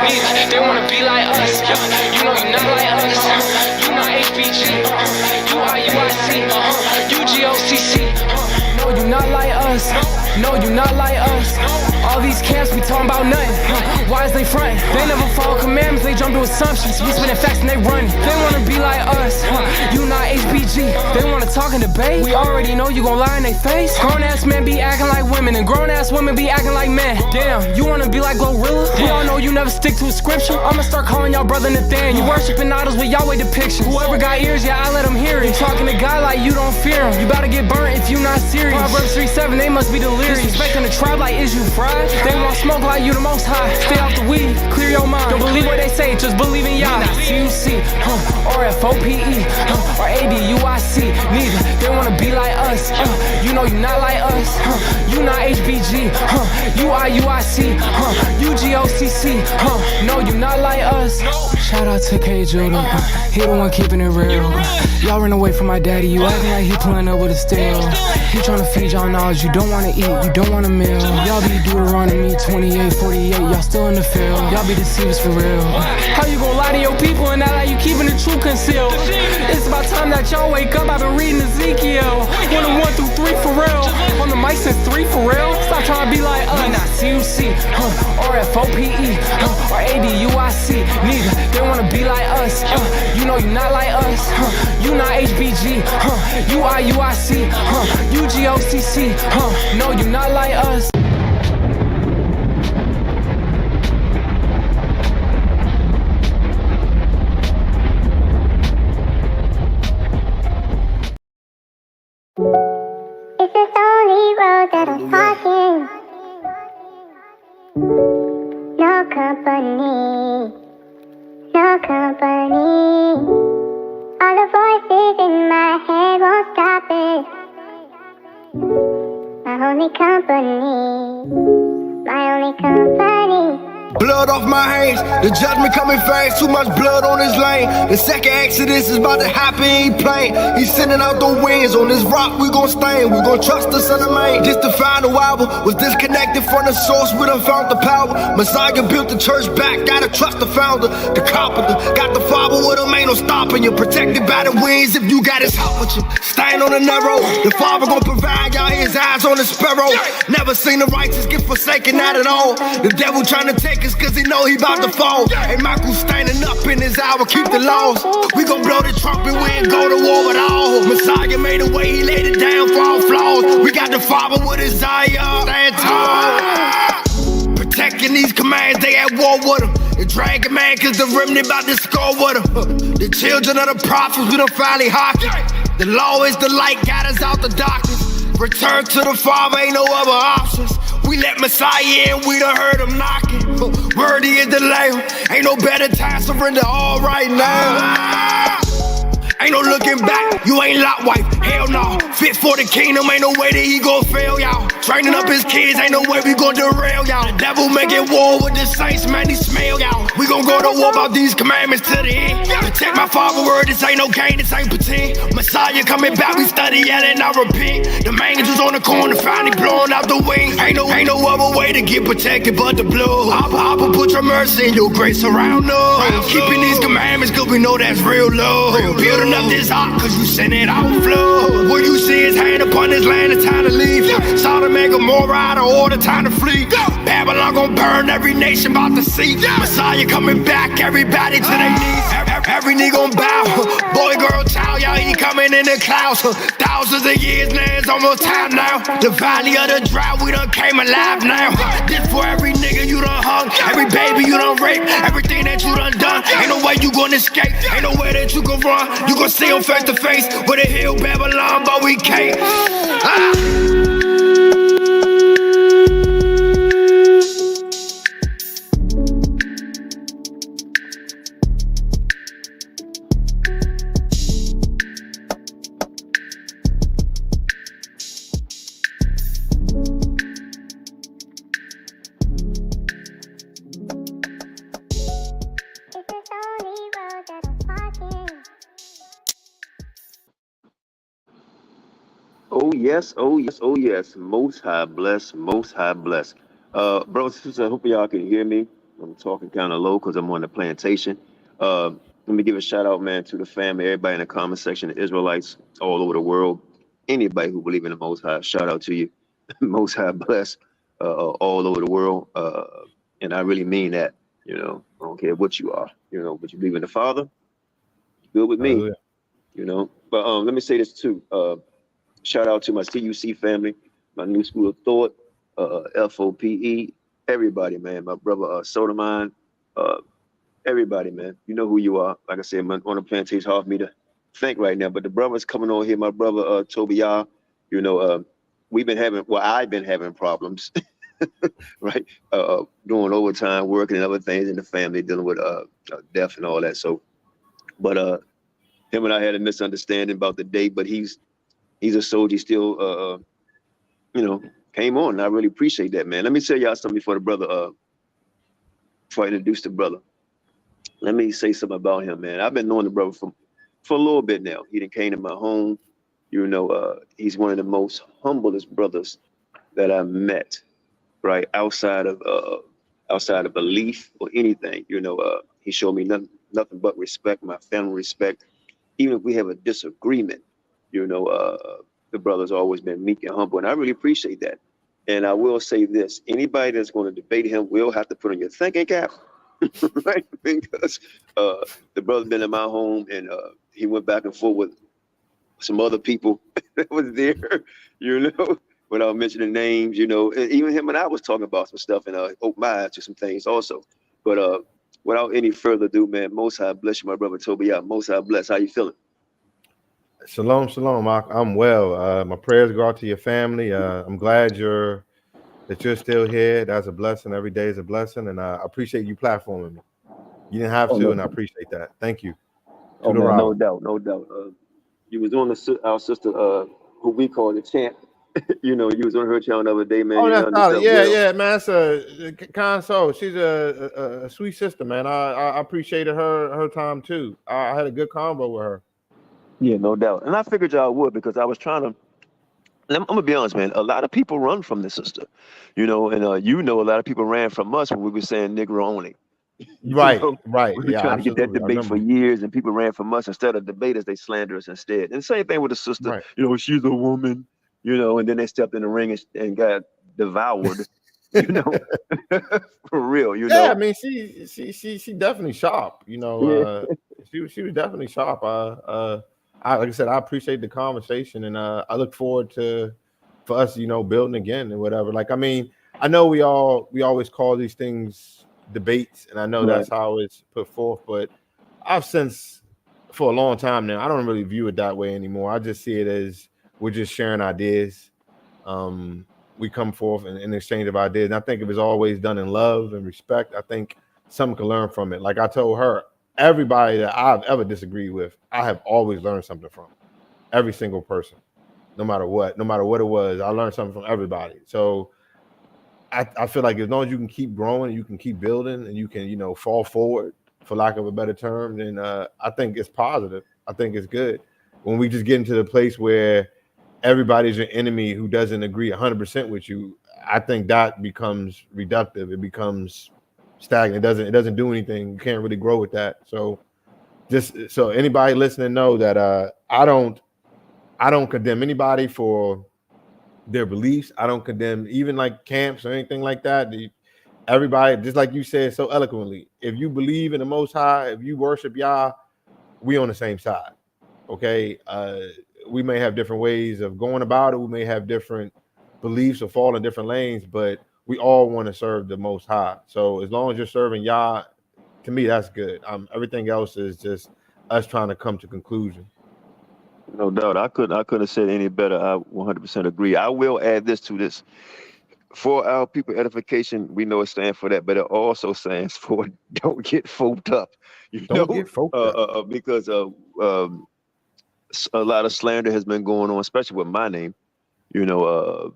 neither. They wanna be like us. You know you're not like us. You not HBG. You IUIC. UGOCC. No, you not like us. No, you not like us. All these camps be talking about nothing. Why is they frontin'? They never follow commandments, they jump to assumptions. We spinning facts and they running. They wanna be like us. You not HBG. They wanna talk and debate. We already know you gon' lie in they face. Grown ass men be acting like women, and grown ass women be acting like men. Damn, you wanna be like Glorilla? We all know you never stick to a scripture. I'ma start calling y'all brother Nathan. You worshiping idols with Yahweh depictions. Whoever got ears, yeah, I let them hear it. You talking to God like you don't fear him. You better get burnt if you not serious. Proverbs 3:7, they must be delirious. Disrespecting the tribe like is you fried? They want smoke like you the most high. Stay off the weed, clear your mind. Don't believe what they say, just believe in Yah. CUC, or F.O.P.E, or ADUIC. Neither, they wanna be like us. You know you not like us. You not HBG. You IUIC. UGOCC. No, you not like us. Shout out to K. Judah. He the one keeping it real. Y'all run away from my daddy. You acting like he pulling up with a steel. He tryna feed y'all knowledge. You don't wanna eat. You don't want a meal. Y'all be Deuteronomy 28, 48. Y'all still in the field. Y'all be deceivers for real. How you gon' lie to your people and act like you keeping the truth concealed? It's about time that y'all wake up. I've been reading Ezekiel 1 through 3 for real. On the mic since 3 for real. Stop trying to be like us. Not CUC, or F.O.P.E, or ADUIC. Neither, they wanna be like us. You know you not like us. You not HBG. You IUIC. UGOCC. No, you not like us. It's this only road that I'm walking. No company, no company. All the voices in my head won't stop it. My only company. Blood off my hands, the judgment coming fast, too much blood on his lane. The second exodus is about to happen, he plain. He's sending out the winds, on this rock we gon' stand. We gon' trust the son of man. Just to find the album was disconnected from the source, we done found the power. Messiah built the church back, gotta trust the founder. The carpenter, got the father with him, ain't no stopping you. Protected by the winds if you got his help with you. Stand on the narrow, the father gon' provide, y'all his eyes on the sparrow. Never seen the righteous get forsaken, not at all. The devil trying to take us cause he know he about to fall. And Michael standing up in his hour, keep the laws. We gon' blow the trumpet, we ain't go to war at all. Messiah made a way, he laid it down for all flaws. We got the father with his Isaiah, stand tall. Protecting these commands, they at war with him. The dragon man, cause the remnant about to score with him. The children of the prophets, we done finally hockey. The law is the light, got us out the darkness. Return to the Father, ain't no other options. We let Messiah in, we done heard him knocking. Worthy is the Lamb, ain't no better time, surrender all right now. Ain't no looking back, you ain't lot wife, hell no. Fit for the kingdom, ain't no way that he gon' fail y'all. Training up his kids, ain't no way we gon' derail y'all. The devil making war with the saints, man, he smell y'all. We gon' go to war about these commandments to the end. Protect my father word, this ain't no game, this ain't pretend. Messiah coming back, we study yet and I repent. The angels on the corner, finally blowing out the wings. Ain't no other way to get protected but the blood. I'll put your mercy and your grace around us. Keeping these commandments, cause we know that's real love. Building up this ark, cause you sent it out flood. What you see is hand upon this land, it's time to leave. Sodom and Gomorrah out of order, time to flee. Babylon gon' burn, every nation about to see. Messiah coming back, everybody to their knees. Every knee gon' bow. Boy, girl, child, y'all, he coming in the clouds. Thousands of years now, it's almost time now. The valley of the drought, we done came alive now. This for every nigga you done hung, every baby you done raped, everything that you done done. Ain't no way you gon' escape, ain't no way that you gon' run. You gon' see him face to face with a hill Babylon, but we can't. Oh yes, oh yes, oh yes. Most high bless, most high bless. Brothers and sisters, I hope y'all can hear me. I'm talking kind of low because I'm on the plantation. Let me give a shout out, man, to the family, everybody in the comment section, the Israelites all over the world, anybody who believe in the Most High. Shout out to you. Most High bless all over the world, and I really mean that. You know, I don't care what you are. You know, but you believe in the Father, good with me. Hallelujah. You know, but let me say this too. Shout out to my CUC family, my new school of thought, F.O.P.E. Everybody, man. My brother Sodomine, everybody, man. You know who you are. Like I said, man, on the plantation, hard for me to think right now. But the brothers coming on here, my brother Tobiah, you know, I've been having problems, right? Doing overtime, working and other things in the family, dealing with death and all that. So, but him and I had a misunderstanding about the date, but he's a soldier. He still, you know, came on. And I really appreciate that, man. Let me tell y'all something before the brother, before I introduce the brother. Let me say something about him, man. I've been knowing the brother for a little bit now. He done came to my home. You know, he's one of the most humblest brothers that I met, right? Outside of belief or anything. You know, he showed me nothing but respect, my family respect. Even if we have a disagreement, you know, the brother's always been meek and humble, and I really appreciate that. And I will say this: anybody that's going to debate him will have to put on your thinking cap, right? Because the brother's been in my home, and he went back and forth with some other people that was there, you know, without mentioning names, you know. And even him and I was talking about some stuff and opened my eyes to some things also. But without any further ado, man, Most High bless you, my brother Tobiah. Most High bless. How you feeling? Shalom, shalom. I'm well. My prayers go out to your family. I'm glad that you're still here. That's a blessing. Every day is a blessing, and I appreciate you platforming me. You didn't have to, no. and I appreciate that. Thank you. Oh man, no doubt, no doubt. You was on our sister, who we call the champ. You know, you was on her channel the other day, man. Oh, You that's handled solid. yourself well. Yeah, man. That's a kind soul. She's a sweet sister, man. I appreciated her time too. I had a good convo with her. Yeah, no doubt. And I figured y'all would, because I was trying to. I'm gonna be honest, man. A lot of people run from the sister, you know, and you know, a lot of people ran from us when we were saying Negro only. Right, know, right. we were Yeah, trying to get that absolutely. I debate for remember. years, and people ran from us. Instead of debaters, they slander us instead. And same thing with the sister. Right. You know, she's a woman. You know, and then they stepped in the ring and got devoured. You know, for real. You Yeah, know. I mean, she definitely sharp. You Yeah. know, she was definitely sharp. Like I said, I appreciate the conversation, and I look forward for us, you know, building again and whatever. Like, I mean, I know we always call these things debates, and I know Right. that's how it's put forth, but I've since for a long time now, I don't really view it that way anymore. I just see it as we're just sharing ideas. We come forth in exchange of ideas. And I think if it's always done in love and respect, I think someone can learn from it. Like I told her, everybody that I've ever disagreed with, I have always learned something from. Every single person, no matter what it was, I learned something from everybody. So I feel like as long as you can keep growing, you can keep building, and you can, you know, fall forward, for lack of a better term, then I think it's positive. I think it's good. When we just get into the place where everybody's your enemy who doesn't agree 100% with you, I think that becomes reductive. It becomes stagnant. It doesn't do anything. You can't really grow with that. So just so anybody listening know that I don't condemn anybody for their beliefs. I don't condemn even like camps or anything like that. Everybody, just like you said so eloquently, if you believe in the Most High, if you worship Yah, we on the same side. Okay. We may have different ways of going about it. We may have different beliefs or fall in different lanes, but we all want to serve the Most High. So as long as you're serving Yah, to me, that's good. Everything else is just us trying to come to conclusion. No doubt. I couldn't have said any better. I 100% agree. I will add this to this. For our people edification, we know it stands for that, but it also stands for don't get F.O.P.E up. You Don't know, get F.O.P.E up. because a lot of slander has been going on, especially with my name. You know,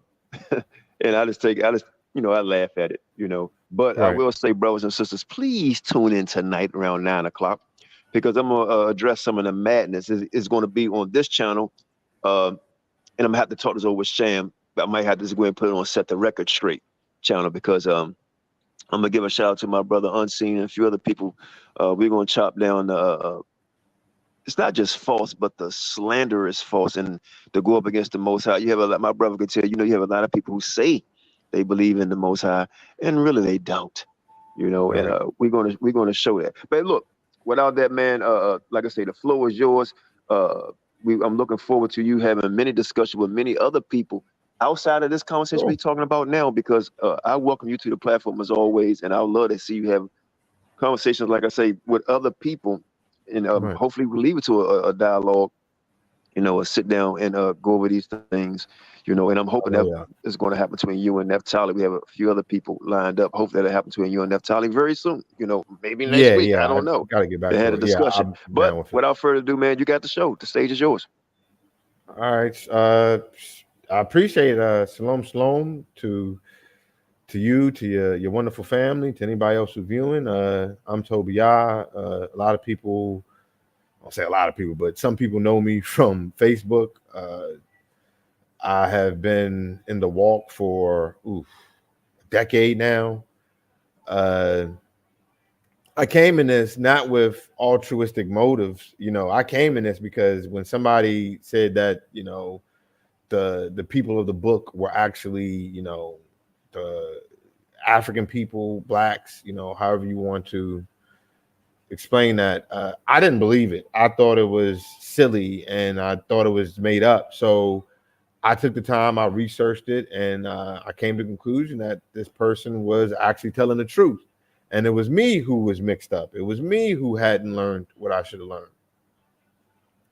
and I laugh at it. You know, but I Right. will say, brothers and sisters, please tune in tonight around 9 o'clock, because I'm gonna address some of the madness. Is going to be on this channel, and I'm gonna have to talk this over with Sham. I might have to just go ahead and put it on Set the Record Straight channel, because I'm gonna give a shout out to my brother Unseen and a few other people. We're gonna chop down the it's not just false, but the slanderous false, and to go up against the Most High. You have a lot. My brother could tell you know you have a lot of people who say they believe in the Most High, and really they don't. You know, Right. and we're gonna show that. But look, without that, man, like I say, the floor is yours. I'm looking forward to you having many discussions with many other people outside of this conversation we're talking about now, because I welcome you to the platform as always, and I would love to see you have conversations, like I say, with other people, and Right. hopefully we'll leave it to a dialogue, you know, a sit down and go over these things, you know, and I'm hoping that Yeah. is going to happen between you and Neftali. We have a few other people lined up. Hopefully that'll happen between you and Neftali very soon, you know, maybe next week. I I don't know. gotta get back They had to a it. Yeah, discussion. I'm But down with it. without further ado, man, you got the show. The stage is yours. All right. I appreciate shalom to you, to your wonderful family, to anybody else who's viewing. I'm Tobiah. A lot of people, I'll say a lot of people, but some people know me from Facebook. I have been in the walk for a decade now. I came in this not with altruistic motives. You know, I came in this because when somebody said that, you know, the people of the book were actually, you know, the African people, blacks, you know, however you want to explain that, I didn't believe it. I thought it was silly and I thought it was made up. So I took the time, I researched it, and I came to the conclusion that this person was actually telling the truth. And it was me who was mixed up. It was me who hadn't learned what I should have learned.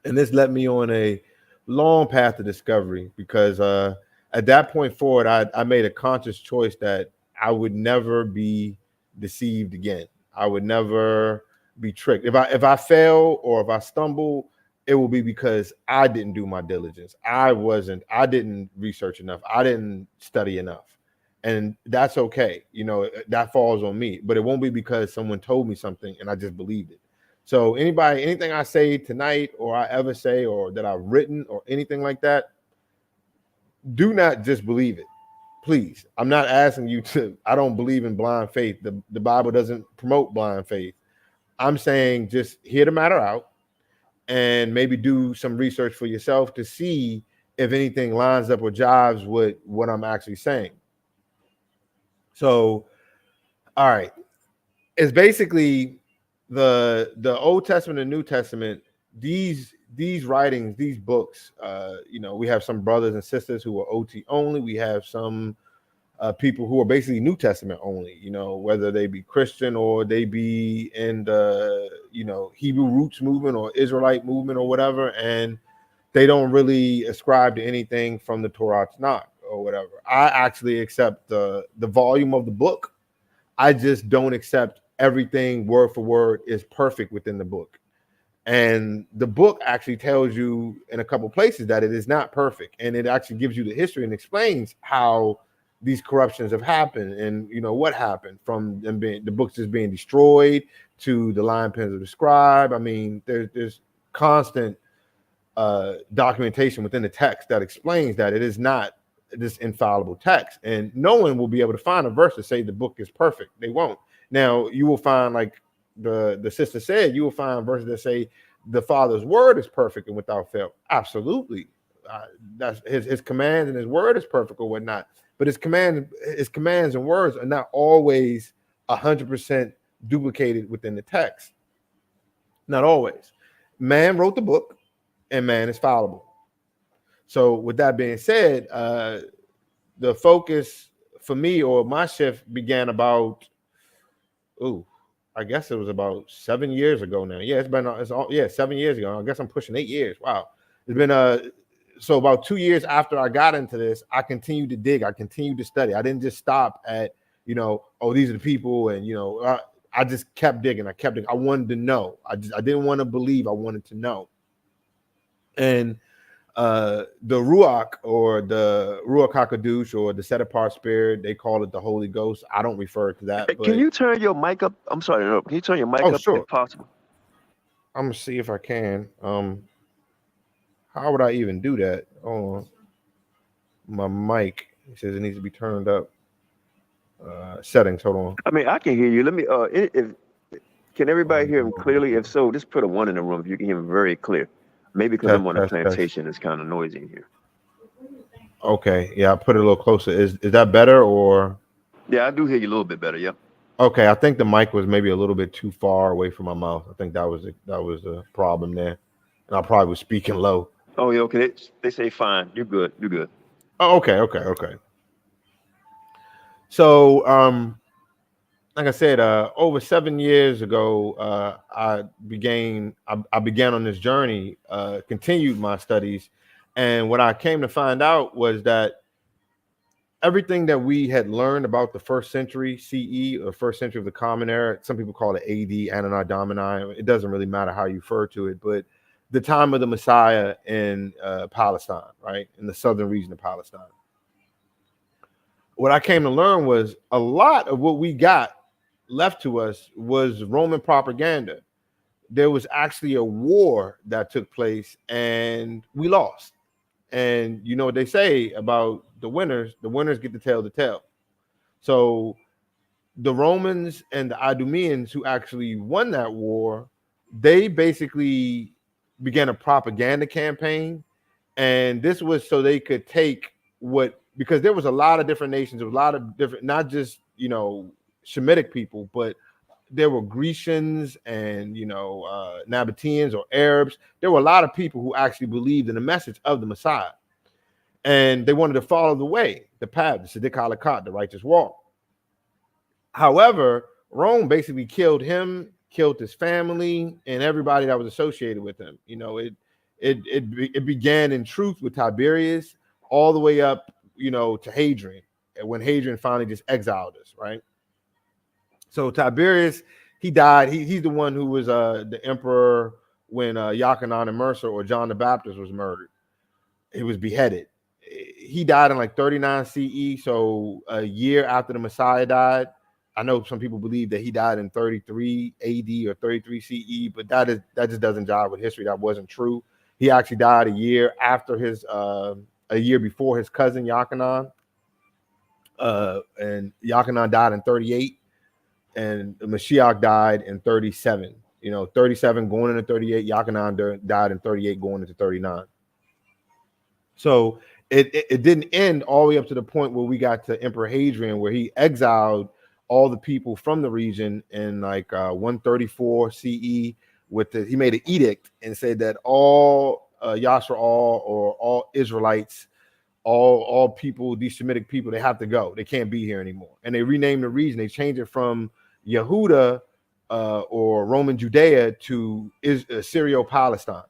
And this led me on a long path to discovery, because at that point forward, I made a conscious choice that I would never be deceived again. I would never be tricked. If I fail or if I stumble, it will be because I didn't do my diligence. I didn't research enough. I didn't study enough. And that's okay. You know, that falls on me, but it won't be because someone told me something and I just believed it. So anything I say tonight or I ever say or that I've written or anything like that, do not just believe it. Please. I'm not asking you to. I don't believe in blind faith. The Bible doesn't promote blind faith. I'm saying just hear the matter out and maybe do some research for yourself to see if anything lines up or jives with what I'm actually saying. So, all right. It's basically the Old Testament and New Testament. These writings, these books, you know, we have some brothers and sisters who are OT only. We have some people who are basically New Testament only, you know, whether they be Christian or they be in the, you know, Hebrew roots movement or Israelite movement or whatever, and they don't really ascribe to anything from the Torah Tanakh or whatever. I actually accept the volume of the book. I just don't accept everything word for word is perfect within the book. And the book actually tells you in a couple places that it is not perfect, and it actually gives you the history and explains how these corruptions have happened and, you know, what happened from them being the books just being destroyed to the lion pens of the scribe. I mean, there's constant documentation within the text that explains that it is not this infallible text, and no one will be able to find a verse to say the book is perfect. They won't. Now you will find, like the sister said, you will find verses that say the Father's word is perfect and without fail. Absolutely, that's his commands and his word is perfect or whatnot. But his commands and words are not always 100% duplicated within the text. Not always. Man wrote the book, and man is fallible. So with that being said, the focus for me or my shift began about, I guess it was about 7 years ago now. Yeah, it's 7 years ago. I guess I'm pushing 8 years. Wow. It's been so about 2 years after I got into this, I continued to dig. I continued to study. I didn't just stop at, you know, oh, these are the people. And, you know, I just kept digging. I kept digging. I wanted to know. I didn't want to believe. I wanted to know. And the Ruach or the Ruach HaKadosh or the set apart spirit, they call it the Holy Ghost. I don't refer to that. But Can you turn your mic up? I'm sorry, no. Can you turn your mic up sure. if possible? I'm gonna see if I can. How would I even do that? Oh, my mic. It says it needs to be turned up. settings. Hold on. I mean, I can hear you. Let me. If can everybody hear him clearly? If so, just put a 1 in the room if you can hear him very clear. Maybe because I'm on a Test. plantation, it's kind of noisy in here. Okay, yeah, I put it a little closer. Is that better or? Yeah, I do hear you a little bit better. Yep. Okay, I think the mic was maybe a little bit too far away from my mouth. I think that was the problem there, and I probably was speaking low. Oh, yeah. Okay. They say fine. You're good. You're good. Oh, okay. So, like I said, over 7 years ago, I began on this journey, continued my studies, and what I came to find out was that everything that we had learned about the first century CE or first century of the Common Era, some people call it AD, Anno Domini. It doesn't really matter how you refer to it, but the time of the Messiah in Palestine, right, in the southern region of Palestine. What I came to learn was a lot of what we got left to us was Roman propaganda. There was actually a war that took place and we lost. And you know what they say about the winners get to tell the tale. So the Romans and the Idumeans who actually won that war, they basically began a propaganda campaign. And this was so they could take because there was a lot of different nations, there was a lot of different, not just, Shemitic people, but there were Grecians and, Nabateans or Arabs. There were a lot of people who actually believed in the message of the Messiah. And they wanted to follow the path, the Siddiq Halakat, the righteous walk. However, Rome basically killed him, killed his family, and everybody that was associated with him. It began in truth with Tiberius all the way up, to Hadrian, when Hadrian finally just exiled us, right? So Tiberius, he died. He's the one who was the emperor when Yochanan and Mercer or John the Baptist was murdered. He was beheaded. He died in like 39 CE, so a year after the Messiah died. I know some people believe that he died in 33 AD or 33 CE, but that just doesn't jive with history. That wasn't true. He actually died a year before his cousin Yochanan. And Yochanan died in 38, and Mashiach died in 37. 37 going into 38. Yochanan died in 38 going into 39. So it didn't end all the way up to the point where we got to Emperor Hadrian, where he exiled all the people from the region in like 134 CE. He made an edict and said that all Yasser or all Israelites, all people, these Semitic people, they have to go. They can't be here anymore. And they renamed the region. They changed it from Yehuda or Roman Judea to Syrio-Palestine.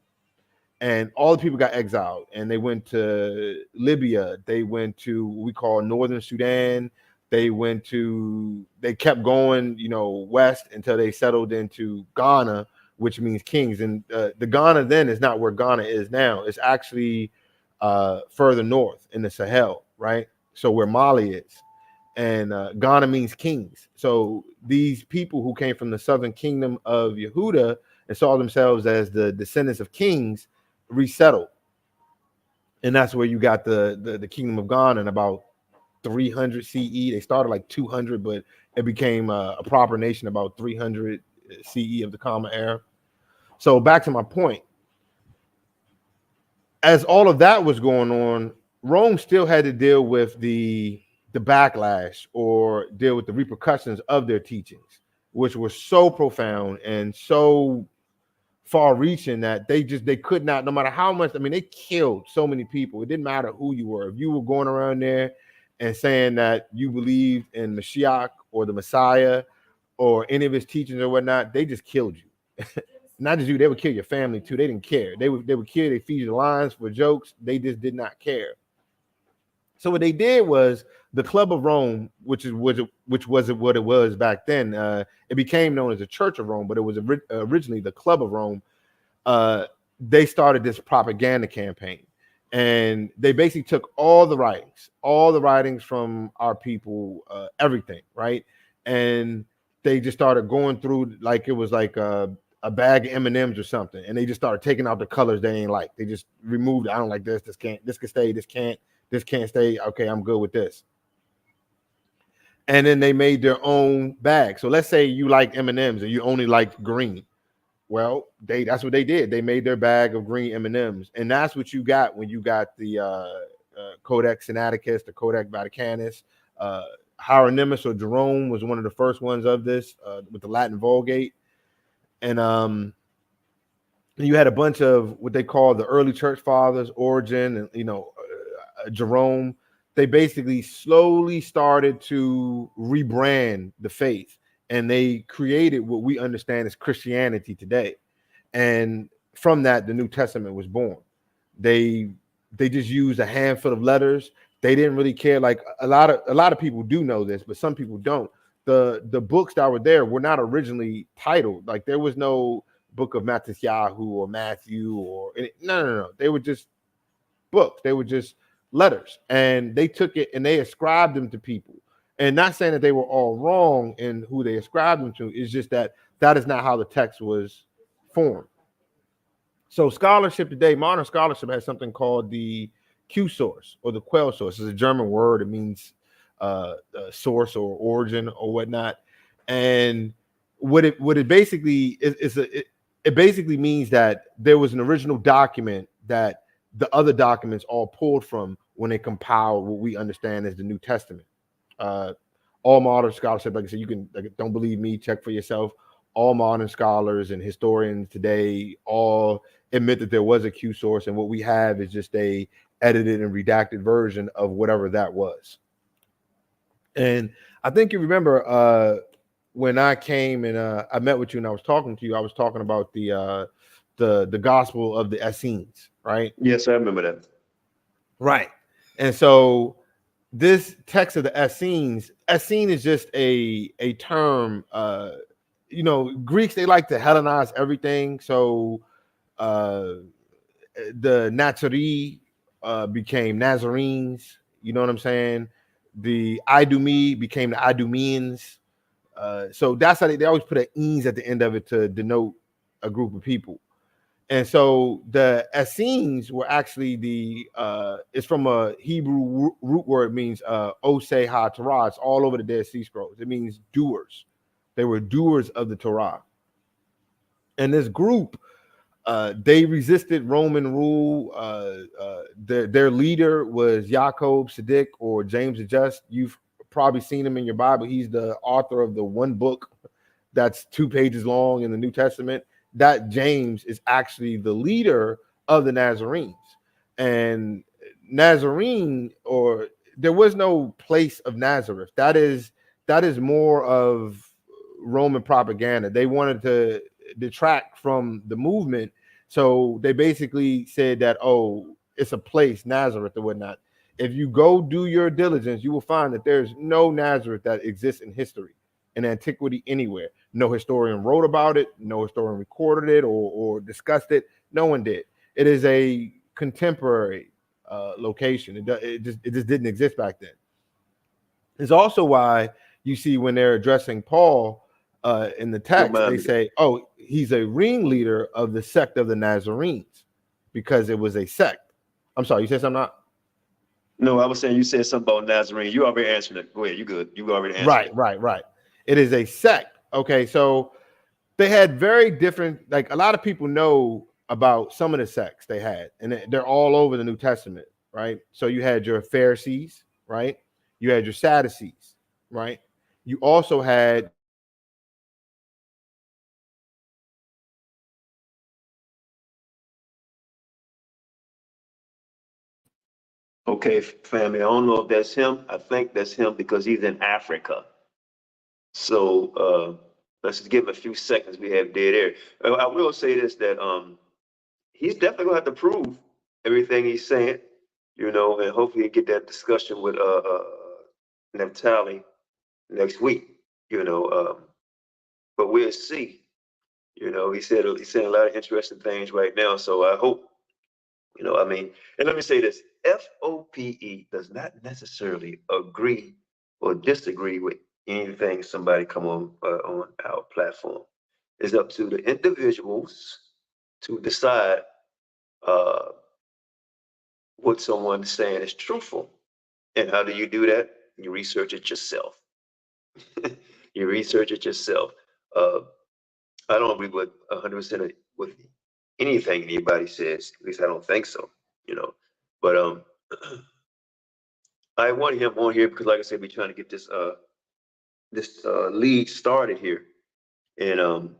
And all the people got exiled, and they went to Libya. They went to what we call Northern Sudan. They kept going, west until they settled into Ghana, which means kings. And the Ghana then is not where Ghana is now. It's actually further north in the Sahel, right? So where Mali is. And Ghana means kings. So these people who came from the southern kingdom of Yehuda and saw themselves as the descendants of kings resettled. And that's where you got the kingdom of Ghana in about 300 CE. They started like 200, but it became a proper nation about 300 CE of the Common Era. So back to my point. As all of that was going on, Rome still had to deal with the backlash or deal with the repercussions of their teachings, which were so profound and so far-reaching that they could not, no matter how much. I mean, they killed so many people. It didn't matter who you were. If you were going around there and saying that you believed in Mashiach or the Messiah or any of his teachings or whatnot, they just killed you. Not just you, they would kill your family too. They didn't care. They would kill. They feed you the lines for jokes. They just did not care. So what they did was the Club of Rome, which wasn't what it was back then. It became known as the Church of Rome, but it was originally the Club of Rome. They started this propaganda campaign, and they basically took all the writings from our people, everything, right? And they just started going through like it was like a bag of M&Ms or something, and they just started taking out the colors they ain't like. They just removed, I don't like this. This can stay. This can't stay. Okay, I'm good with this. and then they made their own bag. So let's say you like M&Ms and you only like green. Well, that's what they did. They made their bag of green M&Ms, and that's what you got when you got the Codex Sinaiticus, the Codex Vaticanus. Hieronymus or Jerome was one of the first ones of this with the Latin Vulgate, and you had a bunch of what they call the early church fathers, Origen, and Jerome. They basically slowly started to rebrand the faith, and they created what we understand as Christianity today. And from that, the New Testament was born. They just used a handful of letters. They didn't really care. Like a lot of people do know this, but some people don't. The books that were there were not originally titled. Like there was no book of Matthew or Matthew or no. They were just books. They were just letters, and they took it and they ascribed them to people. And not saying that they were all wrong in who they ascribed them to. It's just that is not how the text was formed. So scholarship today, modern scholarship, has something called the Q source or the Quell source. It's a German word. It means source or origin or whatnot. And what it basically is it basically means that there was an original document that the other documents all pulled from when they compiled what we understand as the New Testament. All modern scholarship, like I said, you can don't believe me, check for yourself. All modern scholars and historians today all admit that there was a Q source, and what we have is just a edited and redacted version of whatever that was. And I think you remember when I came and I met with you and I was talking to you, I was talking about the gospel of the Essenes, right? Yes, I remember that. Right. And so this text of the Essenes is just a term. Greeks, they like to Hellenize everything. So the Nazari became Nazarenes. You know what I'm saying? The Idumi became the Idumeans. So that's how they always put an "enes" at the end of it to denote a group of people. And so the Essenes were actually it's from a Hebrew root word, means Oseh ha-Torah. It's all over the Dead Sea Scrolls. It means doers. They were doers of the Torah. And this group, they resisted Roman rule. Their leader was Jacob Siddiq or James the Just. You've probably seen him in your Bible. He's the author of the one book that's 2 pages long in the New Testament. That James is actually the leader of the Nazarenes. And Nazarene, or there was no place of Nazareth. That is more of Roman propaganda. They wanted to detract from the movement. So they basically said that, it's a place, Nazareth or whatnot. If you go do your diligence, you will find that there's no Nazareth that exists in history, in antiquity, anywhere. No historian wrote about it. No historian recorded it or discussed it. No one did. It is a contemporary location. It just didn't exist back then. It's also why you see when they're addressing Paul in the text, they say, he's a ringleader of the sect of the Nazarenes, because it was a sect. I'm sorry, you said something? No, I was saying you said something about Nazarene. You already answered it. Go ahead. You good. You already answered it. Right. It is a sect. Okay, so they had very different, like a lot of people know about some of the sects they had, and they're all over the New Testament, right? So you had your Pharisees, right? You had your Sadducees, right? You also had Okay, family. I don't know if that's him. I think that's him because he's in Africa. So let's just give him a few seconds. We have dead air. I will say this, that he's definitely gonna have to prove everything he's saying, and hopefully get that discussion with Naphtali next week, but we'll see. He's saying a lot of interesting things right now. So I hope, and let me say this, F.O.P.E. does not necessarily agree or disagree with anything somebody come on our platform. It's up to the individuals to decide what someone's saying is truthful. And how do you do that? You research it yourself. You research it yourself. I don't agree with 100% with anything anybody says. At least I don't think so. But I want him on here because, like I said, we're trying to get this league started here, and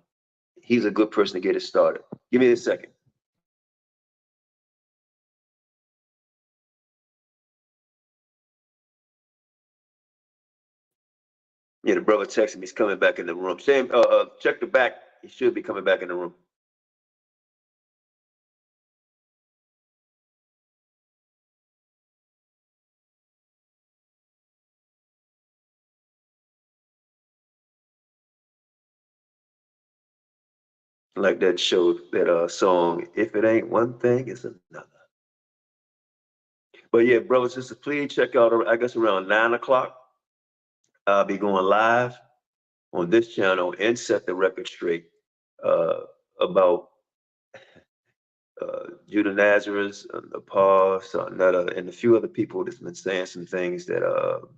he's a good person to get it started. Give me a second. Yeah, the brother texted me. He's coming back in the room. Sam, check the back. He should be coming back in the room. Like that show, that song, If It Ain't One Thing, It's Another. But yeah, brothers and sisters, please check out, I guess around 9 o'clock, I'll be going live on this channel and Set the Record Straight about Judah Nazareth, Paul, and a few other people that's been saying some things that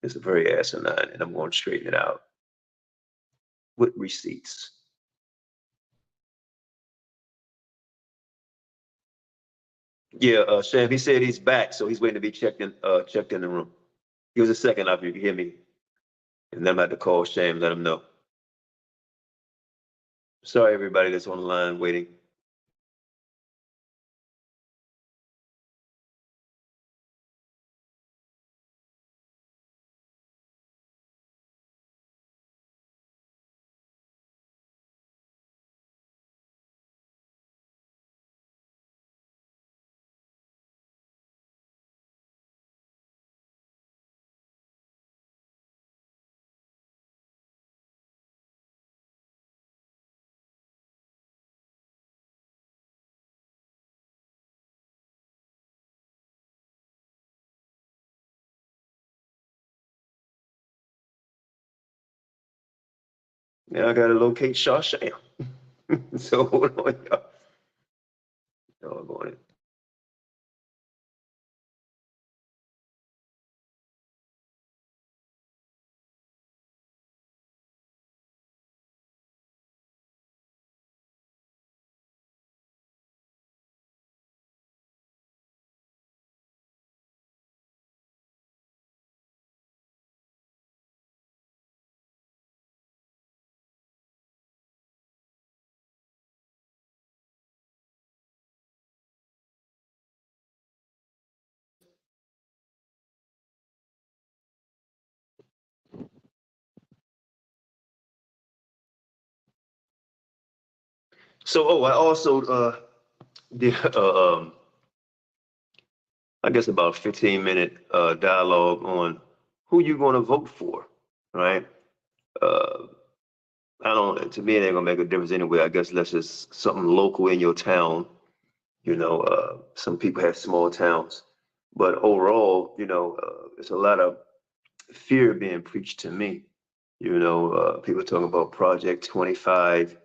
is very asinine, and I'm going to straighten it out with receipts. Yeah, Sham, he said he's back, so he's waiting to be checked in the room. Give us a second after you can hear me. And then I'm about to call Sham, let him know. Sorry, everybody that's on the line waiting. Now I gotta locate Shaw Sham. So hold on, y'all. Doggone it. So, I also did, I guess about a 15-minute dialogue on who you're going to vote for, right? To me, it ain't gonna make a difference anyway. I guess that's just something local in your town. Some people have small towns, but overall, there's a lot of fear being preached to me. People talking about Project 25.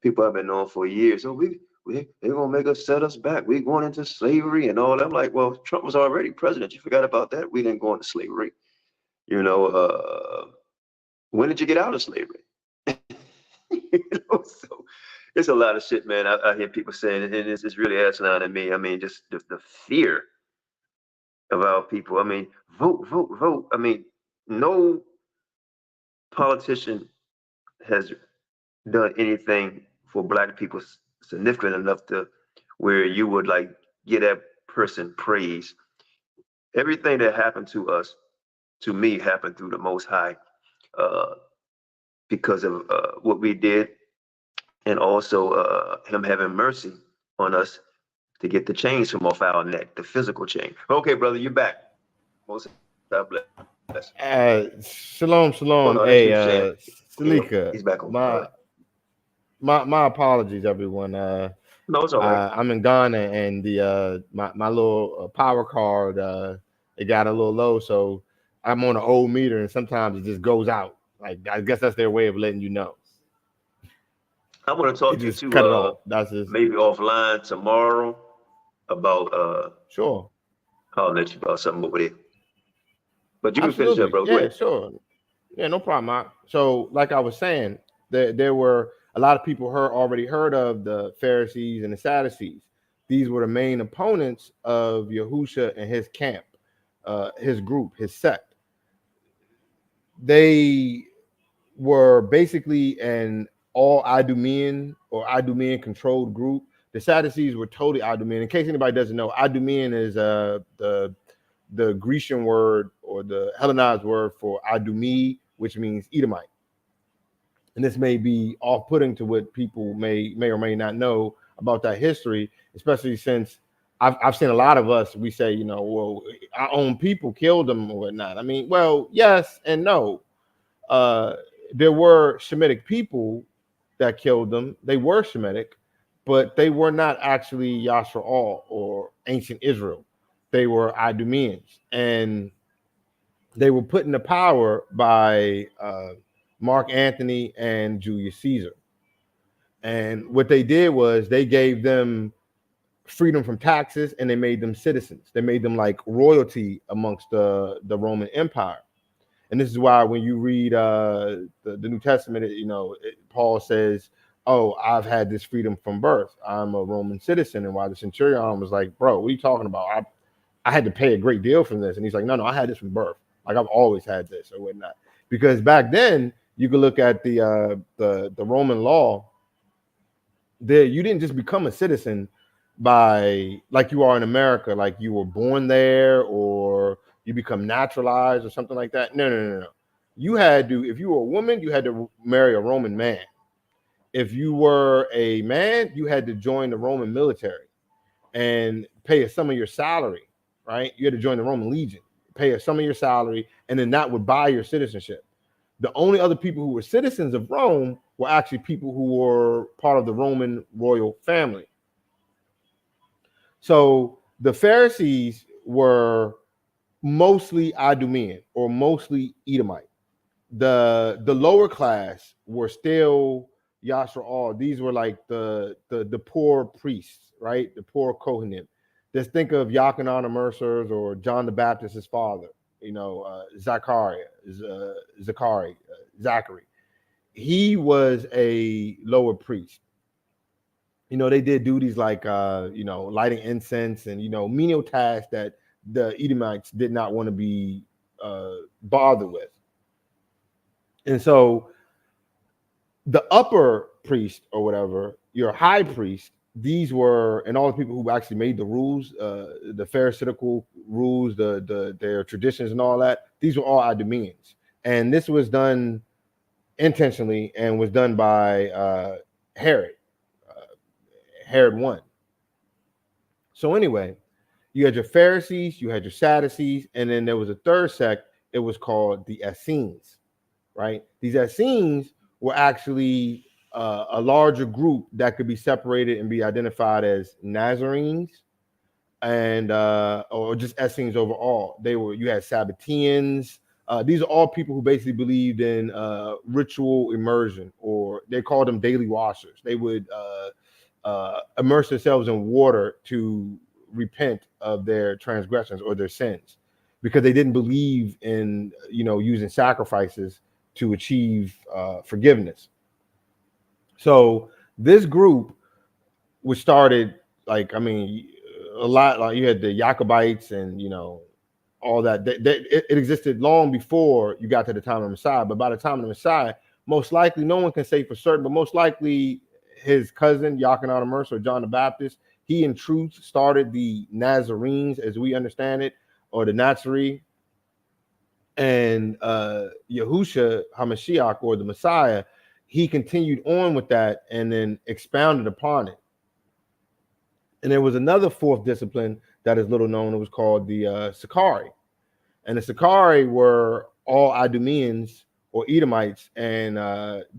People have been known for years. So they're gonna make us set us back. We going into slavery and all that. I'm like, well, Trump was already president. You forgot about that? We didn't go into slavery. When did you get out of slavery? So it's a lot of shit, man. I hear people saying, and it's really asinine to me. I mean, just the fear of our people. I mean, vote, vote, vote. I mean, no politician has done anything for Black people significant enough to where you would like give that person praise. Everything that happened to us, to me, happened through the Most High, because of what we did, and also Him having mercy on us to get the chains from off our neck, the physical chain. Okay, brother, you're back. Most God bless. Shalom. Oh, no, Hey, Salika. He's back on. My apologies, everyone. No, it's all right. I'm in Ghana, and the my little power card it got a little low, so I'm on an old meter, and sometimes it just goes out. Like, I guess that's their way of letting you know. I want to talk to you too. Cut it off. That's just... maybe offline tomorrow about Sure. I'll let you about something over there. But you can finish up, Absolutely. bro. Go Yeah, ahead. sure. Yeah, no problem. So, like I was saying, there were a lot of people already heard of the Pharisees and the Sadducees. These were the main opponents of Yahusha and his camp, his group, his sect. They were basically an all Idumean or Idumean controlled group. The Sadducees were totally Idumean. In case anybody doesn't know, Idumean is the Grecian word or the Hellenized word for Idumea, which means Edomite. And this may be off-putting to what people may or may not know about that history, especially since I've seen a lot of us, we say, you know, well, our own people killed them or whatnot. I mean, well, yes and no. There were Shemitic people that killed them. They were Shemitic, but they were not actually Yasha'al or ancient Israel. They were Idumeans, and they were put into power by Mark Antony and Julius Caesar. And what they did was they gave them freedom from taxes, and they made them citizens. They made them like royalty amongst the Roman Empire. And this is why when you read the New Testament, Paul says, oh, I've had this freedom from birth. I'm a Roman citizen. And why the centurion was like, bro, what are you talking about? I had to pay a great deal from this. And he's like, no, I had this from birth. Like I've always had this or whatnot. Because back then you could look at the Roman law. There, you didn't just become a citizen by like you are in America, like you were born there or you become naturalized or something like that. No. You had to, if you were a woman, you had to marry a Roman man. If you were a man, you had to join the Roman military and pay some of your salary, right? You had to join the Roman Legion, pay some of your salary, and then that would buy your citizenship. The only other people who were citizens of Rome were actually people who were part of the Roman royal family. So the Pharisees were mostly Idumean or mostly Edomite. The lower class were still Yasha'al. These were like the poor priests, right? The poor Kohanim. Just think of Yochanan and Mercer's or John the Baptist's father, Zachary. He was a lower priest. They did duties like, lighting incense and, menial tasks that the Edomites did not want to be bothered with. And so the upper priest or whatever, your high priest, these were, and all the people who actually made the rules, the Pharisaical rules, their traditions and all that, these were all Idumeans. And this was done intentionally and was done by Herod won. So anyway, you had your Pharisees, you had your Sadducees, and then there was a third sect. It was called the Essenes, right? These Essenes were actually a larger group that could be separated and be identified as Nazarenes and or just Essenes overall. You had Sabbateans. These are all people who basically believed in ritual immersion, or they called them daily washers. They would immerse themselves in water to repent of their transgressions or their sins, because they didn't believe in using sacrifices to achieve forgiveness. So this group was started a lot. Like you had the Jacobites and all that. It existed long before you got to the time of Messiah. But by the time of the Messiah, most likely, no one can say for certain, but most likely his cousin Yochanan Mercer, or John the Baptist, he in truth started the Nazarenes as we understand it, or the Nazarene. And Yahusha Ha Mashayach, or the Messiah, he continued on with that and then expounded upon it. And there was another fourth discipline that is little known. It was called the Sicarii. And the Sicarii were all Idumeans or Edomites, and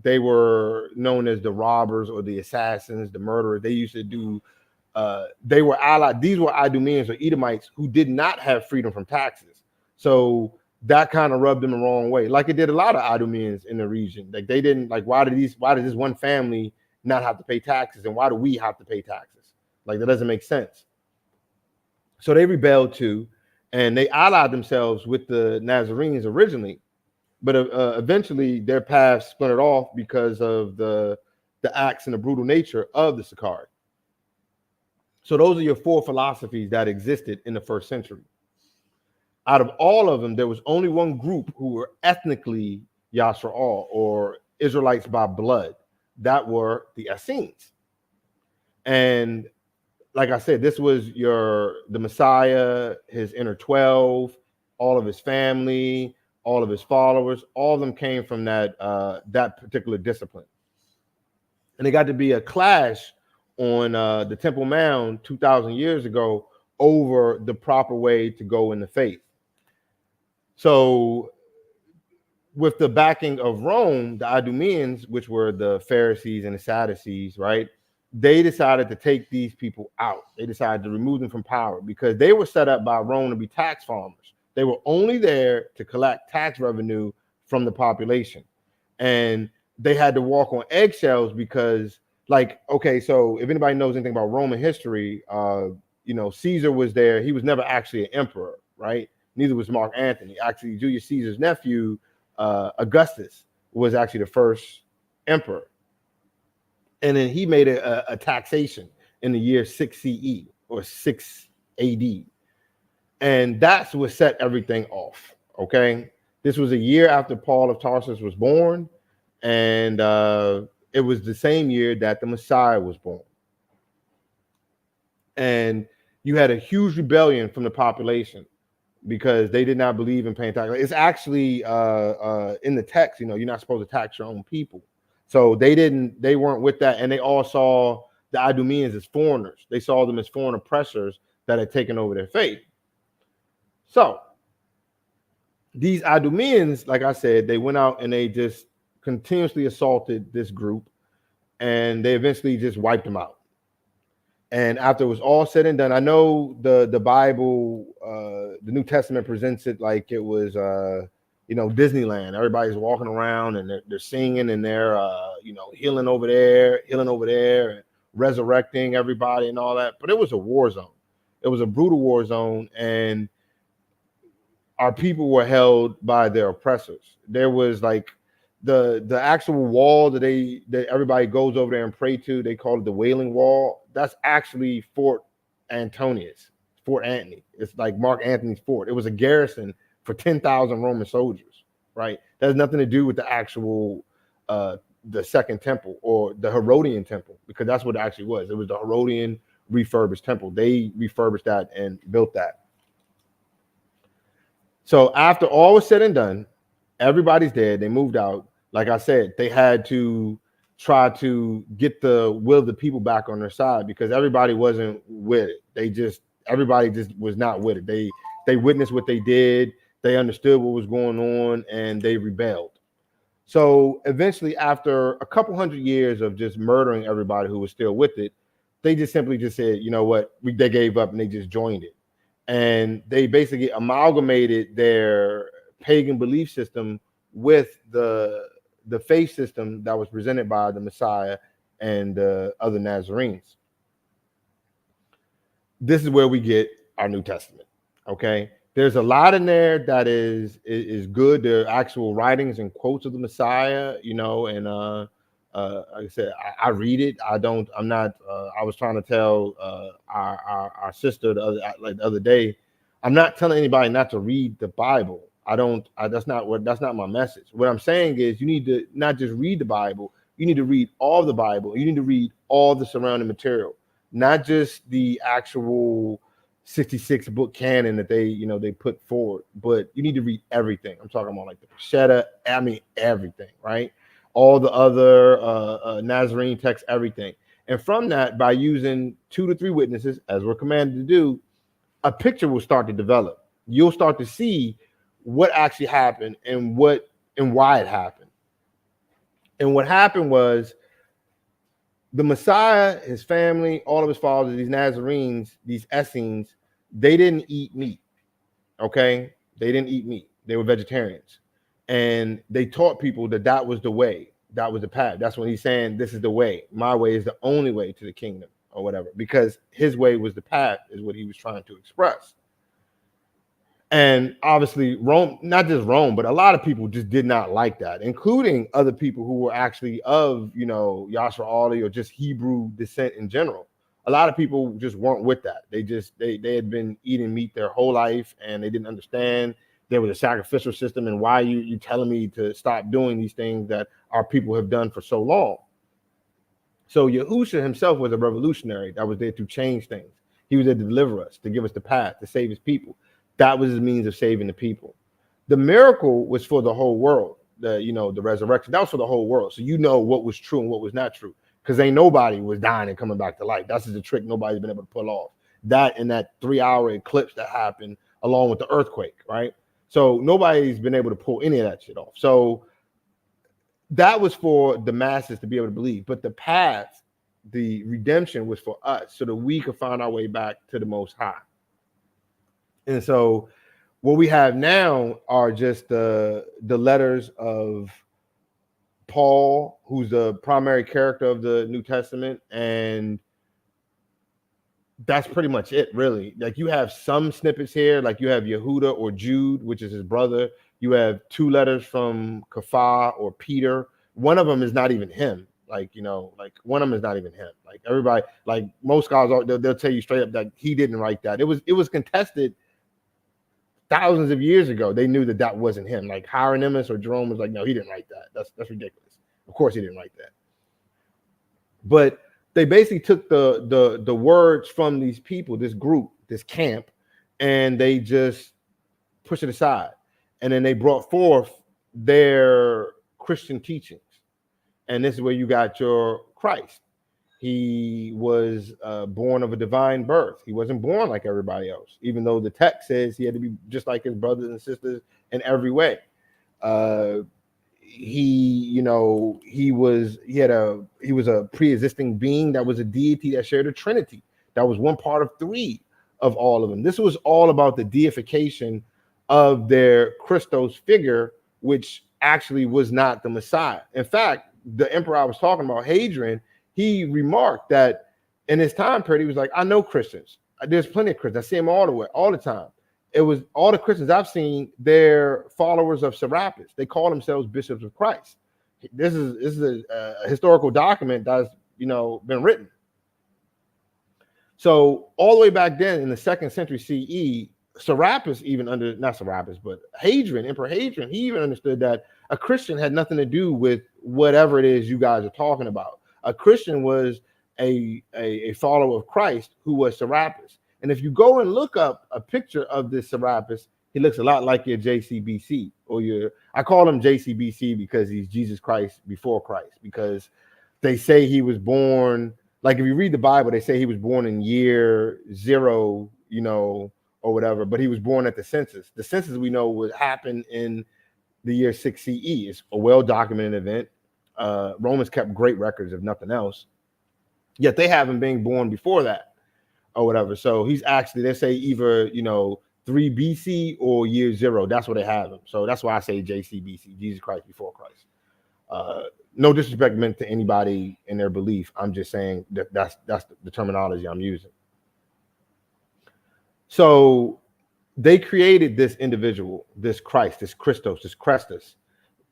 they were known as the robbers or the assassins, the murderers. They used to do, they were allied. These were Idumeans or Edomites who did not have freedom from taxes. So that kind of rubbed them the wrong way. Like it did a lot of Idumeans in the region. Like they didn't like, why did this one family not have to pay taxes? And why do we have to pay taxes? Like that doesn't make sense. So they rebelled too. and they allied themselves with the Nazarenes originally, but eventually their paths splintered off because of the acts and the brutal nature of the Sicarii. So those are your four philosophies that existed in the first century. Out of all of them, there was only one group who were ethnically Yashra'al, or Israelites by blood. That were the Essenes. And like I said, this was the Messiah, his inner 12, all of his family, all of his followers. All of them came from that particular discipline. And it got to be a clash on the Temple Mount 2,000 years ago over the proper way to go in the faith. So with the backing of Rome, the Idumeans, which were the Pharisees and the Sadducees, right? They decided to take these people out. They decided to remove them from power because they were set up by Rome to be tax farmers. They were only there to collect tax revenue from the population. And they had to walk on eggshells because, like, okay, so if anybody knows anything about Roman history, Caesar was there. He was never actually an emperor, right? Neither was Mark Antony. Actually, Julius Caesar's nephew, Augustus, was actually the first emperor. And then he made a taxation in the year 6 CE or 6 AD. And that's what set everything off, okay? This was a year after Paul of Tarsus was born, and it was the same year that the Messiah was born. And you had a huge rebellion from the population because they did not believe in paying tax. It's actually in the text, you're not supposed to tax your own people. So they weren't with that. And they all saw the Idumeans as foreigners. They saw them as foreign oppressors that had taken over their faith. So these Idumeans, like I said, they went out and they just continuously assaulted this group, and they eventually just wiped them out. And after it was all said and done, I know the Bible, the New Testament presents it like it was, Disneyland. Everybody's walking around and they're singing and they're, healing over there, and resurrecting everybody and all that. But it was a war zone. It was a brutal war zone, and our people were held by their oppressors. There was like the actual wall that everybody goes over there and pray to. They call it the Wailing Wall. That's actually Fort Antony. It's like Mark Antony's fort. It was a garrison for 10,000 Roman soldiers, right? That has nothing to do with the actual the Second Temple or the Herodian Temple, because that's what it actually was. It was the Herodian refurbished temple. They refurbished that and built that. So after all was said and done, everybody's dead. They moved out. Like I said, they had to try to get the will of the people back on their side because everybody wasn't with it. Everybody just was not with it. They witnessed what they did. They understood what was going on, and they rebelled. So eventually, after a couple hundred years of just murdering everybody who was still with it, they just simply said, you know what, they gave up and they just joined it. And they basically amalgamated their pagan belief system with the faith system that was presented by the Messiah and the other Nazarenes. This is where we get our New Testament. Okay, there's a lot in there that is good. There are actual writings and quotes of the Messiah, and like I said, I read it. I was trying to tell our sister the other day, I'm not telling anybody not to read the Bible. That's not my message. What I'm saying is you need to not just read the Bible, you need to read all the Bible. You need to read all the surrounding material, not just the actual 66 book canon that they put forward, but you need to read everything. I'm talking about like the Peshitta, everything, right? All the other Nazarene texts, everything. And from that, by using 2 to 3 witnesses, as we're commanded to do, a picture will start to develop. You'll start to see what actually happened and why it happened. And what happened was the Messiah, his family, all of his followers, these Nazarenes, these Essenes, they didn't eat meat. Okay? They didn't eat meat. They were vegetarians. And they taught people that was the way. That was the path. That's when he's saying, this is the way. My way is the only way to the kingdom or whatever, because his way was the path is what he was trying to express. And obviously Rome, not just Rome, but a lot of people just did not like that, including other people who were actually of, you know, Yashar Ali or just Hebrew descent in general. A lot of people just weren't with that. They had been eating meat their whole life, and they didn't understand there was a sacrificial system, and why you telling me to stop doing these things that our people have done for so long. So Yahusha himself was a revolutionary that was there to change things. He was there to deliver us, to give us the path, to save his people. That was his means of saving the people. The miracle was for the whole world. The resurrection, that was for the whole world. So you know what was true and what was not true. Because ain't nobody was dying and coming back to life. That's just a trick nobody's been able to pull off. That and that 3-hour eclipse that happened along with the earthquake, right? So nobody's been able to pull any of that shit off. So that was for the masses to be able to believe. But the path, the redemption, was for us so that we could find our way back to the Most High. And so what we have now are just the letters of Paul, who's the primary character of the New Testament, and that's pretty much it, really. Like, you have some snippets here, like you have Yehuda or Jude, which is his brother. You have 2 letters from Kepha or Peter. One of them is not even him. Like, you know, like one of them is not even him. Like everybody, like most scholars, they'll tell you straight up that he didn't write that. It was contested thousands of years ago. They knew that wasn't him. Like Hieronymus or Jerome was like, no, he didn't write that. That's ridiculous. Of course he didn't write that. But they basically took the words from these people, this group, this camp, and they just pushed it aside. And then they brought forth their Christian teachings. And this is where you got your Christ. He was born of a divine birth. He wasn't born like everybody else, even though the text says he had to be just like his brothers and sisters in every way. He was a pre-existing being that was a deity that shared a trinity. That was one part of 3 of all of them. This was all about the deification of their Christos figure, which actually was not the Messiah. In fact, the emperor I was talking about, Hadrian, he remarked that in his time period, he was like, I know Christians. There's plenty of Christians. I see them all the time. It was all the Christians I've seen, they're followers of Serapis. They call themselves bishops of Christ. This is a historical document that's, been written. So all the way back then in the 2nd century CE, Serapis Hadrian, Emperor Hadrian, he even understood that a Christian had nothing to do with whatever it is you guys are talking about. A Christian was a follower of Christ who was Serapis. And if you go and look up a picture of this Serapis, he looks a lot like your JCBC I call him JCBC because he's Jesus Christ before Christ, because they say he was born, like if you read the Bible, they say he was born in year 0, or whatever, but he was born at the census. The census we know would happen in the year 6 CE. It's a well-documented event. Romans kept great records, if nothing else. Yet they have him being born before that or whatever. So he's actually, they say either, 3 BC or year 0. That's where they have him. So that's why I say JCBC, Jesus Christ before Christ. No disrespect meant to anybody in their belief. I'm just saying that's the terminology I'm using. So they created this individual, this Christ, this Christos, this Christus,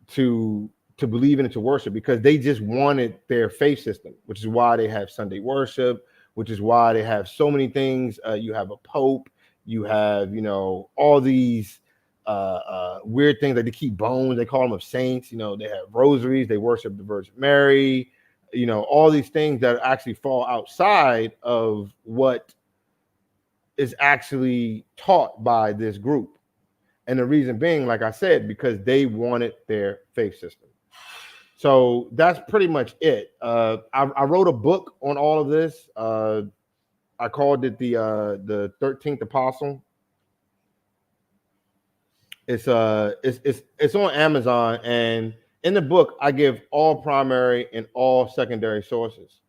to believe in and to worship, because they just wanted their faith system, which is why they have Sunday worship, which is why they have so many things. You have a Pope, you have, all these weird things, like they keep bones, they call them of saints, they have rosaries, they worship the Virgin Mary, all these things that actually fall outside of what is actually taught by this group. And the reason being, like I said, because they wanted their faith system. So that's pretty much it. I wrote a book on all of this. I called it the 13th Apostle. It's on Amazon, and in the book I give all primary and all secondary sources.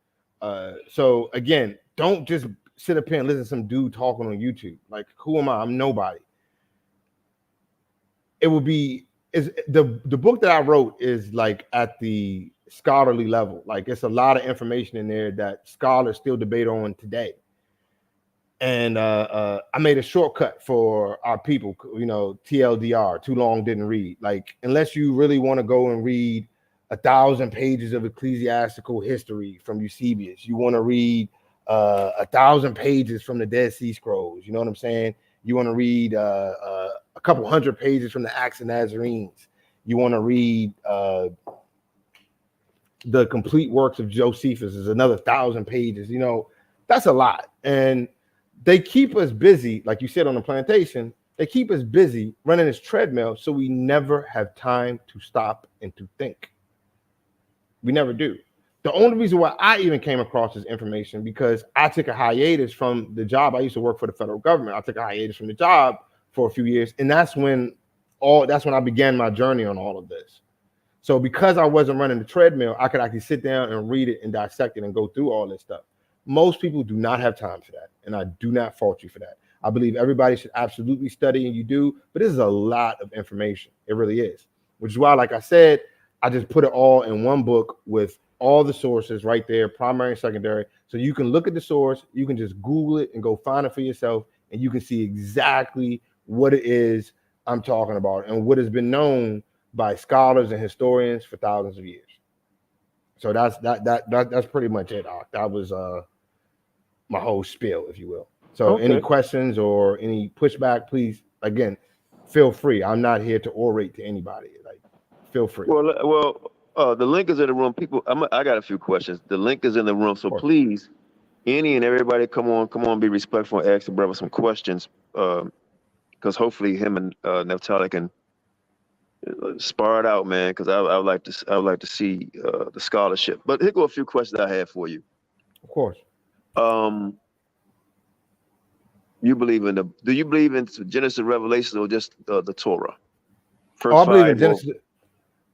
So again, don't just sit up here and listen to some dude talking on YouTube. Like, who am I? I'm nobody. It would be the book that I wrote is like at the scholarly level. Like, it's a lot of information in there that scholars still debate on today. And I made a shortcut for our people, TLDR, too long didn't read. Like, unless you really want to go and read 1,000 pages of ecclesiastical history from Eusebius, you want to read 1,000 pages from the Dead Sea Scrolls, you know what I'm saying? You want to read a couple hundred pages from the Acts of Nazarenes. You want to read the complete works of Josephus is another 1,000 pages. That's a lot. And they keep us busy, like you said on the plantation, they keep us busy running this treadmill, so we never have time to stop and to think. We never do. The only reason why I even came across this information, because I took a hiatus from the job. I used to work for the federal government. I took a hiatus from the job for a few years, and that's when I began my journey on all of this. So because I wasn't running the treadmill, I could actually sit down and read it and dissect it and go through all this stuff. Most people do not have time for that, and I do not fault you for that. I believe everybody should absolutely study, and you do, but this is a lot of information. It really is, which is why, like I said, I just put it all in one book with all the sources right there, primary and secondary, so you can look at the source, you can just Google it and go find it for yourself, and you can see exactly what it is I'm talking about and what has been known by scholars and historians for thousands of years. So that's pretty much it, Doc. That was my whole spiel, if you will. So Okay. Any questions or any pushback, please, again, feel free. I'm not here to orate to anybody. Like, feel free. Well, the link is in the room. People, I got a few questions. The link is in the room, so please, any and everybody, come on, be respectful and ask the brother some questions, because hopefully him and Naphtali can spar it out, man. Because I would like to see the scholarship. But here go a few questions I have for you. Of course. Do you believe in Genesis, Revelation, or just the Torah? I believe in Genesis.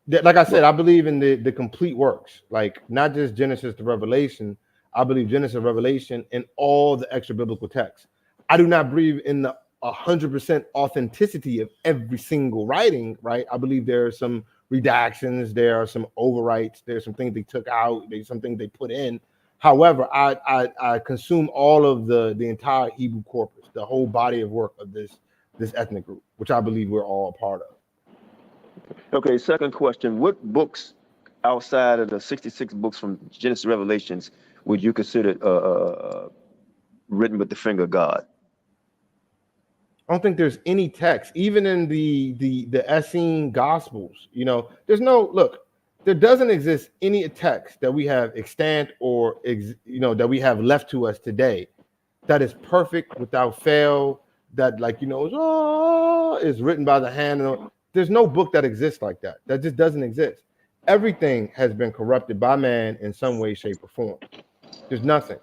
Like I said, I believe in the complete works, like not just Genesis to Revelation. I believe Genesis, Revelation, and all the extra biblical texts. I do not believe in the 100% authenticity of every single writing, right? I believe there are some redactions, there are some overwrites, there's some things they took out, there's some things they put in. However, I consume all of the entire Hebrew corpus, the whole body of work of this ethnic group, which I believe we're all a part of. Okay, second question. What books outside of the 66 books from Genesis Revelations would you consider written with the finger of God? I don't think there's any text, even in the Essene Gospels. There doesn't exist any text that we have extant or that we have left to us today that is perfect without fail, that is written by the hand. There's no book that exists like that. That just doesn't exist. Everything has been corrupted by man in some way, shape, or form. There's nothing.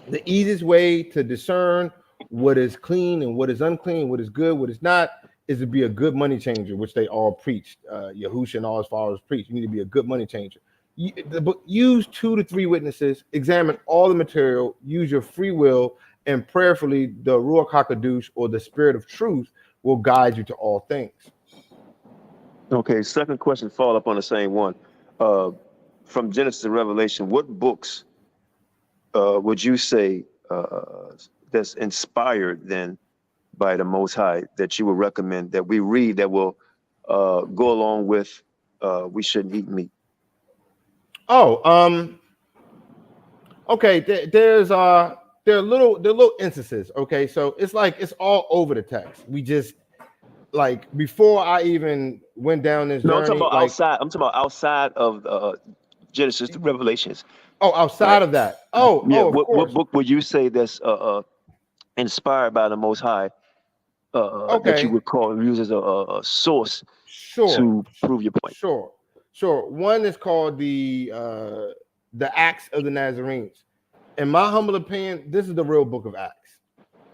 The easiest way to discern what is clean and what is unclean, what is good, what is not, is to be a good money changer, which they all preached. Yahusha and all his followers preached. You need to be a good money changer. The book, use 2 to 3 witnesses, examine all the material, use your free will, and prayerfully the Ruach HaKadosh, or the Spirit of Truth, will guide you to all things. Okay, second question, follow up on the same one. From Genesis to Revelation, what books would you say that's inspired then by the Most High that you would recommend that we read that will go along with we shouldn't eat meat? Okay. There are little instances. Okay, so it's all over the text. We just, like, before I even went down this journey. I'm talking about outside. I'm talking about outside of Genesis to Revelations. Outside of that. What book would you say that's inspired by the Most High that you would use as a source to prove your point? Sure. One is called the Acts of the Nazarenes. In my humble opinion, this is the real book of Acts.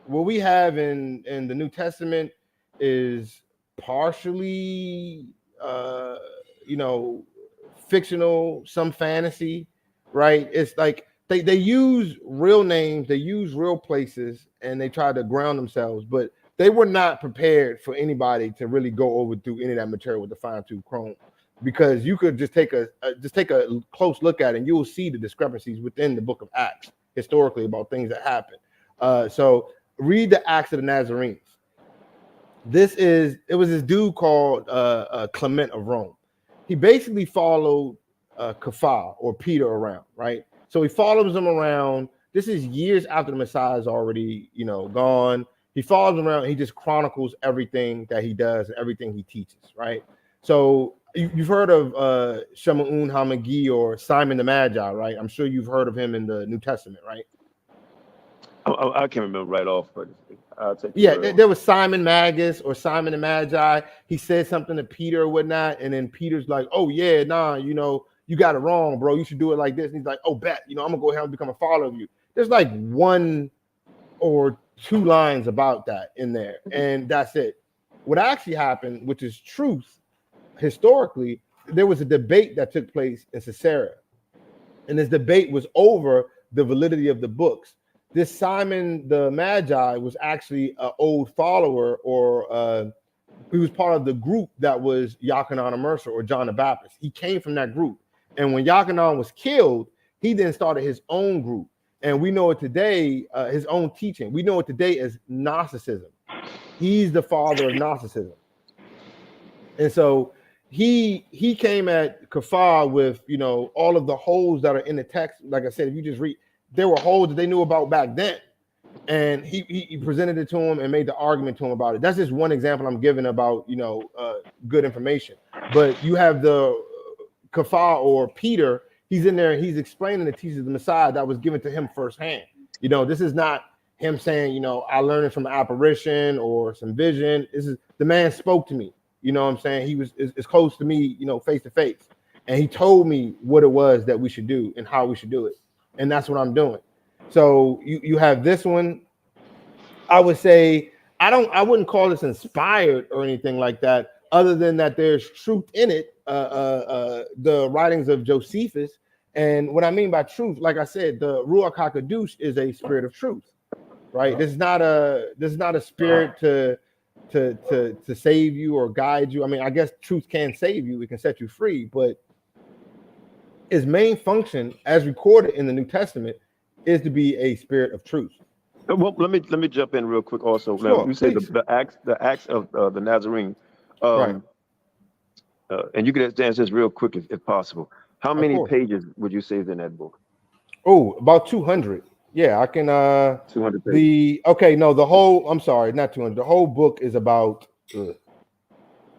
What we have in the New Testament is partially fictional, some fantasy, right? It's like they use real names, they use real places, and they try to ground themselves, but they were not prepared for anybody to really go over through any of that material with the fine-tooth comb, because you could just take a close look at it and you will see the discrepancies within the book of Acts historically about things that happened. So read the Acts of the Nazarenes. It was this dude called Clement of Rome. He basically followed Kepha or Peter around, right? So he follows him around. This is years after the Messiah is already, gone. He follows him around. And he just chronicles everything that he does and everything he teaches, right? So you've heard of Shimon HaMagi or Simon the Magi, right? I'm sure you've heard of him in the New Testament, right? I can't remember right off, but I'll take there was Simon Magus or Simon the Magi. He said something to Peter or whatnot, and then Peter's like, "Oh yeah, nah, you got it wrong, bro. You should do it like this." And he's like, "Oh, bet, I'm gonna go ahead and become a follower of you." There's like 1 or 2 lines about that in there, and that's it. What actually happened, which is truth, historically, there was a debate that took place in Caesarea, and this debate was over the validity of the books. This Simon the Magi was actually an old follower, or he was part of the group that was Yochanan of Mercer or John the Baptist. He came from that group. And when Yochanan was killed, he then started his own group. And we know it today, his own teaching. We know it today as Gnosticism. He's the father of Gnosticism. And so he came at Kepha with, all of the holes that are in the text. Like I said, if you just read, there were holes that they knew about back then. And he presented it to him and made the argument to him about it. That's just one example I'm giving about, good information. But you have the Kepha or Peter, he's in there, he's explaining the teachings of the Messiah that was given to him firsthand. This is not him saying, I learned it from an apparition or some vision. This is the man spoke to me. You know what I'm saying? He was as close to me, face to face. And he told me what it was that we should do and how we should do it. And that's what I'm doing. So you have this one. I would say I wouldn't call this inspired or anything like that, other than that there's truth in it. The writings of Josephus. And what I mean by truth, like I said, the Ruach HaKadosh is a spirit of truth, right? This is not a spirit to save you or guide you. I mean, I guess truth can save you, it can set you free, but its main function, as recorded in the New Testament, is to be a spirit of truth. Well, let me jump in real quick. Also, Sure, now, you say please. the acts of the Nazarene, Right. And you can answer this real quick if possible. How many course. pages would you say is in that book? Oh, about 200. Yeah, I can. 200 pages. I'm sorry, not 200. The whole book is about.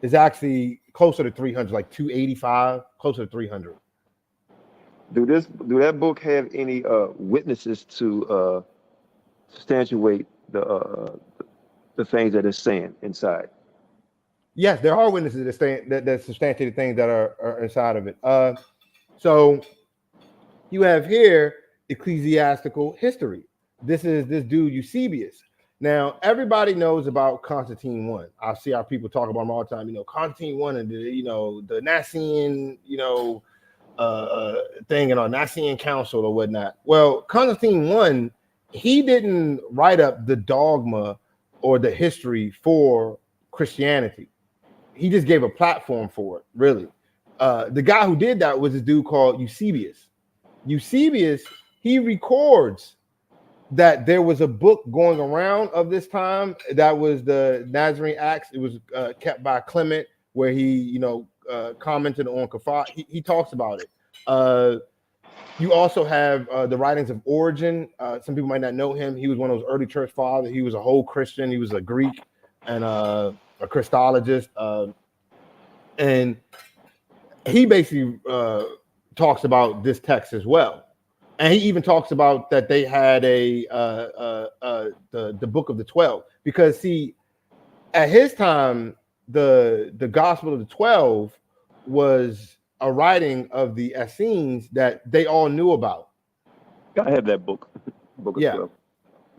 Is actually closer to 300, like 285, closer to 300. Do that book have any witnesses to substantiate the things that it's saying inside? Yes, there are witnesses that substantiate things that are inside of it. So you have here ecclesiastical history. This is this dude Eusebius. Now everybody knows about Constantine I. I see our people talk about him all the time. Constantine I and the Nicene thing and our Nicene Council or whatnot. Well, Constantine I, he didn't write up the dogma or the history for Christianity. He just gave a platform for it, really. The guy who did that was this dude called Eusebius. Eusebius, he records that there was a book going around of this time that was the Nazarene Acts. It was kept by Clement, where he, commented on Kepha. He talks about it. You also have the writings of Origen. Some people might not know him. He was one of those early church fathers. He was a whole Christian. He was a Greek and a Christologist. And he basically talks about this text as well. And he even talks about that they had the book of the 12, because see, at his time, the Gospel of the 12 was a writing of the Essenes that they all knew about. I have that book. Book of 12.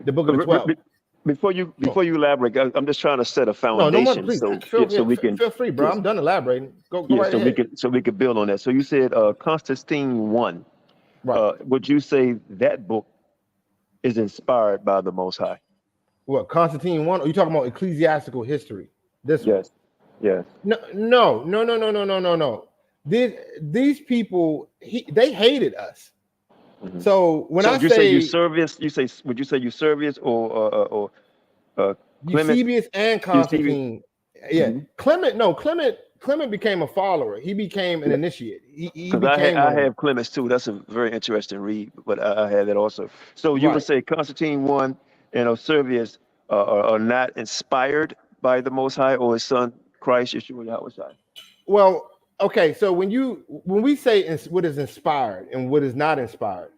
The book of the 12. Before you elaborate, I'm just trying to set a foundation. Please. We can feel free, bro. I'm done elaborating. Go right ahead. So we could build on that. So you said Constantine I. Right. Would you say that book is inspired by the Most High? What, Constantine I? Or are you talking about ecclesiastical history? This one? Yes. No. These people, they hated us, So when I you say Eusebius, would you say Eusebius or Clement? Eusebius and Eusebius? Constantine, yeah, Clement became a follower. He became an initiate. He Because became one I of them. have Clemens too. That's a very interesting read, but I had that also. So you would Right. say Constantine 1 and Eusebius are not inspired by the Most High or His Son Christ Yeshua Yahawashi? Well, okay. So when we say what is inspired and what is not inspired,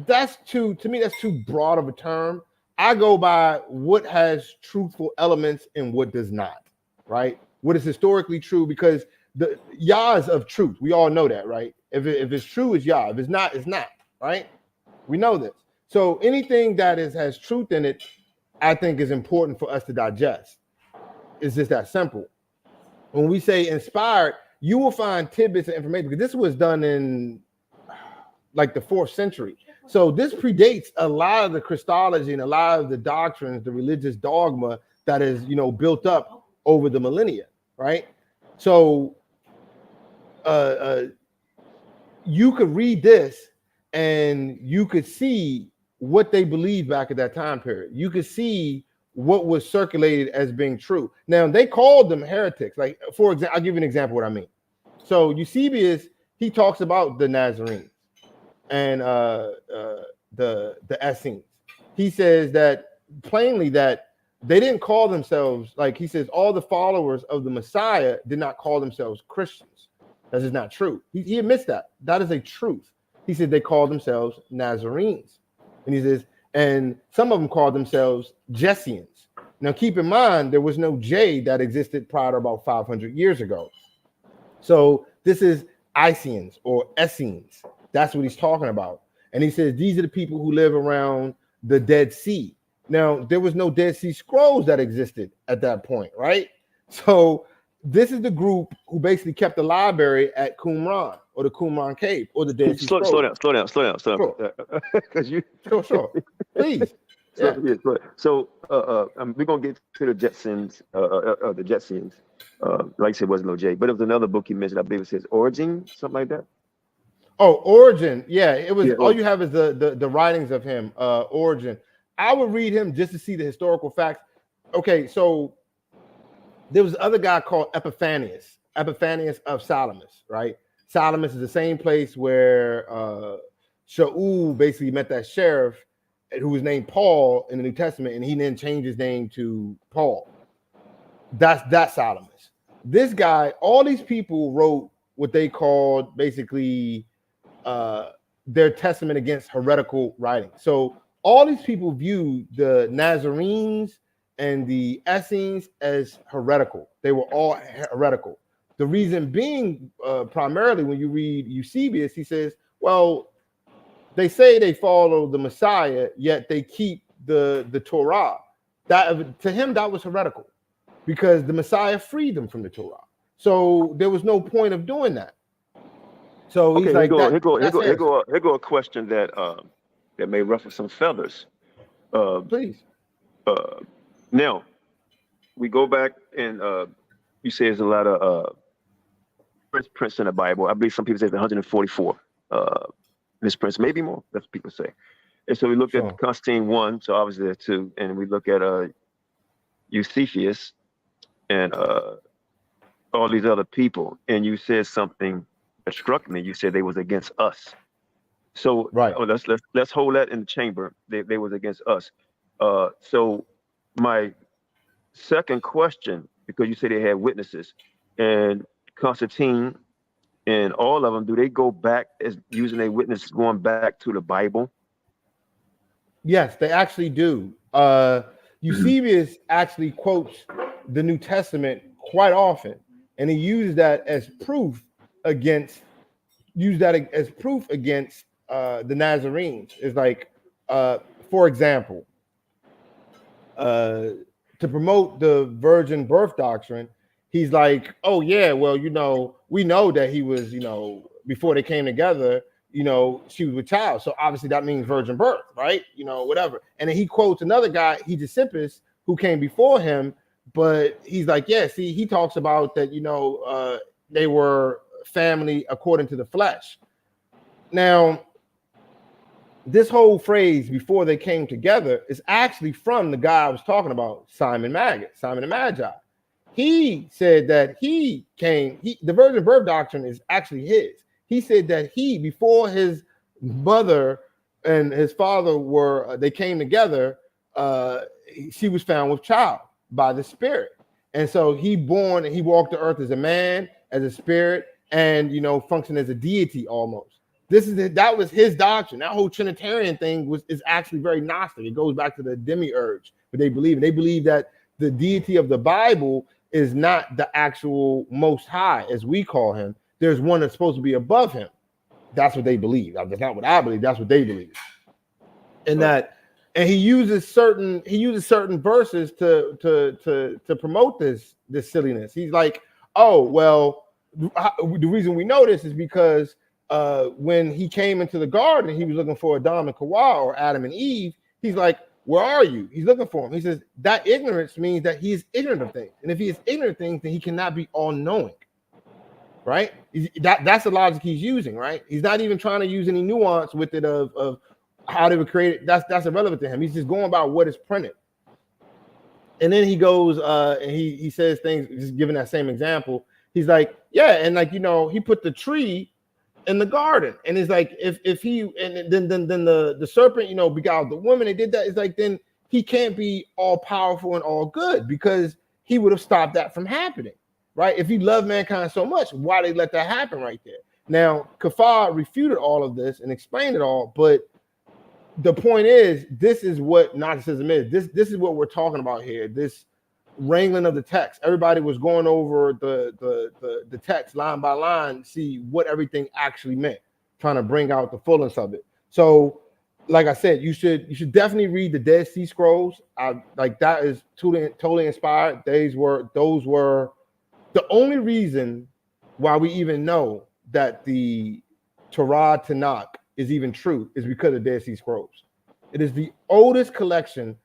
that's to me that's too broad of a term. I go by what has truthful elements and what does not, right? What is historically true, because the Yah is of truth. We all know that, right? If it's true, it's Yah. If it's not, it's not, right? We know this. So anything that has truth in it, I think is important for us to digest. It's just that simple. When we say inspired, you will find tidbits of information, because this was done in like the 4th century. So this predates a lot of the Christology and a lot of the doctrines, the religious dogma that is, built up over the millennia, right? So you could read this and you could see what they believed back at that time period. You could see what was circulated as being true. Now, they called them heretics. Like, for example, I'll give you an example of what I mean. So Eusebius, he talks about the Nazarenes and the Essenes. He says that plainly that they didn't call themselves, like he says, all the followers of the Messiah did not call themselves Christians. That is not true. He admits that. That is a truth. He said they called themselves Nazarenes. And he says, and some of them called themselves Jesseans. Now, keep in mind, there was no J that existed prior to about 500 years ago. So this is Isians or Essenes. That's what he's talking about. And he says these are the people who live around the Dead Sea. Now, there was no Dead Sea Scrolls that existed at that point, right? So this is the group who basically kept the library at Qumran or the Qumran Cave or the Dead Sea Scrolls. Slow down. Sure. Because you. Sure. Please. So we're gonna get to the Jetsons, the Jetsons. Like I said, wasn't no J, but it was another book you mentioned. I believe it says Origin, something like that. Oh, Origin. Yeah, it was. All you have is the writings of him. Origin. I would read him just to see the historical facts. Okay, so there was the other guy called Epiphanius of Salamis, right? Salamis is the same place where Shaul basically met that sheriff who was named Paul in the New Testament, and he then changed his name to Paul. That's Salamis. This guy, all these people wrote what they called basically their testament against heretical writing. So all these people view the Nazarenes and the Essenes as heretical. They were all heretical. The reason being, primarily when you read Eusebius, he says, well, they say they follow the Messiah, yet they keep the Torah. That to him, that was heretical, because the Messiah freed them from the Torah. So there was no point of doing that. So he's like, here go a question that may ruffle some feathers. Please. Now we go back and you say there's a lot of misprints in the Bible. I believe some people say it's 144 misprints, maybe more. That's what people say. And so we looked at Constantine 1, so obviously there 2, and we look at Eusebius and all these other people. And you said something that struck me. You said they was against us. So right. Let's hold that in the chamber. They was against us. So my second question, because you said they had witnesses, and Constantine and all of them, do they go back as using their witnesses going back to the Bible? Yes, they actually do. Eusebius actually quotes the New Testament quite often, and he used that as proof against the Nazarenes. It's like, for example, to promote the virgin birth doctrine, he's like, oh yeah, well, we know that he was, before they came together, she was with child. So obviously that means virgin birth, right? Whatever. And then he quotes another guy, Hegesippus, who came before him, but he's like, yeah, see, he talks about that, they were family according to the flesh. Now, this whole phrase before they came together is actually from the guy I was talking about, Simon the Magi. He said that the virgin birth doctrine is actually his. He said that before his mother and his father they came together, she was found with child by the Spirit. And so he walked the earth as a man, as a spirit, and functioned as a deity almost. That was his doctrine. That whole Trinitarian thing is actually very Gnostic. It goes back to the demiurge, but they believe that the deity of the Bible is not the actual Most High, as we call him. There's one that's supposed to be above him. That's what they believe. That's not what I believe. That's what they believe. And he uses certain verses to promote this silliness. He's like, oh well, the reason we know this is because when he came into the garden, he was looking for Adam and Hawa, or Adam and Eve. He's like, where are you? He's looking for him. He says that ignorance means that he is ignorant of things. And if he is ignorant of things, then he cannot be all-knowing. Right? That's the logic he's using, right? He's not even trying to use any nuance with it of how they were created. That's irrelevant to him. He's just going about what is printed. And then he goes and he says things, just giving that same example. He's like, yeah, and he put the tree in the garden, and it's like if he and then the serpent beguiled the woman. They did that. It's like then he can't be all powerful and all good, because he would have stopped that from happening, right? If he loved mankind so much, why they let that happen right there? Now Kafar refuted all of this and explained it all, but the point is, this is what Gnosticism is. This is what we're talking about here. This wrangling of the text. Everybody was going over the text line by line, see what everything actually meant, trying to bring out the fullness of it. So, like I said, you should definitely read the Dead Sea Scrolls. That is totally inspired. Those were the only reason why we even know that the Torah Tanakh is even true is because of Dead Sea Scrolls. It is the oldest collection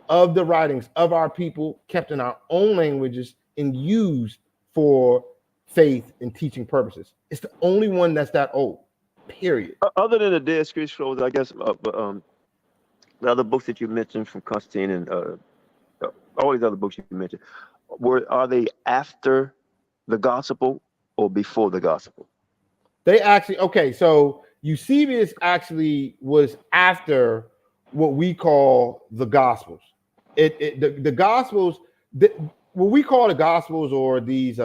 of the writings of our people, kept in our own languages and used for faith and teaching purposes. It's the only one that's that old, period. Other than the Dead Sea Scrolls, I guess the other books that you mentioned from Constantine and all these other books you mentioned, are they after the gospel or before the gospel? They actually, okay, so Eusebius actually was after what we call the Gospels. The Gospels, what we call the Gospels, or these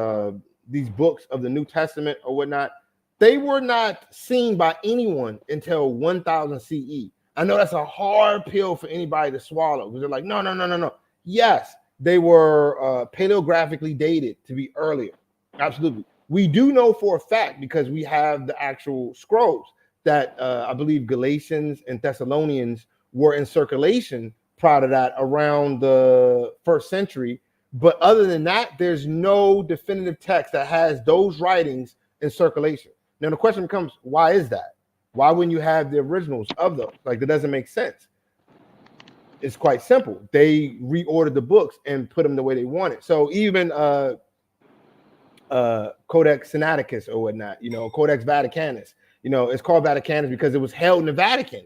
books of the New Testament or whatnot, they were not seen by anyone until 1000 CE. I know that's a hard pill for anybody to swallow, because they're like, no. Yes, they were paleographically dated to be earlier. Absolutely. We do know for a fact, because we have the actual scrolls, that I believe Galatians and Thessalonians were in circulation prior to that, around the 1st century. But other than that, there's no definitive text that has those writings in circulation. Now the question becomes, why is that? Why wouldn't you have the originals of those? Like, that doesn't make sense. It's quite simple. They reordered the books and put them the way they wanted. So even Codex Sinaiticus or whatnot, Codex Vaticanus, it's called Vaticanus because it was held in the Vatican.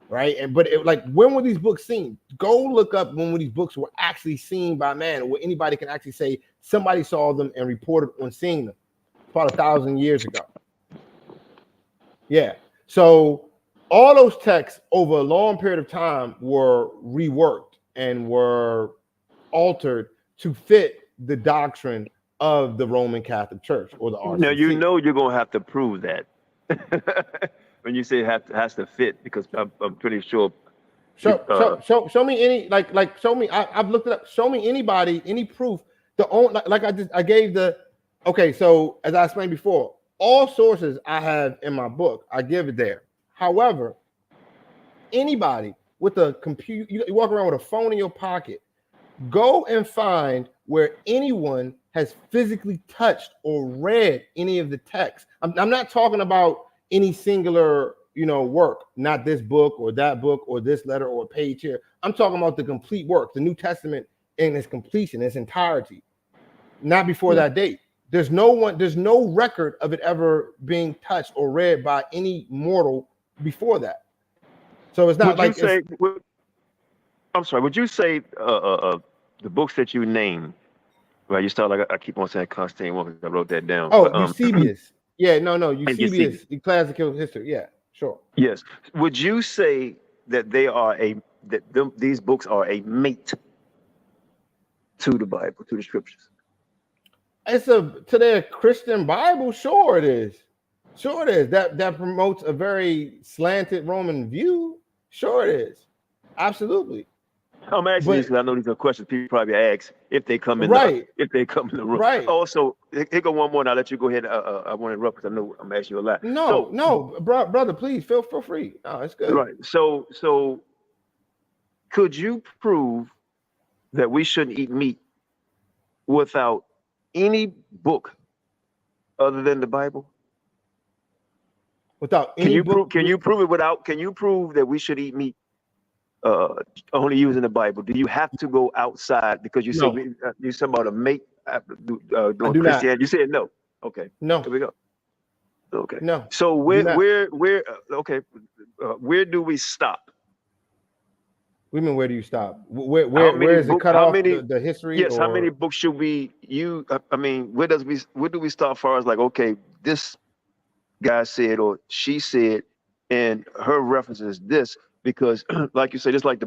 Right. When were these books seen? Go look up when these books were actually seen by man, where anybody can actually say somebody saw them and reported on seeing them about 1,000 years ago. Yeah. So all those texts over a long period of time were reworked and were altered to fit the doctrine of the Roman Catholic Church, or the RCC. Now, you're going to have to prove that. When you say it has to fit, because I'm pretty sure. Show me any show me. I've looked it up. Show me anybody, any proof. I gave the. Okay, so as I explained before, all sources I have in my book, I give it there. However, anybody with a computer, you walk around with a phone in your pocket, go and find where anyone has physically touched or read any of the text. I'm not talking about any singular, work, not this book or that book or this letter or page here. I'm talking about the complete work, the New Testament in its completion, its entirety, not before that date. There's no record of it ever being touched or read by any mortal before that. So it's not Would you like say? I'm sorry. Would you say the books that you named? Right. You start like I keep on saying Constantine because I wrote that down. oh But Eusebius. Yeah, no, and Eusebius. Eusebius, the classical history. Yeah, sure. Yes. Would you say that these books are a mate to the Bible, to the scriptures? It's to their Christian Bible, sure it is. Sure it is. That promotes a very slanted Roman view. Sure it is. Absolutely. I'm asking these because I know these are questions people probably ask if they come in the room. Right. Also, here go one more, and I'll let you go ahead. I want to interrupt because I know I'm asking you a lot. No, brother, please feel free. No, it's good. Right. So could you prove that we shouldn't eat meat without any book other than the Bible? Without any book? Can you prove that we should eat meat only using the Bible? Do you have to go outside because you say you're talking about a mate doing Christianity? Not. You said no. Okay. No. Here we go. Okay. No. So where do we stop? We mean, where do you stop? Where is it cut off the history? Yes. How many books should we use? I mean, where do we start? As far as like, okay, this guy said or she said, and her reference is this. Because, like you say, just like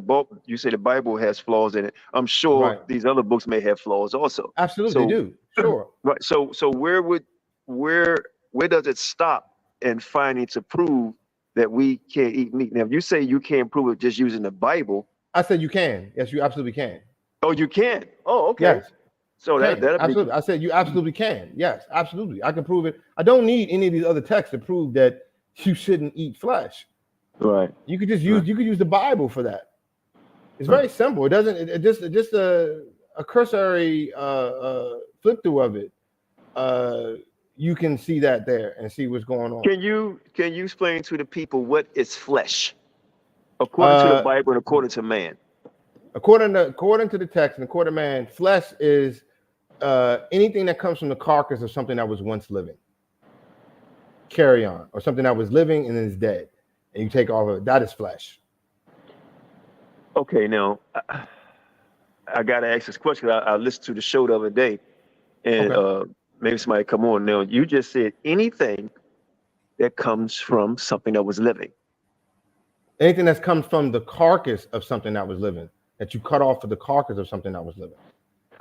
you say the Bible has flaws in it. I'm sure these other books may have flaws also. Absolutely, they do. Sure. Right. So where does it stop in finding to prove that we can't eat meat? Now, if you say you can't prove it just using the Bible, I said you can. Yes, you absolutely can. Oh, you can. Oh, okay. Yes. So that absolutely. I said you absolutely can. Yes, absolutely. I can prove it. I don't need any of these other texts to prove that you shouldn't eat flesh. Right. You could just use the Bible for that. It's very simple. It doesn't. It just a cursory flip through of it. You can see that there and see what's going on. Can you explain to the people what is flesh, according to the Bible and according to man? According to the text and according to man, flesh is anything that comes from the carcass of something that was once living. Carry on, or something that was living and is dead. And you take all of it, that is flesh. Okay, now I gotta ask this question. I listened to the show the other day, and maybe somebody come on now. You just said anything that comes from something that was living. Anything that comes from the carcass of something that was living, that you cut off of the carcass of something that was living.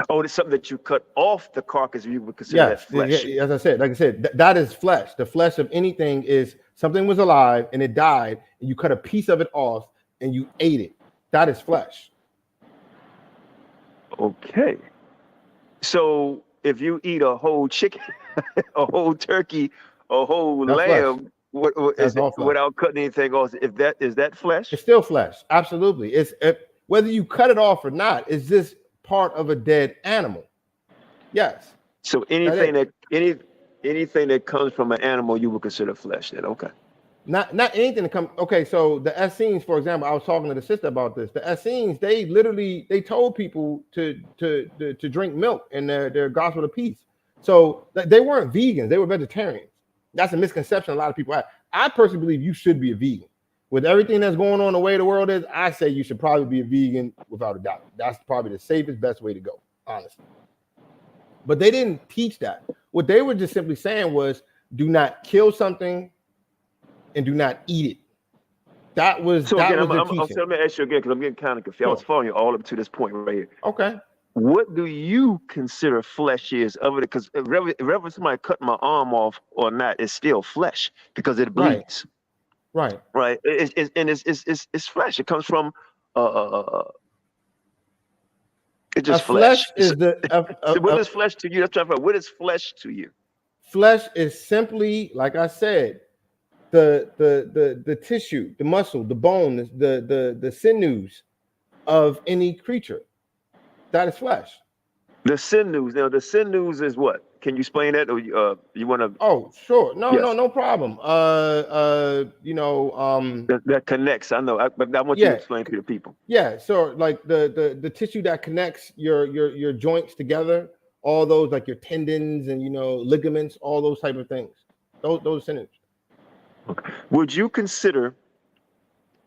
Oh, it's something that you cut off the carcass, you would consider that flesh. Yeah, as I said, that is flesh. The flesh of anything is something was alive and it died, and you cut a piece of it off and you ate it. That is flesh. Okay. So if you eat a whole chicken, a whole turkey, a whole lamb, without cutting anything off, is that flesh? It's still flesh. Absolutely. It's whether you cut it off or not, it's just part of a dead animal. Yes. So anything that comes from an animal, you would consider flesh. Then okay. Not anything that comes. Okay, so the Essenes, for example, I was talking to the sister about this. The Essenes, they told people to drink milk in their gospel of peace. So they weren't vegans; they were vegetarians. That's a misconception a lot of people have. I personally believe you should be a vegan. With everything that's going on the way the world is, I say you should probably be a vegan without a doubt. That's probably the safest, best way to go, honestly. But they didn't teach that. What they were just simply saying was, do not kill something and do not eat it. That was so. Again, I'm going to ask you again because I'm getting kind of confused. I was following you all up to this point right here. Okay. What do you consider flesh is? Other because whether somebody cut my arm off or not, it's still flesh because it bleeds. Right. It's flesh. It comes from it's just flesh. Is what is flesh to you? That's trying to find. What is flesh to you? Flesh is simply, like I said, the tissue, the muscle, the bone, the sinews of any creature. That is flesh. The sinews. Now, the sinews is what? Can you explain that, or you want to? Oh, sure. No problem. That connects. I know, but I want you to explain to the people. Yeah. So, like the tissue that connects your joints together, all those like your tendons and ligaments, all those type of things. Those sinews. Okay. Would you consider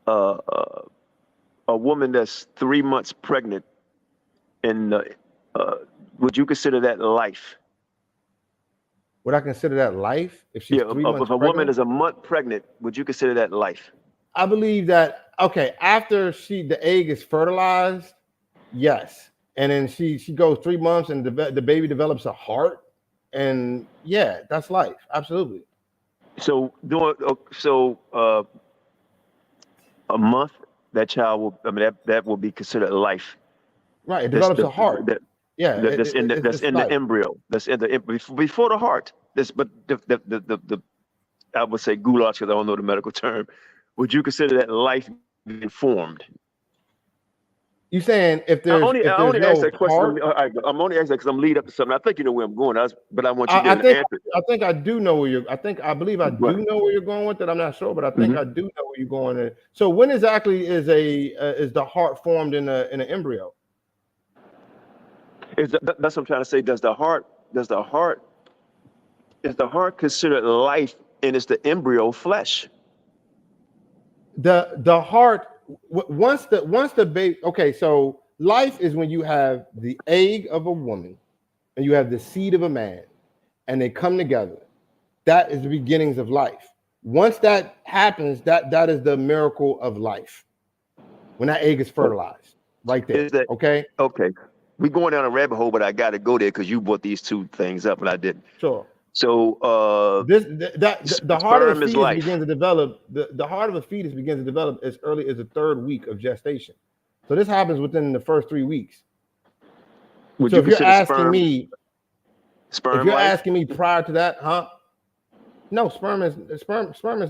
a woman that's 3 months pregnant, and would you consider that life? Would I consider that life if she's 3 months if a pregnant? woman is a month pregnant, would you consider that life? I believe that, okay, after the egg is fertilized, yes. And then she goes 3 months and the baby develops a heart, and yeah, that's life. Absolutely. So a month, that child will, I mean, that will be considered life. Right. It develops a heart. That's in the embryo. That's in the before the heart. But the I would say goulash, because I don't know the medical term. Would you consider that life being formed? You saying if there's I only no ask that question. heart? I'm only asking that because I'm leading up to something. I think you know where I'm going. But I want you to get an answer. I think I do know where you're. I believe I do know where you're going with it. I'm not sure, but I think I do know where you're going there. So when exactly is the heart formed in an embryo? That's what I'm trying to say. Is the heart considered life, and it's the embryo flesh? The heart, once the baby, okay, so life is when you have the egg of a woman and you have the seed of a man, and they come together. That is the beginnings of life. Once that happens, that is the miracle of life. When that egg is fertilized, right there. Okay. We're going down a rabbit hole, but I got to go there because you brought these two things up and I didn't. Sure. So the heart of a fetus life. begins to develop. The heart of a fetus begins to develop as early as the 3rd week of gestation. So this happens within the first 3 weeks. Would so you if you're asking sperm, me, sperm if you're life? asking me prior to that, huh? No, sperm is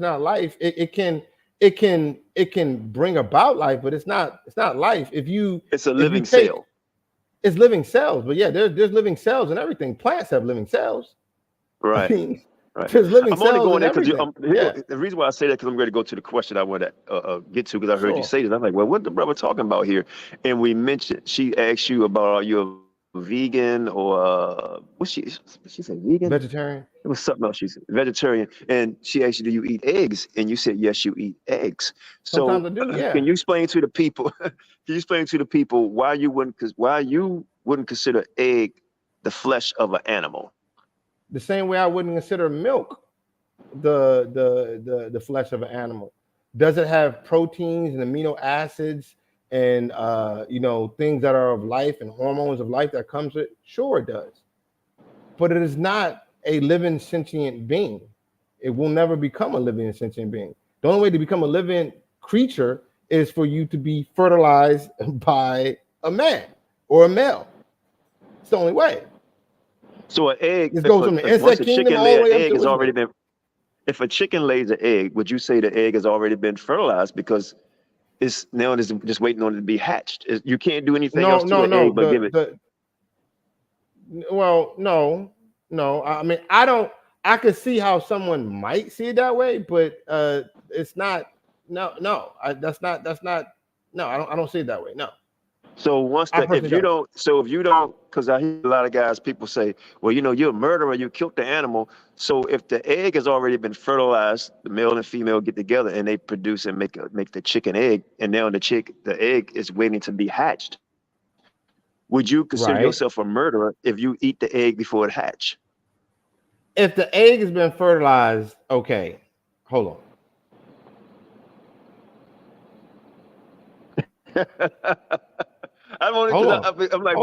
not life. It can bring about life, but it's not life. It's a living cell. It's living cells, but yeah, there's living cells and everything. Plants have living cells. Right. I mean, right. There's living I'm only cells going there because the reason why I say that, because I'm ready to go to the question I want to get to, because I heard you Sure. say this. I'm like, well, what the brother talking about here? And we mentioned, she asked you about, are you a vegan or what she said, vegan? Vegetarian. It was something else. She said vegetarian, and she asked you, do you eat eggs? And you said, yes, you eat eggs. So Sometimes I do, yeah. Can you explain to the people? Why you wouldn't consider egg the flesh of an animal? The same way I wouldn't consider milk the flesh of an animal. Does it have proteins and amino acids and things that are of life and hormones of life that comes with it? Sure, it does. But it is not a living sentient being. It will never become a living sentient being. The only way to become a living creature is for you to be fertilized by a man or a male. It's the only way. So an egg, this goes from the insect kingdom all the way up to if a chicken lays an egg, would you say the egg has already been fertilized because it's just waiting on it to be hatched? You can't do anything else to an egg but give it. Well, no. I mean, I could see how someone might see it that way, but it's not. No. I don't see it that way. No. So if you don't, because I hear a lot of guys, people say, well, you're a murderer, you killed the animal. So if the egg has already been fertilized, the male and female get together and they produce and make the chicken egg, and now the egg is waiting to be hatched. Would you consider yourself a murderer if you eat the egg before it hatch? If the egg has been fertilized, okay, hold on. I'm like,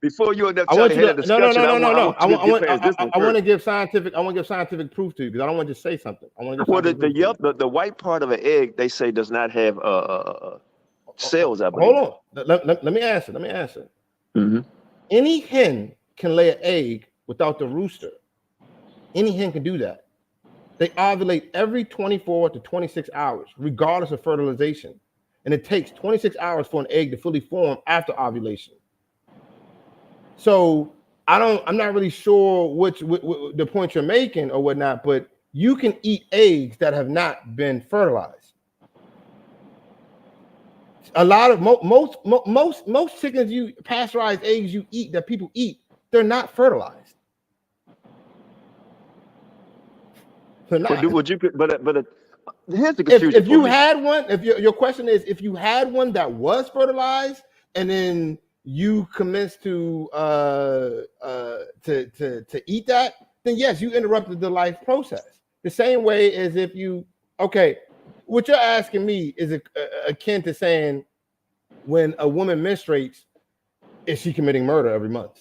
before you end up trying to have a discussion, no. I want to give scientific proof to you, because I don't want to just say something. I want to give the white part of an egg, they say, does not have cells. I believe. Hold on. Let me answer. Mm-hmm. Any hen can lay an egg without the rooster. Any hen can do that. They ovulate every 24 to 26 hours, regardless of fertilization. And it takes 26 hours for an egg to fully form after ovulation. So I'm not really sure which the point you're making or whatnot, but you can eat eggs that have not been fertilized. A lot of most chickens, pasteurized eggs you eat, that people eat, they're not fertilized. They're not. Here's the confusion. If you had one, if your question is, if you had one that was fertilized and then you commenced to eat that, then yes, you interrupted the life process. The same way as if you, okay, what you're asking me is akin to saying when a woman menstruates, is she committing murder every month?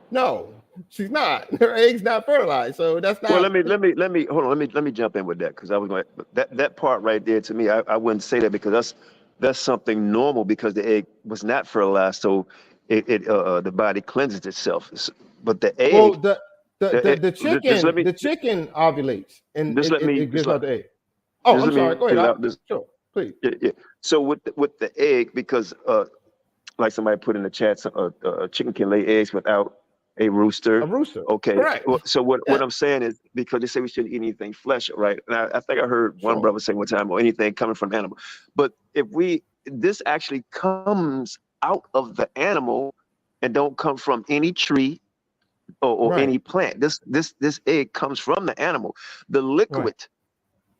No, she's not. Her egg's not fertilized, so that's not. Well, let me hold on. Let me jump in with that, because I was going that part right there. To me, I wouldn't say that, because that's something normal, because the egg was not fertilized, so the body cleanses itself. But the egg, well, the chicken ovulates and it gives out the egg. Oh, I'm sorry. Go ahead. Sure, please. Yeah. So with the egg, because like somebody put in the chat, a chicken can lay eggs without a rooster. A rooster. Okay. Correct. Well, so what I'm saying is, because they say we shouldn't eat anything flesh, right? And I think I heard one brother say one time, or anything coming from animal. But this actually comes out of the animal and don't come from any tree or any plant. This egg comes from the animal. The liquid,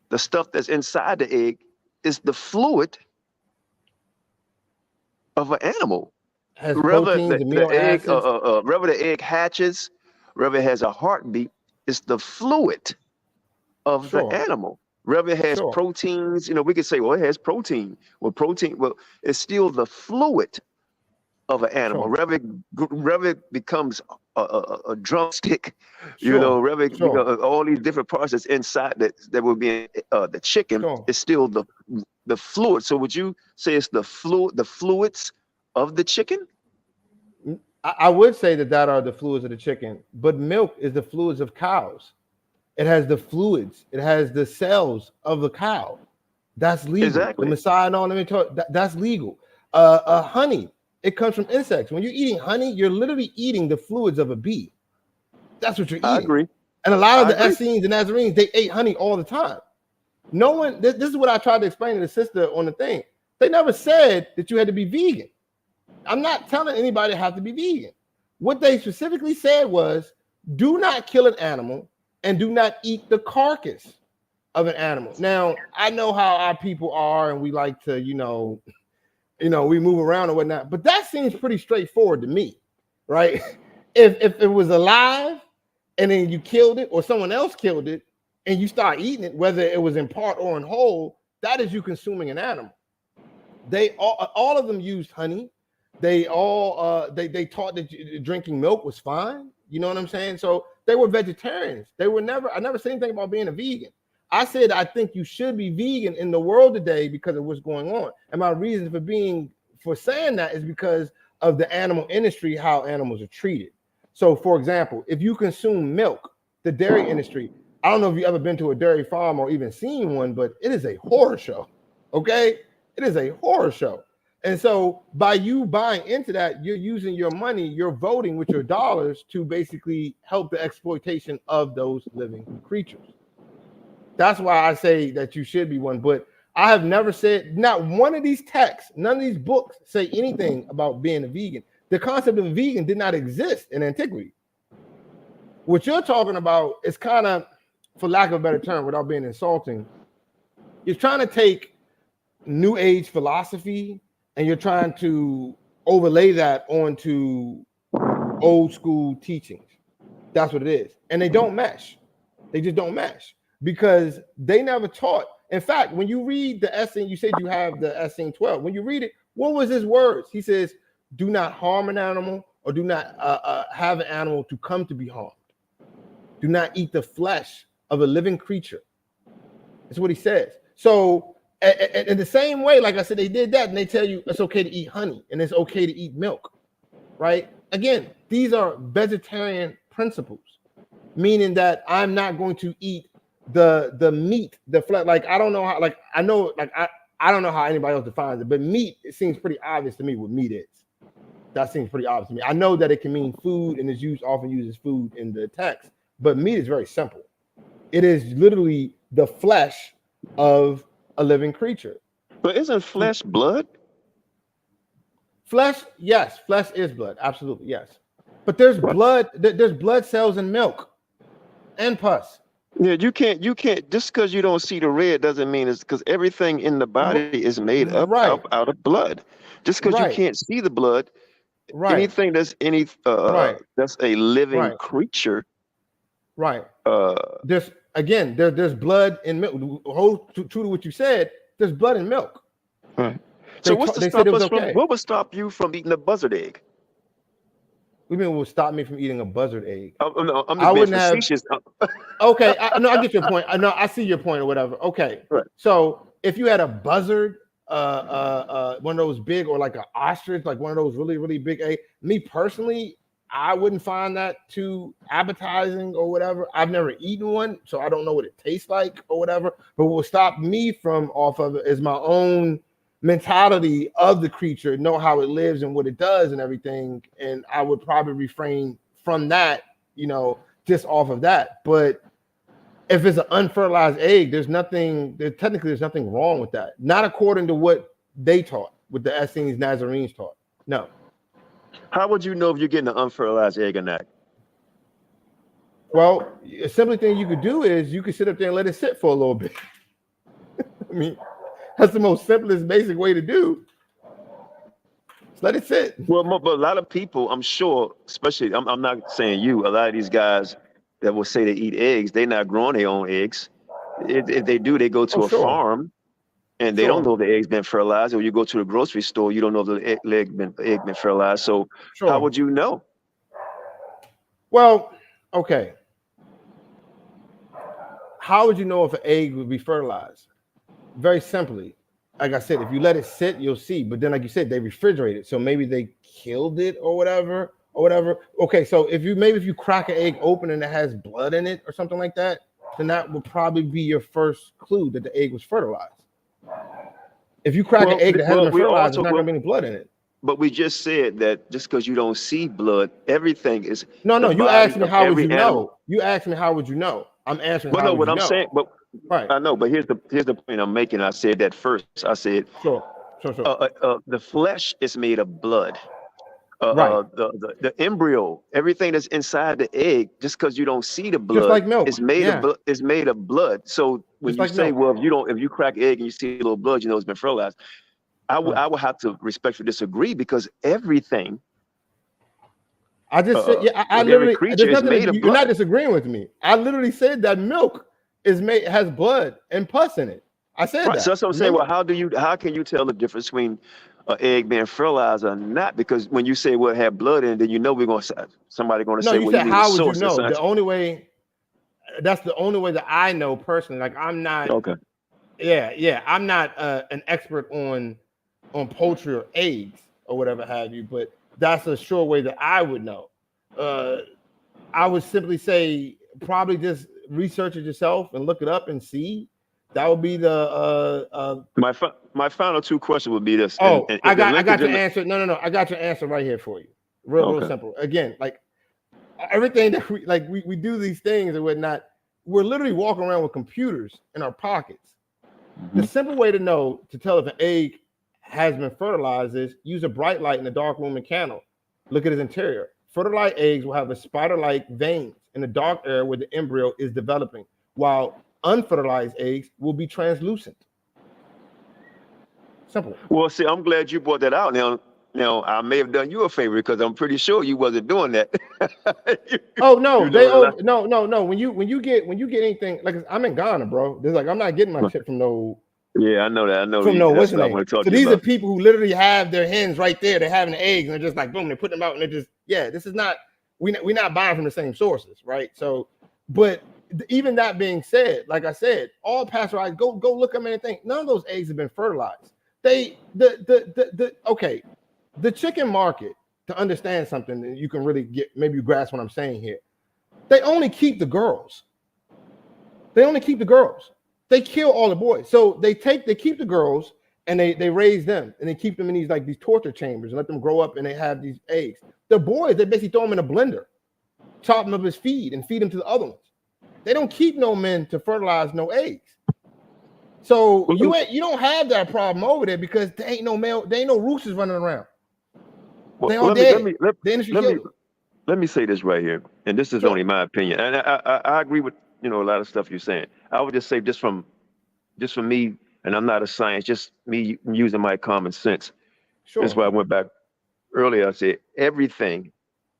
the stuff that's inside the egg, is the fluid of an animal. Has wherever proteins, amino egg, acids. wherever the egg hatches, wherever it has a heartbeat, it's the fluid of the animal. Wherever it has proteins, we could say, well, it has protein. Well, it's still the fluid of an animal. Wherever it becomes a drumstick, wherever all these different parts that's inside that would be in the chicken, it's still the fluid. So would you say it's the fluids of the chicken? I would say that are the fluids of the chicken, but milk is the fluids of cows. It has the fluids. It has the cells of the cow. That's legal. Exactly. The Messiah and all, let me talk. That's legal. Honey, it comes from insects. When you're eating honey, you're literally eating the fluids of a bee. That's what you're eating. I agree. And a lot of the Essenes and Nazarenes, they ate honey all the time. No one. This is what I tried to explain to the sister on the thing. They never said that you had to be vegan. I'm not telling anybody to have to be vegan. What they specifically said was, do not kill an animal and do not eat the carcass of an animal. Now, I know how our people are, and we like to, we move around and whatnot, but that seems pretty straightforward to me, right? If it was alive and then you killed it, or someone else killed it and you start eating it, whether it was in part or in whole, that is you consuming an animal. They all of them used honey. They all they taught that drinking milk was fine. You know what I'm saying? So they were vegetarians. I never said anything about being a vegan. I said I think you should be vegan in the world today because of what's going on. And my reason for saying that is because of the animal industry, how animals are treated. So, for example, if you consume milk, the dairy industry, I don't know if you've ever been to a dairy farm or even seen one, but it is a horror show. Okay? It is a horror show. And so by you buying into that, you're using your money, you're voting with your dollars to basically help the exploitation of those living creatures. That's why I say that you should be one. But I have never said, not one of these texts, none of these books say anything about being a vegan. The concept of a vegan did not exist in antiquity. What you're talking about is kind of, for lack of a better term, without being insulting, you're trying to take New Age philosophy and you're trying to overlay that onto old school teachings. That's what it is. And they don't mesh. They just don't mesh because they never taught. In fact, when you read the Essene, you said you have the Essene 12. When you read it, what was his words? He says, do not harm an animal or do not have an animal to come to be harmed. Do not eat the flesh of a living creature. That's what he says. So in the same way, like I said, they did that and they tell you it's okay to eat honey and it's okay to eat milk, right? Again, these are vegetarian principles, meaning that I'm not going to eat the meat, the flesh. Like, I don't know how, like, I know, like, I don't know how anybody else defines it, but meat, it seems pretty obvious to me what meat is. That seems pretty obvious to me. I know that it can mean food and is often used as food in the text, but meat is very simple. It is literally the flesh of a living creature. But isn't flesh blood? Flesh, yes. Flesh is blood. Absolutely, yes. But there's blood. There's blood cells in milk and pus. Yeah, you can't just because you don't see the red doesn't mean it's because everything in the body is made up Right, out of blood. Just because you right, can't see the blood, right, anything right, that's a living right, creature, right. uh, There's blood in milk. True to what you said, there's blood in milk. right. So what's to They said stop it was us from okay. what would stop you from eating a buzzard egg? What do you mean will stop me from eating a buzzard egg? No, I'm I just being wouldn't have. facetious. Okay, no, I get your point. I see your point or whatever. Okay, Right. so if you had a buzzard, one of those big, or like an ostrich, like one of those really, really big eggs, me personally, I wouldn't find that too appetizing or whatever. I've never eaten one, so I don't know what it tastes like or whatever. But what will stop me from off of it is my own mentality of the creature, know how it lives and what it does and everything. And I would probably refrain from that, just off of that. But if it's an unfertilized egg, there's nothing wrong with that. Not according to what they taught, what the Essenes Nazarenes taught. No. How would you know if you're getting an unfertilized egg or not? Well, a simple thing you could do is you could sit up there and let it sit for a little bit. I mean, that's the most simplest, basic way to do. Just let it sit. Well, but a lot of people, I'm sure, especially, I'm not saying you, a lot of these guys that will say they eat eggs, they're not growing their own eggs. If they do, they go to a farm and they don't know if the egg's been fertilized. Or you go to the grocery store, you don't know if the egg been fertilized. So how would you know? Well, okay. How would you know if an egg would be fertilized? Very simply, like I said, if you let it sit, you'll see. But then, like you said, they refrigerate it, so maybe they killed it or whatever. Okay, so if you crack an egg open and it has blood in it or something like that, then that will probably be your first clue that the egg was fertilized. If you crack an egg that hasn't been fertilized, there's not going to be any blood in it. But we just said that just because you don't see blood, everything is. No. You asked me how would you know. You asked me how would you know. I'm answering. Well, no, what I'm saying, but right. I know. But here's the point I'm making. I said that first. I said, sure. The flesh is made of blood. Right. The embryo, everything that's inside the egg, just because you don't see the blood, just like milk, is made of blood. So when just you like say, milk. well, if you crack egg and you see a little blood, you know it's been fertilized. I would have to respectfully disagree because everything. I just said, I literally. There's nothing you're not disagreeing with me. I literally said that milk has blood and pus in it. I said that. So that's what I'm saying. Well, how can you tell the difference between an egg being fertilized or not? Because when you say it have blood in it, then somebody going to say, you said, how would you know? That's the only way that I know personally. Like I'm not. Okay. Yeah. I'm not an expert on poultry or eggs or whatever have you, but that's a sure way that I would know. I would simply say probably just research it yourself and look it up and see. That would be the my final two questions would be this. I got your answer. No. I got your answer right here for you. Real simple. Again, like everything that we do these things and whatnot. We're literally walking around with computers in our pockets. Mm-hmm. The simple way to know to tell if an egg has been fertilized is use a bright light in a dark room and candle. Look at its interior. Fertilized eggs will have a spider-like veins in the dark area where the embryo is developing, while unfertilized eggs will be translucent. Simple. Well, see, I'm glad you brought that out. Now I may have done you a favor because I'm pretty sure you wasn't doing that. No. When you get anything, like I'm in Ghana, bro. There's I'm not getting my shit from no. Yeah, I know that. I know. From no, what's the name? So these are people who literally have their hens right there. They're having eggs and they're just like boom, they put them out and they're just this is not. We're not buying from the same sources, right? So, but even that being said, like I said, all pasteurized. Go look up anything. None of those eggs have been fertilized. The chicken market, to understand something that you can really get, maybe you grasp what I'm saying here. They only keep the girls. They kill all the boys. So they keep the girls and they raise them and they keep them in these torture chambers and let them grow up and they have these eggs. The boys, they basically throw them in a blender, chop them up as feed and feed them to the other ones. They don't keep no men to fertilize no eggs. So you don't have that problem over there because there ain't no roosters running around. They all dead. Let me say this right here, and this is only my opinion. And I agree with a lot of stuff you're saying. I would just say just from me, and I'm not a science, just me using my common sense. Sure. That's why I went back earlier. I said everything,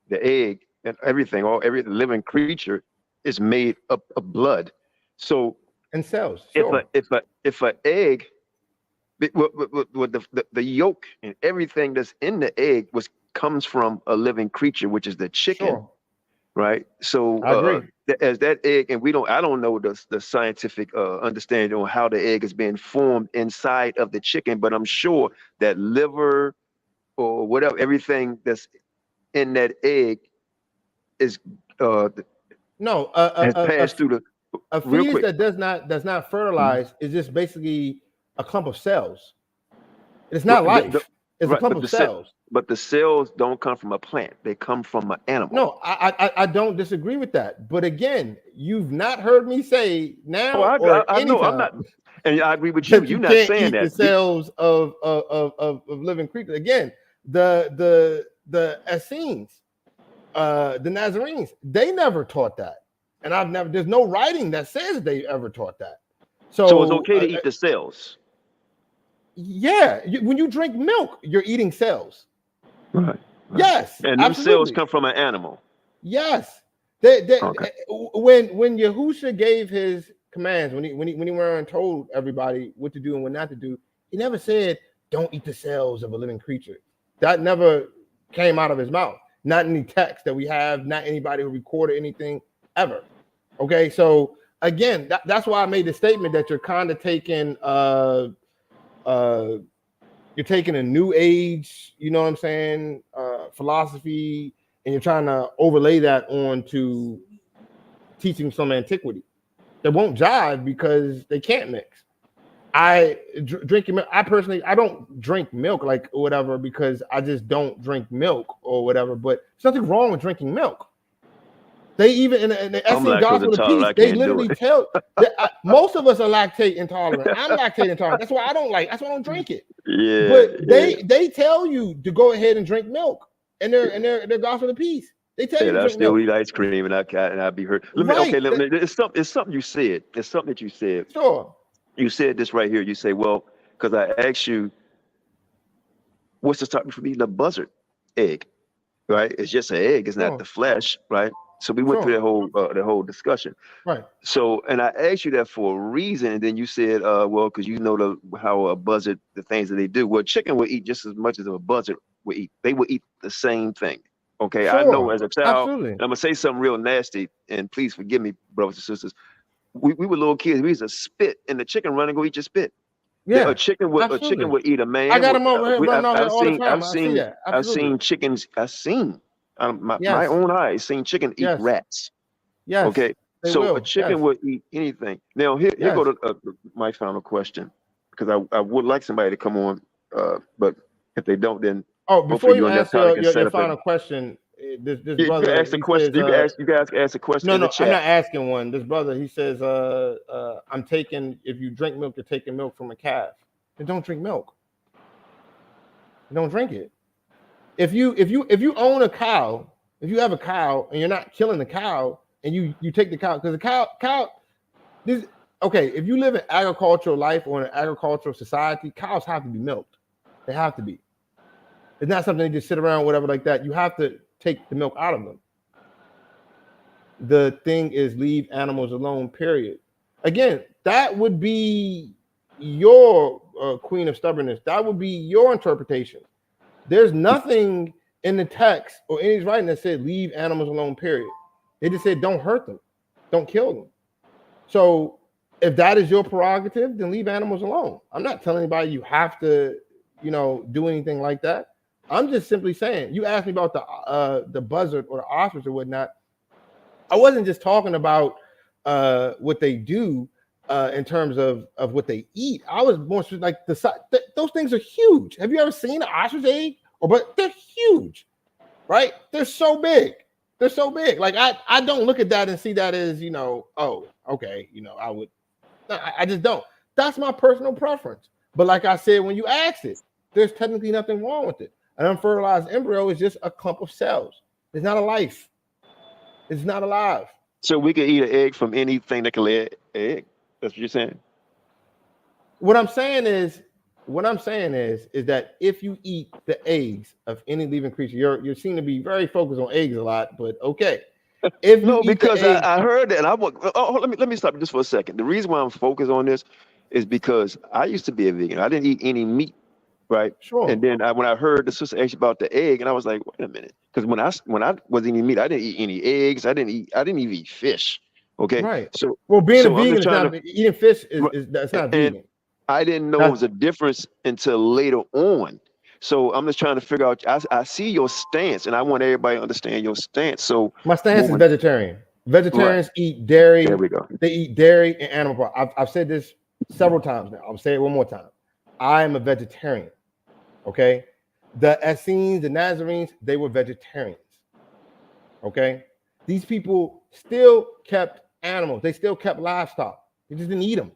the egg and everything, every living creature is made up of blood. So And cells. Sure. if a egg with the yolk and everything that's in the egg comes from a living creature, which is the chicken. Sure. Right. So I agree. as that egg, and I don't know the scientific understanding on how the egg is being formed inside of the chicken, but I'm sure that liver or whatever, everything that's in that egg is has passed through the a real fetus quick. that does not fertilize is just basically a clump of cells. It's not life. It's a clump of cells. But the cells don't come from a plant; they come from an animal. No, I don't disagree with that. But again, you've not heard me say now I know I'm not, and I agree with you. You're not saying that the cells of living creatures. Again, the Essenes, the Nazarenes, they never taught that, and there's no writing that says they ever taught that. So it's okay to eat the cells. Yeah, when you drink milk, you're eating cells. Right. Yes, and those cells come from an animal. Yes, Okay. When Yahusha gave his commands, when he went around and told everybody what to do and what not to do, he never said, "Don't eat the cells of a living creature." That never came out of his mouth. Not any text that we have. Not anybody who recorded anything ever. Okay, so again, that's why I made the statement that you're kind of taking you're taking a new age, you know what I'm saying, philosophy, and you're trying to overlay that onto teaching some antiquity. That won't jive because they can't mix. Drinking milk. I personally, I don't drink milk like whatever because I just don't drink milk or whatever. But there's nothing wrong with drinking milk. They even in the Essene Gospel of Peace, they literally tell that most of us are lactate intolerant. I'm lactate intolerant. That's why I don't like. That's why I don't drink it. Yeah. But they tell you to go ahead and drink milk in their Gospel of Peace. They tell you to I drink still milk. eat ice cream and I'll be hurt. It's something you said. It's something that you said. Sure. You said this right here. You say, well, because I asked you, what's the stopping from eating a buzzard egg? Right? It's just an egg. It's not the flesh, right? So we went through the whole discussion. Right. So, and I asked you that for a reason, and then you said, well, because you know how a buzzard, the things that they do. Well, chicken will eat just as much as a buzzard will eat. They will eat the same thing. Okay, sure. I know as a child, Absolutely. and I'm gonna say something real nasty, and please forgive me, brothers and sisters. We were little kids. We used to spit, and the chicken run and go eat your spit. Yeah, a chicken would eat a man. I got them over here running out here all the time. I've seen chickens. My own eyes seen chicken eat rats. Yes. Okay. So a chicken would eat anything. Now here go to my final question, because I would like somebody to come on, but if they don't, then before you answer your final question, this brother can ask a question. You guys can ask a question. No, I'm not asking one. This brother, he says, if you drink milk, you're taking milk from a calf. Then don't drink milk. Don't drink it. If you own a cow, if you have a cow and you're not killing the cow and you take the cow, because the cow if you live in agricultural life or in an agricultural society, cows have to be milked. They have to be. It's not something they just sit around, whatever like that. You have to take the milk out of them. The thing is, leave animals alone, period. Again, that would be your queen of stubbornness. That would be your interpretation. There's nothing in the text or in his writing that said leave animals alone, period. They just said don't hurt them, don't kill them. So if that is your prerogative, then leave animals alone. I'm not telling anybody you have to, do anything like that. I'm just simply saying, you asked me about the buzzard or the ostrich or whatnot. I wasn't just talking about what they do in terms of what they eat. I was more like those things are huge. Have you ever seen an ostrich egg? But they're huge, right? They're so big. They're so big. Like I don't look at that and see that as I would. No, I just don't. That's my personal preference. But like I said, when you asked it, there's technically nothing wrong with it. An unfertilized embryo is just a clump of cells. It's not a life. It's not alive. So we could eat an egg from anything that can lay an egg. That's what you're saying. What I'm saying is that if you eat the eggs of any living creature, you seem to be very focused on eggs a lot, but okay. If you No, eat the because egg, I heard that. And I want. Oh, let me stop just for a second. The reason why I'm focused on this is because I used to be a vegan. I didn't eat any meat, right? sure, And then when I heard the sister ask about the egg, and I was like, wait a minute, because when I wasn't eating meat, I didn't eat any eggs. I didn't even eat fish. Okay, right. so Well, being a I'm vegan just is trying not to. eating fish is that's not And vegan. I didn't know it That's was a difference until later on. So I'm just trying to figure out. I see your stance, and I want everybody to understand your stance. So my stance is moving vegetarian. right Vegetarians eat there, dairy. we go. They eat dairy and animal products. I've said this several times now. I'll say it one more time. I am a vegetarian. Okay. The Essenes, the Nazarenes, they were vegetarians. Okay. These people still kept animals. They still kept livestock. They just didn't eat them.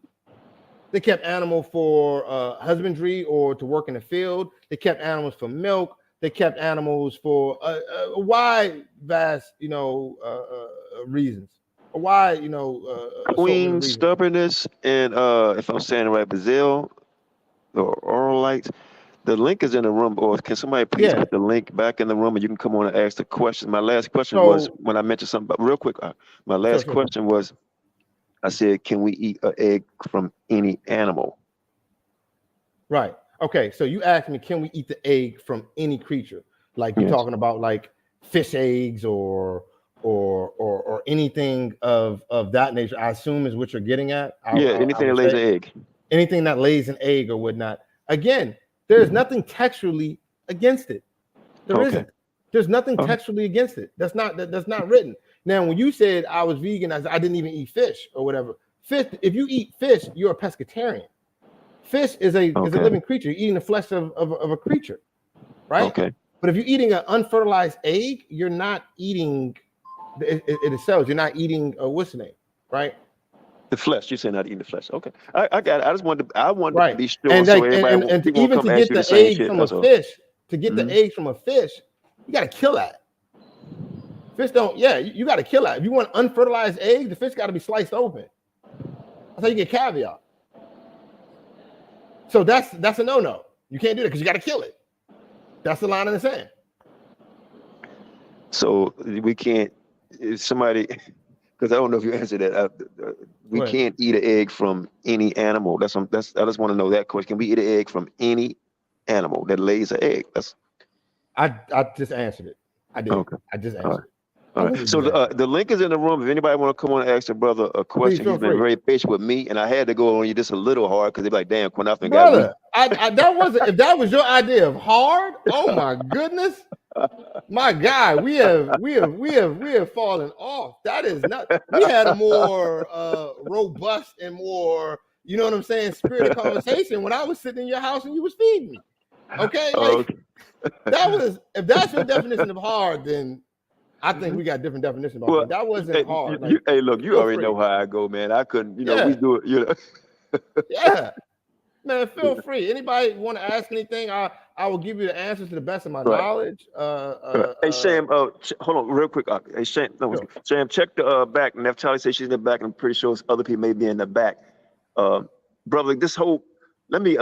They kept animals for husbandry or to work in the field. They kept animals for milk. They kept animals for a wide, vast, reasons. A wide, assortment Queen of reasons. stubbornness and if I'm saying it right, Brazil or Oralites. The link is in the room, or can somebody please Yeah. put the link back in the room and you can come on and ask the question. My last question was So when I mentioned something, but real quick, my sure, last sure. question was I said, can we eat an egg from any animal? Right. Okay. So you asked me, can we eat the egg from any creature? Like you're Yes. talking about like fish eggs or anything of that nature. I assume is what you're getting at. Yeah, I anything that would lays an say egg. anything that lays an egg or whatnot. Again, there's nothing textually against it. There Okay. isn't. There's nothing Okay. textually against it. That's not written. Now, when you said I was vegan, I didn't even eat fish or whatever. Fish, if you eat fish, you're a pescatarian. Fish is a Okay. living creature. You're eating the flesh of a creature, right? Okay. But if you're eating an unfertilized egg, you're not eating it itself. You're not eating what's the name, right? The flesh. You said not eating the flesh. Okay. I got it. I wanted to Right. be sure And so like everybody and people won't even come to ask get you the the same egg shit. from a That's all. fish, the Mhm. egg from a fish, you gotta kill that. Fish don't, yeah, you gotta kill that. If you want unfertilized egg, the fish gotta be sliced open. That's how you get caviar. So that's a no-no. You can't do that because you gotta kill it. That's the line in the sand. So we can't. If somebody, because I don't know if you answered that. We Go ahead. can't eat an egg from any animal. That's I just want to know that question. Can we eat an egg from any animal that lays an egg? That's I just answered it. I did. okay. I just All right. answered it. All right. So the link is in the room. If anybody want to come on and ask the brother a Please question, feel he's been free. very patient with me, and I had to go on you just a little hard because they're like, "Damn, Qanath got weak." Brother, that wasn't, if that was your idea of hard, oh my goodness. My guy, we have fallen off. That is not. We had a more robust and more, you know what I'm saying, spirited conversation when I was sitting in your house and you was feeding me. Okay, like Okay. that was. If that's your definition of hard, then I think we got different definitions about Well, it. That wasn't hard. Like, hey, look, you feel already free. know how I go, man. I couldn't, we Yeah, do it, yeah, man. Feel free. Anybody want to ask anything? I will give you the answers to the best of my Right. knowledge. Hey, Sam, hold on real quick. Hey, Sam, no, Sure. Sam, check the back. And Neftali says she's in the back, and I'm pretty sure other people may be in the back. Brother, let me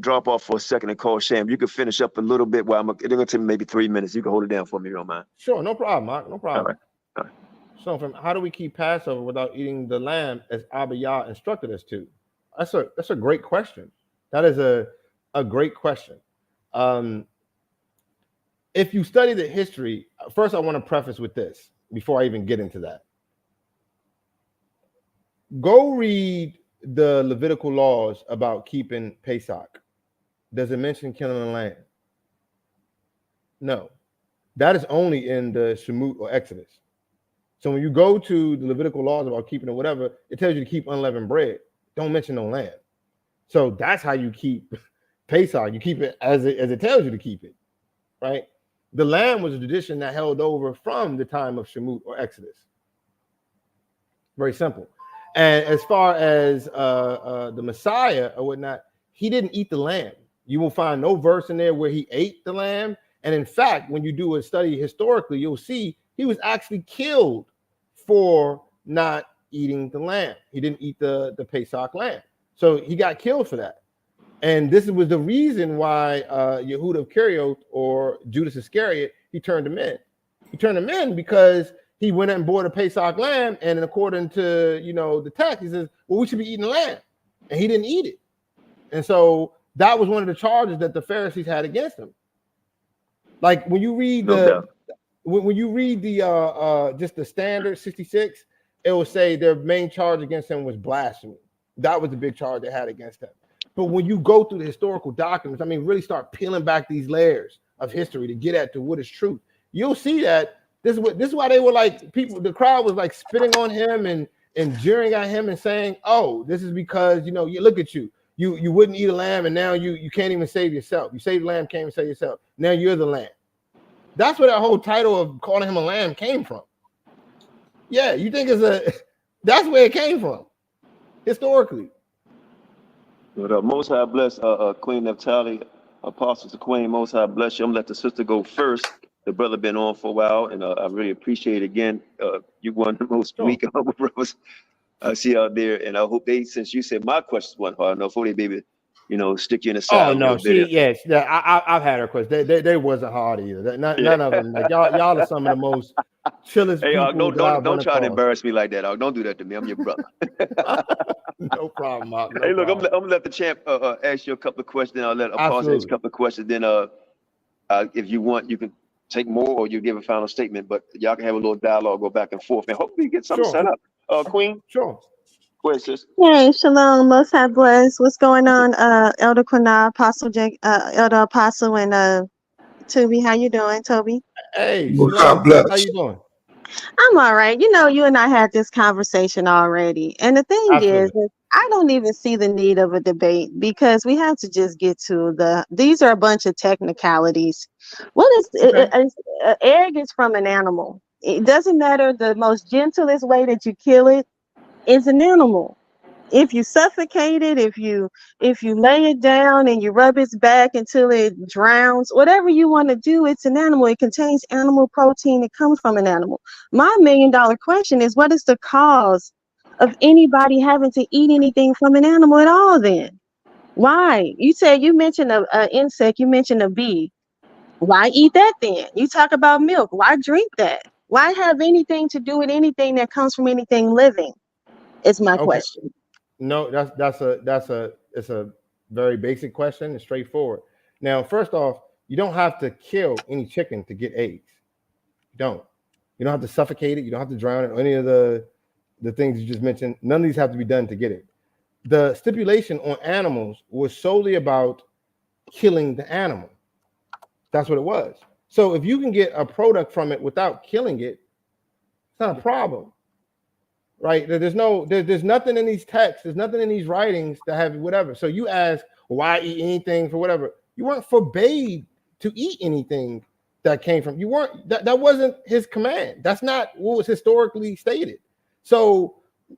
drop off for a second and call Sam. You can finish up a little bit while it's going to take me maybe 3 minutes. You can hold it down for me, if you don't mind. Sure, no problem, Mark. No problem. All right. So, from how do we keep Passover without eating the lamb as Abba Yah instructed us to? That's a great question. That is a great question. If you study the history, first I want to preface with this before I even get into that. Go read the Levitical laws about keeping Pesach. Does it mention killing a lamb? No. That is only in the Shemut or Exodus. So when you go to the Levitical laws about keeping it, whatever, it tells you to keep unleavened bread. Don't mention no lamb. So that's how you keep Pesach. You keep it as it tells you to keep it, right? The lamb was a tradition that held over from the time of Shemut or Exodus. Very simple. And as far as the Messiah or whatnot, he didn't eat the lamb. You will find no verse in there where he ate the lamb. And in fact, when you do a study historically, you'll see he was actually killed for not eating the lamb. He didn't eat the Pesach lamb. So he got killed for that. And this was the reason why Yehuda of Kerioth, or Judas Iscariot, he turned him in. He turned him in because he went and bought a Pesach lamb, and according to the text, he says, well, we should be eating lamb. And he didn't eat it. And so that was one of the charges that the Pharisees had against him. Like when you read when you read the just the standard 66, it will say their main charge against him was blasphemy. That was the big charge they had against him. But when you go through the historical documents, I mean, really start peeling back these layers of history to get at to what is truth, you'll see that this is why they were like, the crowd was like spitting on him and jeering at him and saying, oh, this is because you look at you wouldn't eat a lamb, and now you can't even save yourself. You saved the lamb, can't even save yourself. Now you're the lamb. That's where that whole title of calling him a lamb came from. Yeah, you think that's where it came from historically. But Most High bless Queen Naphtali, Apostles to Queen. Most High bless you. I'm gonna let the sister go first. The brother been on for a while, and I really appreciate it again. You one of the most weak humble brothers I see out there, and I hope since you said my questions weren't hard enough, hopefully baby, stick you in the side. Oh no, I've had her questions. They wasn't hard either. None of them. Like y'all are some of the most chillest. Hey, people don't try to embarrass me like that. Don't do that to me. I'm your brother. No problem, Mark. Hey, look, I'm gonna let the champ ask you a couple of questions. Then I'll let Apostle ask a couple of questions. Then if you want, you can take more, or you give a final statement. But y'all can have a little dialogue, go back and forth, and hopefully get something set up. Queen. Sure. Go ahead, sis. Hey, shalom, most high bless. What's going on, Elder Qanath, Elder Apostle, and Toby? How you doing, Toby? Hey, God bless. How you doing? I'm all right. You and I had this conversation already, and the thing is, I don't even see the need of a debate because we have to just get to these are a bunch of technicalities. What is arrogance from an animal? It doesn't matter the most gentlest way that you kill it is an animal. If you suffocate it, if you lay it down and you rub its back until it drowns, whatever you want to do, it's an animal. It contains animal protein. It comes from an animal. My $1 million question is, what is the cause of anybody having to eat anything from an animal at all then? Why? You mentioned an insect, you mentioned a bee. Why eat that then? You talk about milk. Why drink that? Why have anything to do with anything that comes from anything living? Is my question. No, it's a very basic question and straightforward. Now, first off, you don't have to kill any chicken to get eggs. You don't have to suffocate it. You don't have to drown it. Or any of the things you just mentioned. None of these have to be done to get it. The stipulation on animals was solely about killing the animal. That's what it was. So if you can get a product from it without killing it, it's not a problem, right? There's nothing in these texts. There's nothing in these writings that have whatever. So you ask, why eat anything for whatever? You weren't forbade to eat anything that came from. You weren't. That wasn't his command. That's not what was historically stated. So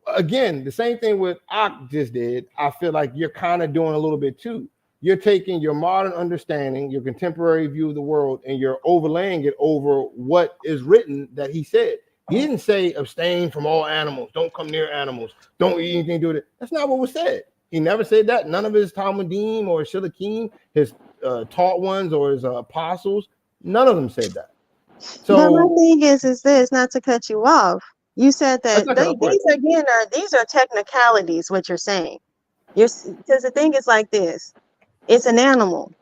again, the same thing with Ak just did. I feel like you're kind of doing a little bit too. You're taking your modern understanding, your contemporary view of the world, and you're overlaying it over what is written that he said. He didn't say abstain from all animals, don't come near animals, don't eat anything to do with it. That's not what was said. He never said that. None of his Talmudim or Shilakim, his taught ones or his apostles, none of them said that. So, but my thing is this, not to cut you off. You said that these are technicalities. What you're saying, because the thing is like this. It's an animal.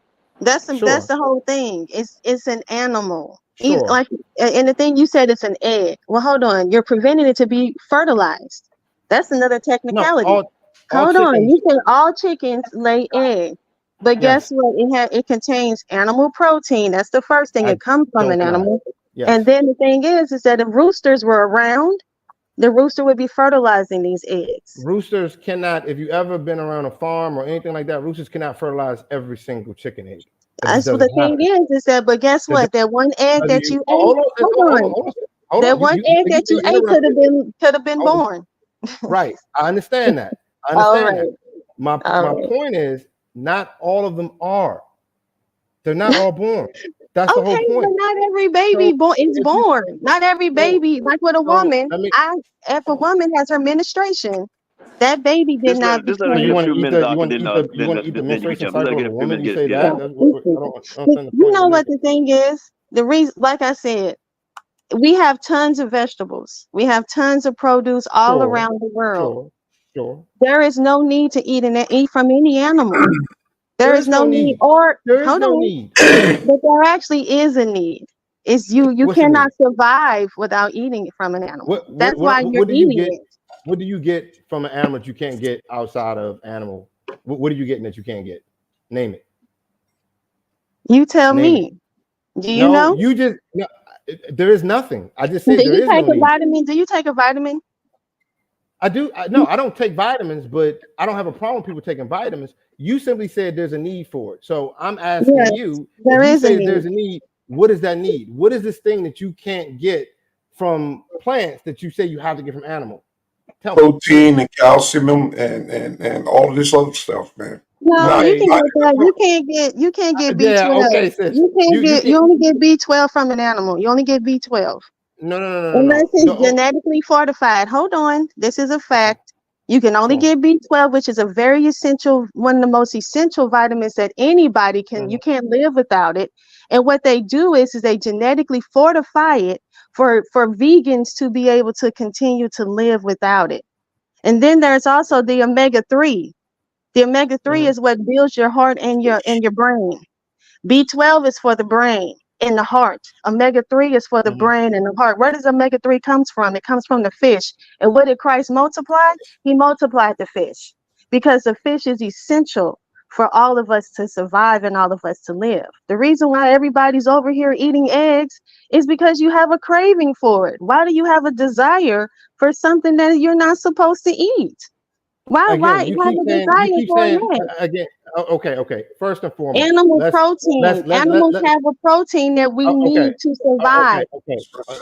That's the whole thing. It's an animal. Sure. And the thing you said, it's an egg. Well, hold on. You're preventing it to be fertilized. That's another technicality. Hold on. You said all chickens lay eggs, but guess what? It contains animal protein. That's the first thing. It comes from an animal. Yes. And then the thing is that if roosters were around, the rooster would be fertilizing these eggs. Roosters cannot, if you ever been around a farm or anything like that, roosters cannot fertilize every single chicken egg. That's what the thing is that, but guess what? That one egg that you ate, that one egg that you ate could have been born. Right. I understand that. That. My point is, not all of them are. They're not all born. That's the whole Okay, but point. not every baby is if you born. Not every so baby, like with a so woman. let me If a woman has her menstruation, that baby did not Just let her so get you become. a want to few eat minutes the you out, and want to then eat the you want to eat the then you can menstruation jump. Just let her cycle of get a a few woman? minutes You to say get that? out. So That's it's I don't but understand the you point know you're what making. the thing is? The reason, like I said, we have tons of vegetables. We have tons of produce all Sure, around the world. sure, sure. There is no need to eat from any animal. There There is is no no need, need. or There is hold no on, need. but there actually is a need. It's you What's the cannot need? survive without eating it from an animal. That's why you're What do you eating get? it. What do you get from an animal that you can't get outside of animal? What are you getting that you can't get? Name it. You tell Name it. me. Do you No, know? you just no, there is nothing. I just Do said there you is take no a need. vitamin? Do you take a vitamin? No, I don't take vitamins, but I don't have a problem with people taking vitamins. You simply said there's a need for it. So I'm asking Yes, you, if there you is a say that need. there's a need, what is that need? What is this thing that you can't get from plants that you say you have to get from animal? Tell me, what is it? Protein and calcium and all of this other stuff, man. No, Not, you Okay. can not get that. You can't get Yeah, B12. okay, sis. You can't You get can you only get B12 from an animal. You only get B12. Unless it's no. genetically fortified. Hold on. This is a fact. You can only Sure. get B12, which is a very essential, one of the most essential vitamins that anybody you Mhm. can't live without it. And what they do is they genetically fortify it for vegans to be able to continue to live without it. And then there's also the omega-3. The omega-3 Mhm. is what builds your heart and your brain. B12 is for the brain and the heart. Omega-3 is for the Mhm. brain and the heart. Where does omega-3 comes from? It comes from the fish. And what did Christ multiply? He multiplied the fish because the fish is essential for all of us to survive and all of us to live. The reason why everybody's over here eating eggs is because you have a craving for it. Why do you have a desire for something that you're not supposed to eat? Why Again, have a you desire keep for an saying egg? again. Okay. First and foremost, Animal let's protein. let Animals have a protein that we okay. need to survive. Okay.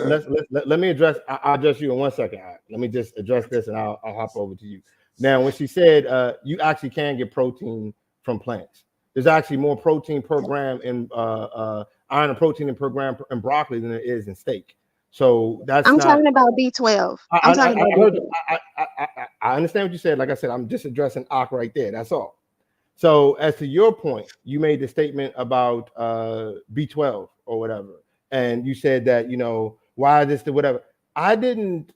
that's what I said. Let me address. I'll address you in 1 second. All right. Let me just address this, and I'll hop over to you. Now, when she said you actually can get protein from plants, there's actually more protein per gram in iron and protein per gram in broccoli than there is in steak. So that's I'm not. talking about B12. I'm talking I about heard. B12. I understand what you said. Like I said, I'm just addressing Ak right there. That's all. So as to your point, you made the statement about B12 or whatever, and you said that why this the whatever. I didn't.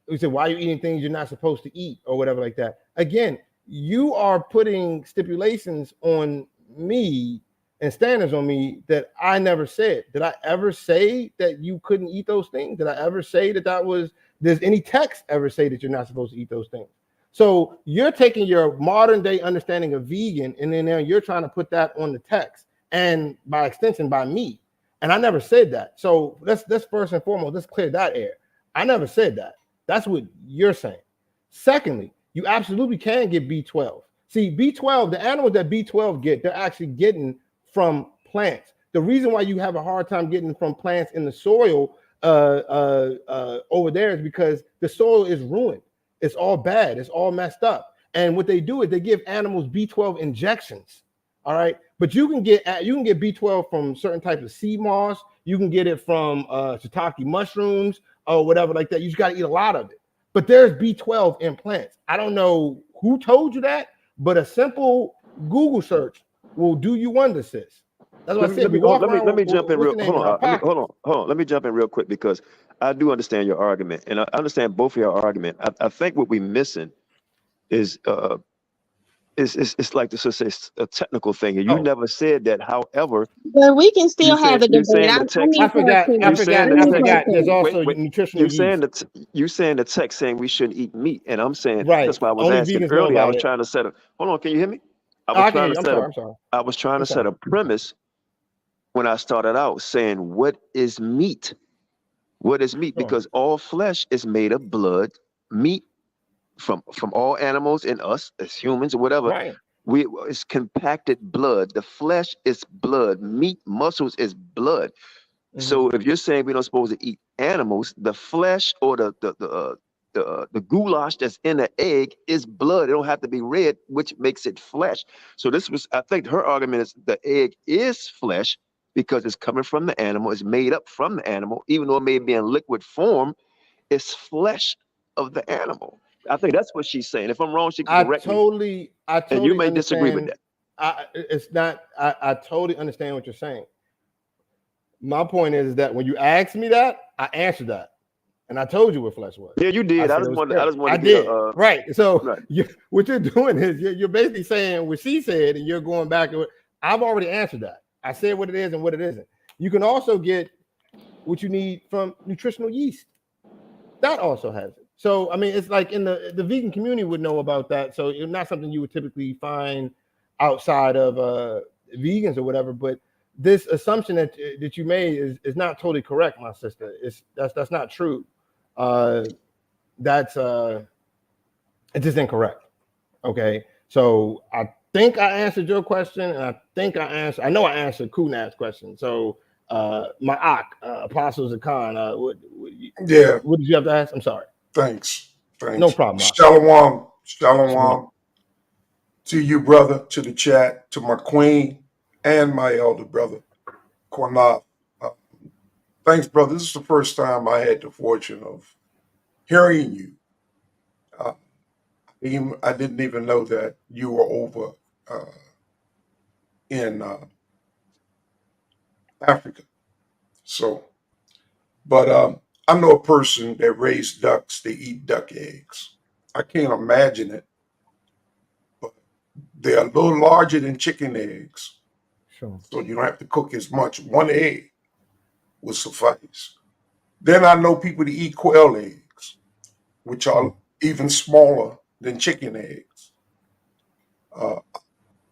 You said why are you eating things you're not supposed to eat or whatever like that. Again, you are putting stipulations on me and standards on me that I never said. Did I ever say that you couldn't eat those things? Did I ever say that was? Does any text ever say that you're not supposed to eat those things? So you're taking your modern day understanding of vegan, and then now you're trying to put that on the text, and by extension, by me. And I never said that. So let's first and foremost, let's clear that air. I never said that. That's what you're saying. Secondly, you absolutely can get B12. See, B12, the animals that B12 get, they're actually getting from plants. The reason why you have a hard time getting from plants in the soil over there is because the soil is ruined. It's all bad. It's all messed up. And what they do is they give animals B12 injections. All right, but you can get B12 from certain types of sea moss. You can get it from shiitake mushrooms or whatever like that. You just got to eat a lot of it. But there's B12 in plants. I don't know who told you that, but a simple Google search will do you wonders, sis. That's what I said. We walk around Let me with jump in what's real. the name in our Hold pockets. on. Hold on. Let me jump in real quick because I do understand your argument, and I understand both of your argument. I think what we're missing is it's like this is a technical thing, and you Oh, never said that. However, But we can still have a you're debate. saying I the text. need part You two. saying the I I need text. part forgot. There's two. also Wait. nutritional yeast. You saying the text saying we shouldn't eat meat, and I'm saying Right. that's why I was Only asking vegans know earlier. I about was it. trying to set a. Hold on, can you hear me? I Oh, was I can trying hear to you. I'm set a. sorry. I'm sorry. I was trying I'm to set sorry. a premise when I started out saying what is meat. What is meat? Sure. Because all flesh is made of blood. Meat from all animals and us as humans or whatever, Right. we it's compacted blood. The flesh is blood. Meat, muscles is blood. Mm-hmm. So if you're saying we're not supposed to eat animals, the flesh or the goulash that's in the egg is blood. It don't have to be red, which makes it flesh. So this was, I think, her argument is the egg is flesh, because it's coming from the animal. It's made up from the animal, even though it may be in liquid form. It's flesh of the animal. I think that's what she's saying. If I'm wrong, she can correct me. And you may disagree with that. I totally understand what you're saying. My point is that when you asked me that, I answered that, and I told you what flesh was. Yeah, you did. I just wanted to get right. So right. What you're doing is you're basically saying what she said, and you're going back. I've already answered that. I said what it is and what it isn't. You can also get what you need from nutritional yeast. That also has it. So, I mean, it's like in the vegan community would know about that. So it's not something you would typically find outside of vegans or whatever. But this assumption that you made is not totally correct, my sister. That's not true. It's just incorrect. Okay. So I think I answered your question, and I know I answered Qanath's question. So my Apostles of Khan, what did you have to ask? I'm sorry. Thanks. No problem. Shalom to you, brother, to the chat, to my queen and my elder brother, Qanath. Thanks, brother. This is the first time I had the fortune of hearing you. I didn't even know that you were over in Africa. So, but I know a person that raised ducks. They eat duck eggs. I can't imagine it, but they're a little larger than chicken eggs. Sure. So you don't have to cook as much. One egg will suffice. Then I know people that eat quail eggs, which are even smaller than chicken eggs.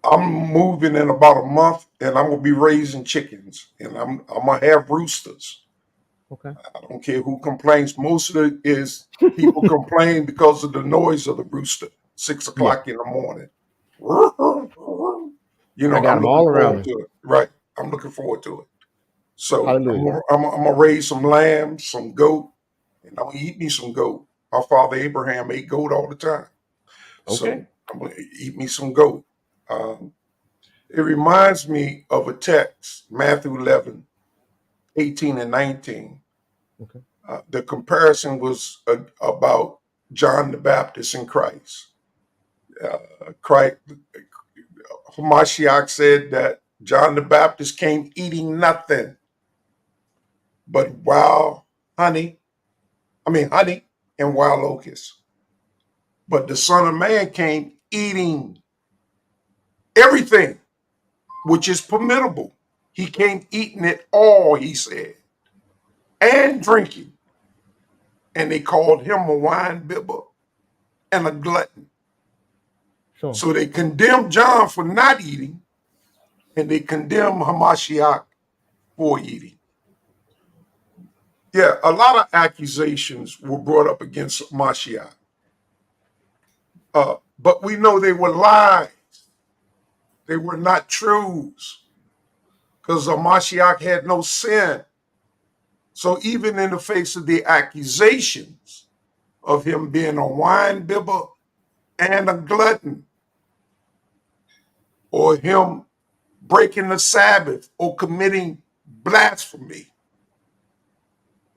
I'm moving in about a month, and I'm gonna be raising chickens, and I'm gonna have roosters. Okay. I don't care who complains. Most of it is people complain because of the noise of the rooster, 6 o'clock in the morning. You know, I got them all around to it. Right. I'm looking forward to it. So I'm gonna raise some lamb, some goat, and I'm gonna eat me some goat. My father Abraham ate goat all the time. Okay. So I'm gonna eat me some goat. It reminds me of a text, Matthew 11, 18 and 19. Okay. The comparison was about John the Baptist and Christ. Ha Mashayach said that John the Baptist came eating nothing but honey and wild locusts. But the Son of Man came eating everything, which is permissible. He came eating it all, he said, and drinking. And they called him a wine bibber and a glutton. Sure. So they condemned John for not eating, and they condemned Ha Mashayach for eating. Yeah, a lot of accusations were brought up against Mashayach. But we know they were lies. They were not truths, because Mashayach had no sin. So even in the face of the accusations of him being a wine bibber and a glutton, or him breaking the Sabbath or committing blasphemy,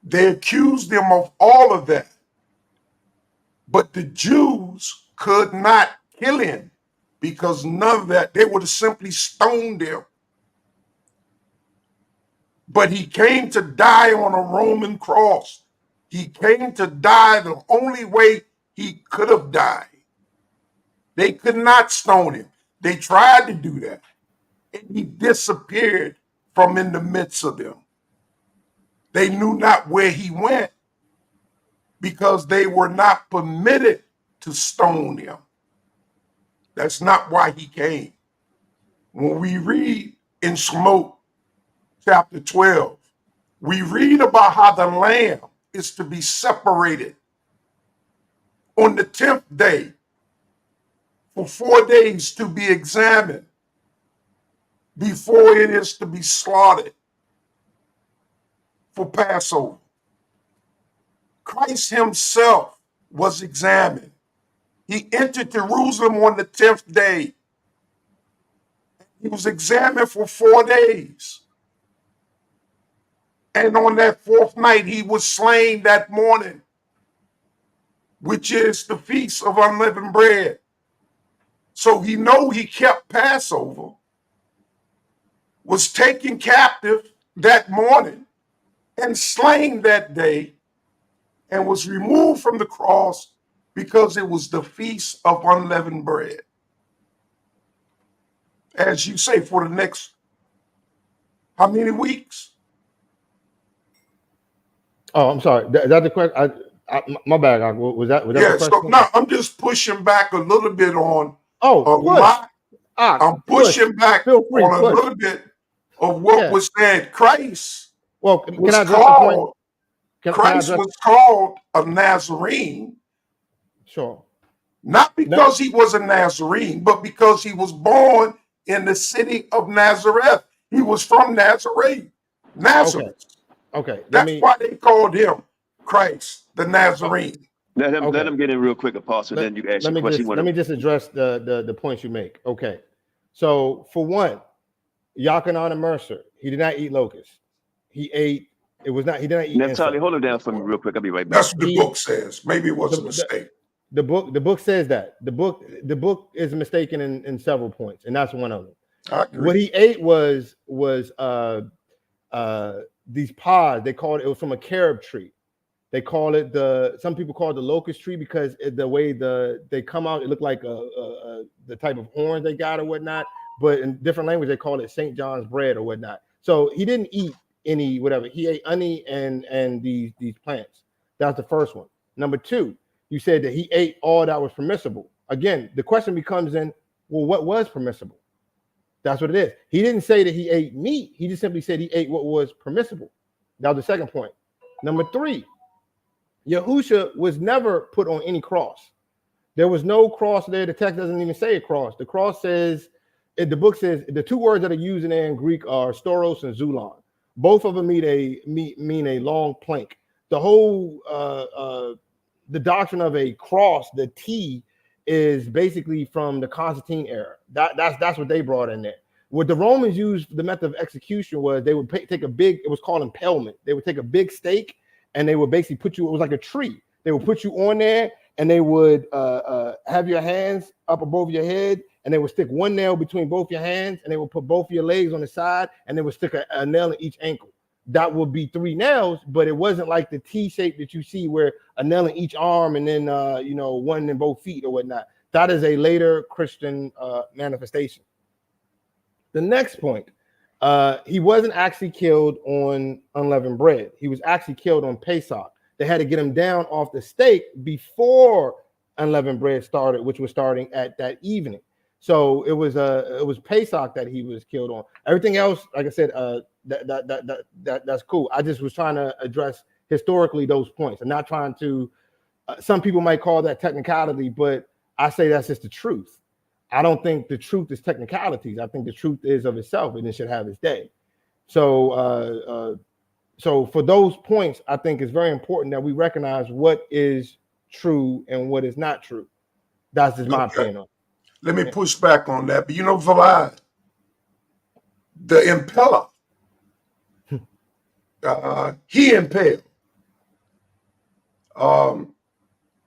they accused him of all of that. But the Jews could not kill him, because none of that, they would have simply stoned him. But he came to die on a Roman cross. He came to die the only way he could have died. They could not stone him. They tried to do that, and he disappeared from in the midst of them. They knew not where he went, because they were not permitted to stone him. That's not why he came. When we read in Smoke, chapter 12, we read about how the lamb is to be separated on the 10th day for 4 days to be examined before it is to be slaughtered for Passover. Christ himself was examined. He entered Jerusalem on the 10th day. He was examined for 4 days. And on that fourth night, he was slain that morning, which is the Feast of Unleavened Bread. So he kept Passover, was taken captive that morning and slain that day, and was removed from the cross because it was the Feast of Unleavened Bread. As you say, for the next how many weeks? Oh, I'm sorry. Is that the question? My bad. Was that the question? So now I'm just pushing back a little bit on. I'm pushing back on a little bit of what was said. Christ was called. Christ was called a Nazarene. Sure. Not because he was a Nazarene, but because he was born in the city of Nazareth. He was from Nazareth. Okay. That's why they called him Christ, the Nazarene. Let him get in real quick, Apostle. Then you ask your question. Let me just address the points you make. Okay. So for one, Yachanan Mercer, he did not eat locusts. He ate. It was not. He did not eat. Natalie, hold him down for me real quick. I'll be right back. That's what the book says. Maybe it was a mistake. The book says that. The book is mistaken in several points, and that's one of them. I agree. What he ate was these pods. They called it was from a carob tree. They call it some people call it the locust tree because the way they come out, it looked like the type of horns they got or whatnot. But in different language, they call it St. John's bread or whatnot. So he didn't eat any whatever. He ate honey and these plants. That's the first one. Number two, you said that he ate all that was permissible. Again, the question becomes then, well, what was permissible? That's what it is. He didn't say that he ate meat. He just simply said he ate what was permissible. That was the second point. Number three, Yahusha was never put on any cross. There was no cross there. The text doesn't even say a cross. The cross says, the book says, the two words that are used in there in Greek are stauros and zulon. Both of them mean a long plank. The whole the doctrine of a cross, the T, is basically from the Constantine era. That's what they brought in there. What the Romans used, the method of execution was they would take a big, it was called impalement. They would take a big stake and they would basically put you, it was like a tree. They would put you on there and they would have your hands up above your head and they would stick one nail between both your hands and they would put both of your legs on the side and they would stick a nail in each ankle. That would be 3 nails, but it wasn't like the T shape that you see where a nail in each arm and then, one in both feet or whatnot. That is a later Christian manifestation. The next point, he wasn't actually killed on unleavened bread. He was actually killed on Pesach. They had to get him down off the stake before unleavened bread started, which was starting at that evening. So it was Pesach that he was killed on. Everything else, like I said, that's cool. I just was trying to address historically those points. I'm not trying to. Some people might call that technicality, but I say that's just the truth. I don't think the truth is technicalities. I think the truth is of itself, and it should have its day. So, so for those points, I think it's very important that we recognize what is true and what is not true. That's just my opinion on it. Let me push back on that. But Vlad, the impeller, he impaled.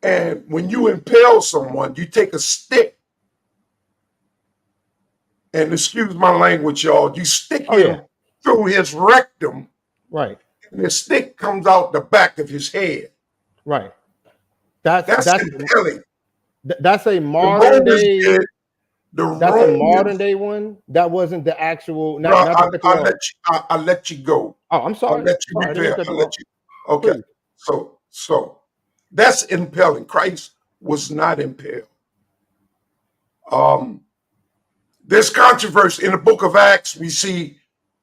And when you impale someone, you take a stick, and excuse my language, y'all, you stick him through his rectum. Right. And the stick comes out the back of his head. Right. That's impaling. That's a modern day. That's a modern day one. That wasn't the actual. I'll let you go. Oh, I'm sorry. I'll let you repair. Okay. Please. So that's impaling. Christ was not impaled. There's controversy in the book of Acts. We see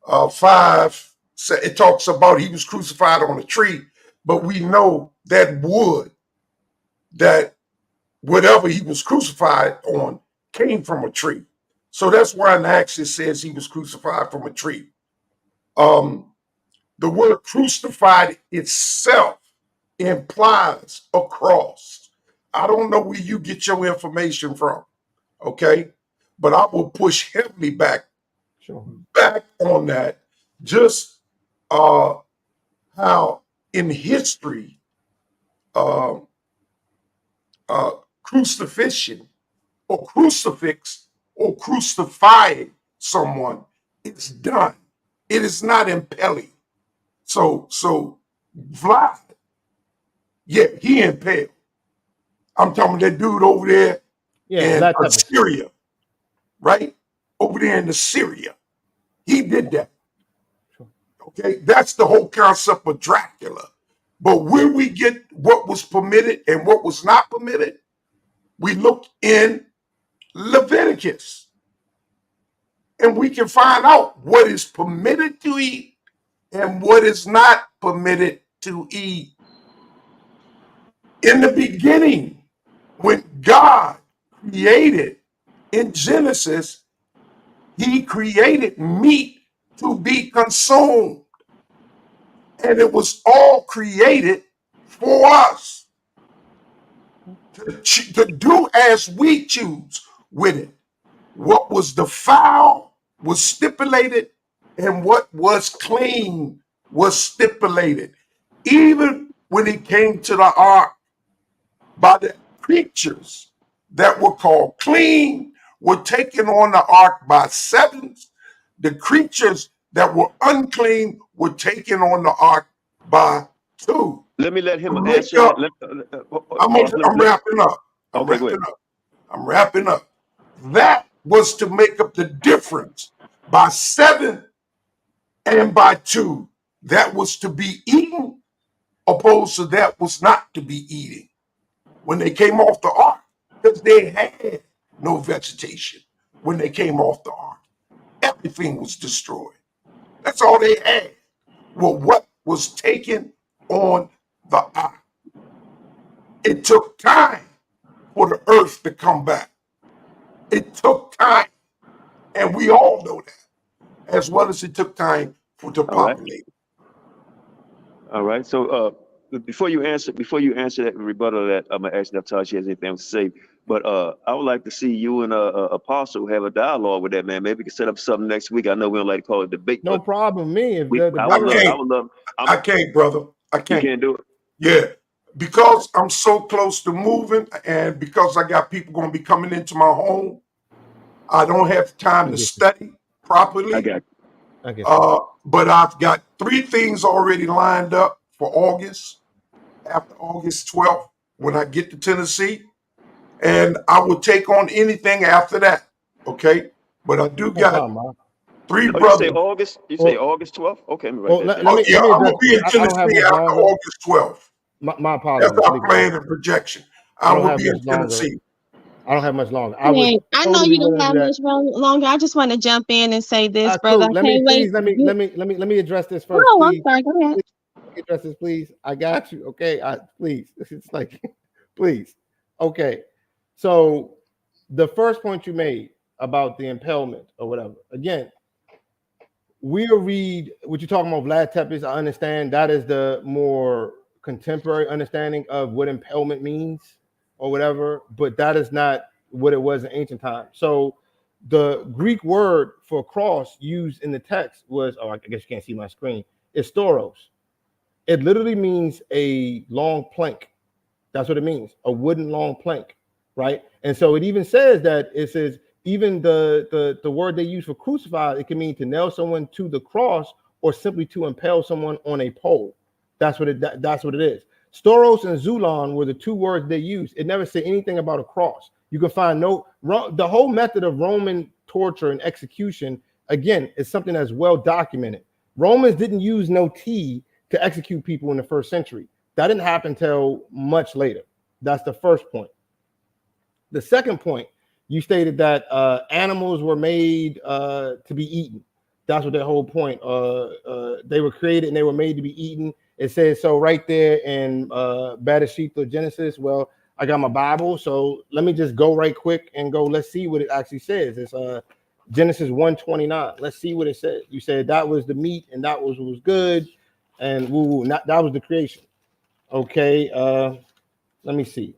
5. It talks about he was crucified on a tree, but we know that wood, that whatever he was crucified on, came from a tree. So that's why in Acts it says he was crucified from a tree. The word crucified itself implies a cross. I don't know where you get your information from, okay? But I will push heavily back on that. Just how in history, crucifixion or crucifix or crucifying someone is done. It is not impelling. So Vlad, yeah, he impaled. I'm talking that dude over there in Assyria, right? Over there in Assyria. He did that. Okay, that's the whole concept of Dracula. But where we get what was permitted and what was not permitted, we look in Leviticus. And we can find out what is permitted to eat and what is not permitted to eat. In the beginning, when God created in Genesis, he created meat to be consumed. And it was all created for us to do as we choose with it. What was defiled was stipulated, and what was clean was stipulated. Even when it came to the ark, by the creatures that were called clean were taken on the ark by sevens. The creatures that were unclean were taken on the ark by two. Let me let him answer. I'm wrapping up. I'm wrapping up. That was to make up the difference by 7 and by 2. That was to be eaten, opposed to that was not to be eaten. When they came off the ark, because they had no vegetation when they came off the ark. Everything was destroyed. That's all they had. Well, what was taken on the ark? It took time for the earth to come back. It took time. And we all know that, as well as it took time for to populate. All right. So before you answer that rebuttal, that I'm gonna ask Natasha has anything to say. But I would like to see you and Apostle have a dialogue with that man. Maybe we can set up something next week. I know we don't like to call it debate. No problem. Me, if I can't, brother. I can't. You can't do it. Yeah, because I'm so close to moving, and because I got people going to be coming into my home, I don't have time to study properly. I got you. But I've got 3 things already lined up for August, after August 12th, when I get to Tennessee. And I will take on anything after that. Okay. But I do got 3 brothers. You say August 12th? Okay. I'm going to be in Tennessee after August 12th. My apologies. That's our plan and projection. I will be in Tennessee. I don't have much longer. I know you don't have much longer. I just want to jump in and say this, brother. Let me address this first. Oh, I'm sorry. Go ahead. Please address this, please. I got you. Okay. Please. It's like, please. Okay. So the first point you made about the impalement or whatever. Again, we'll read what you're talking about, Vlad Tepes. I understand that is the more contemporary understanding of what impalement means or whatever, but that is not what it was in ancient times. So the Greek word for cross used in the text was, I guess you can't see my screen, is storos. It literally means a long plank. That's what it means, a wooden long plank, right? And so it even says that it says, even the word they use for crucified, it can mean to nail someone to the cross or simply to impale someone on a pole. That's what it is. Storos and Zulon were the 2 words they used. It never said anything about a cross. You can find the whole method of Roman torture and execution, again, is something that's well documented. Romans didn't use no T to execute people in the 1st century. That didn't happen until much later. That's the first point. The second point, you stated that animals were made to be eaten. That's what their whole point. They were created and they were made to be eaten. It says so right there in Bereshit or Genesis. Well, I got my Bible, so let me just go right quick and go. Let's see what it actually says. It's Genesis 1:29. Let's see what it says. You said that was the meat and that was good, and that was the creation. Okay, let me see.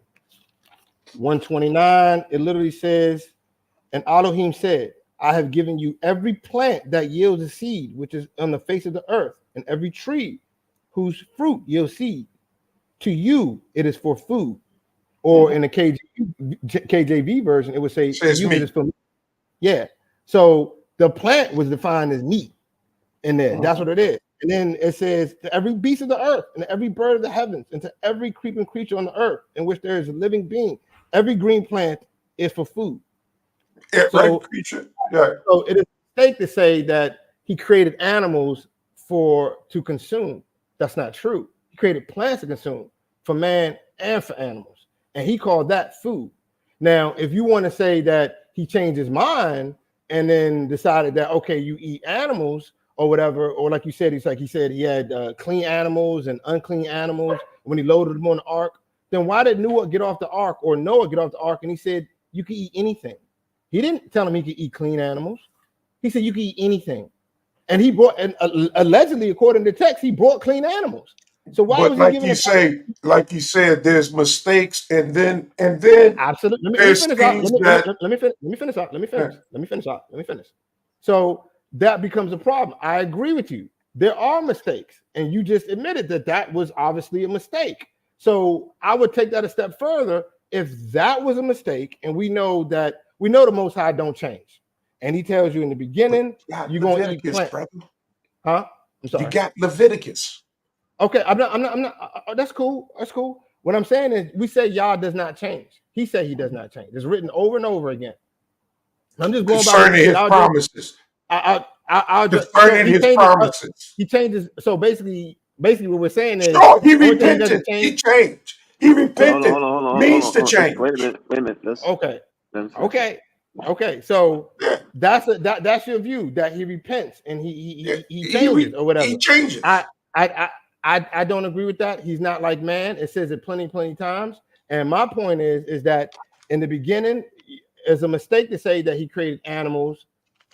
1:29. It literally says, and Elohim said, I have given you every plant that yields a seed, which is on the face of the earth, and every tree whose fruit you'll see. To you, it is for food. Or in the KJV version, it would say, to Says you, it meat. is for meat. Yeah. So the plant was defined as meat in there. That's what it is. And then it says, to every beast of the earth, and to every bird of the heavens, and to every creeping creature on the earth, in which there is a living being, every green plant is for food. Right, creature. Yeah. So it is a mistake to say that he created animals to consume. That's not true. He created plants to consume for man and for animals, and he called that food. Now, if you want to say that he changed his mind and then decided that, okay, you eat animals or whatever, or like you said, he said he had clean animals and unclean animals when he loaded them on the ark, then why did Noah get off the ark, or Noah get off the ark, and he said you can eat anything? He didn't tell him he could eat clean animals. He said you can eat anything. And he brought, and allegedly, according to text, he brought clean animals. So why But was he giving like you said, there's mistakes, and then absolutely. Let me there's finish out. things that Let me finish. So that becomes a problem. I agree with you. There are mistakes, and you just admitted that was obviously a mistake. So I would take that a step further. If that was a mistake, and we know the Most High don't change, and he tells you in the beginning, you're going to eat plant. Huh? I'm sorry. You got Leviticus. Okay, I'm not. That's cool. That's cool. What I'm saying is, we say Yah does not change. He said he does not change. It's written over and over again. I'm just going concerning his promises. Concerning his promises. He changes. So basically, what we're saying is, he repented. He changed. He repented. Means to change. Wait a minute. Okay. So that's your view, that he repents and he changes or whatever. He changes. I don't agree with that. He's not like man. It says it plenty times. And my point is that in the beginning, it's a mistake to say that he created animals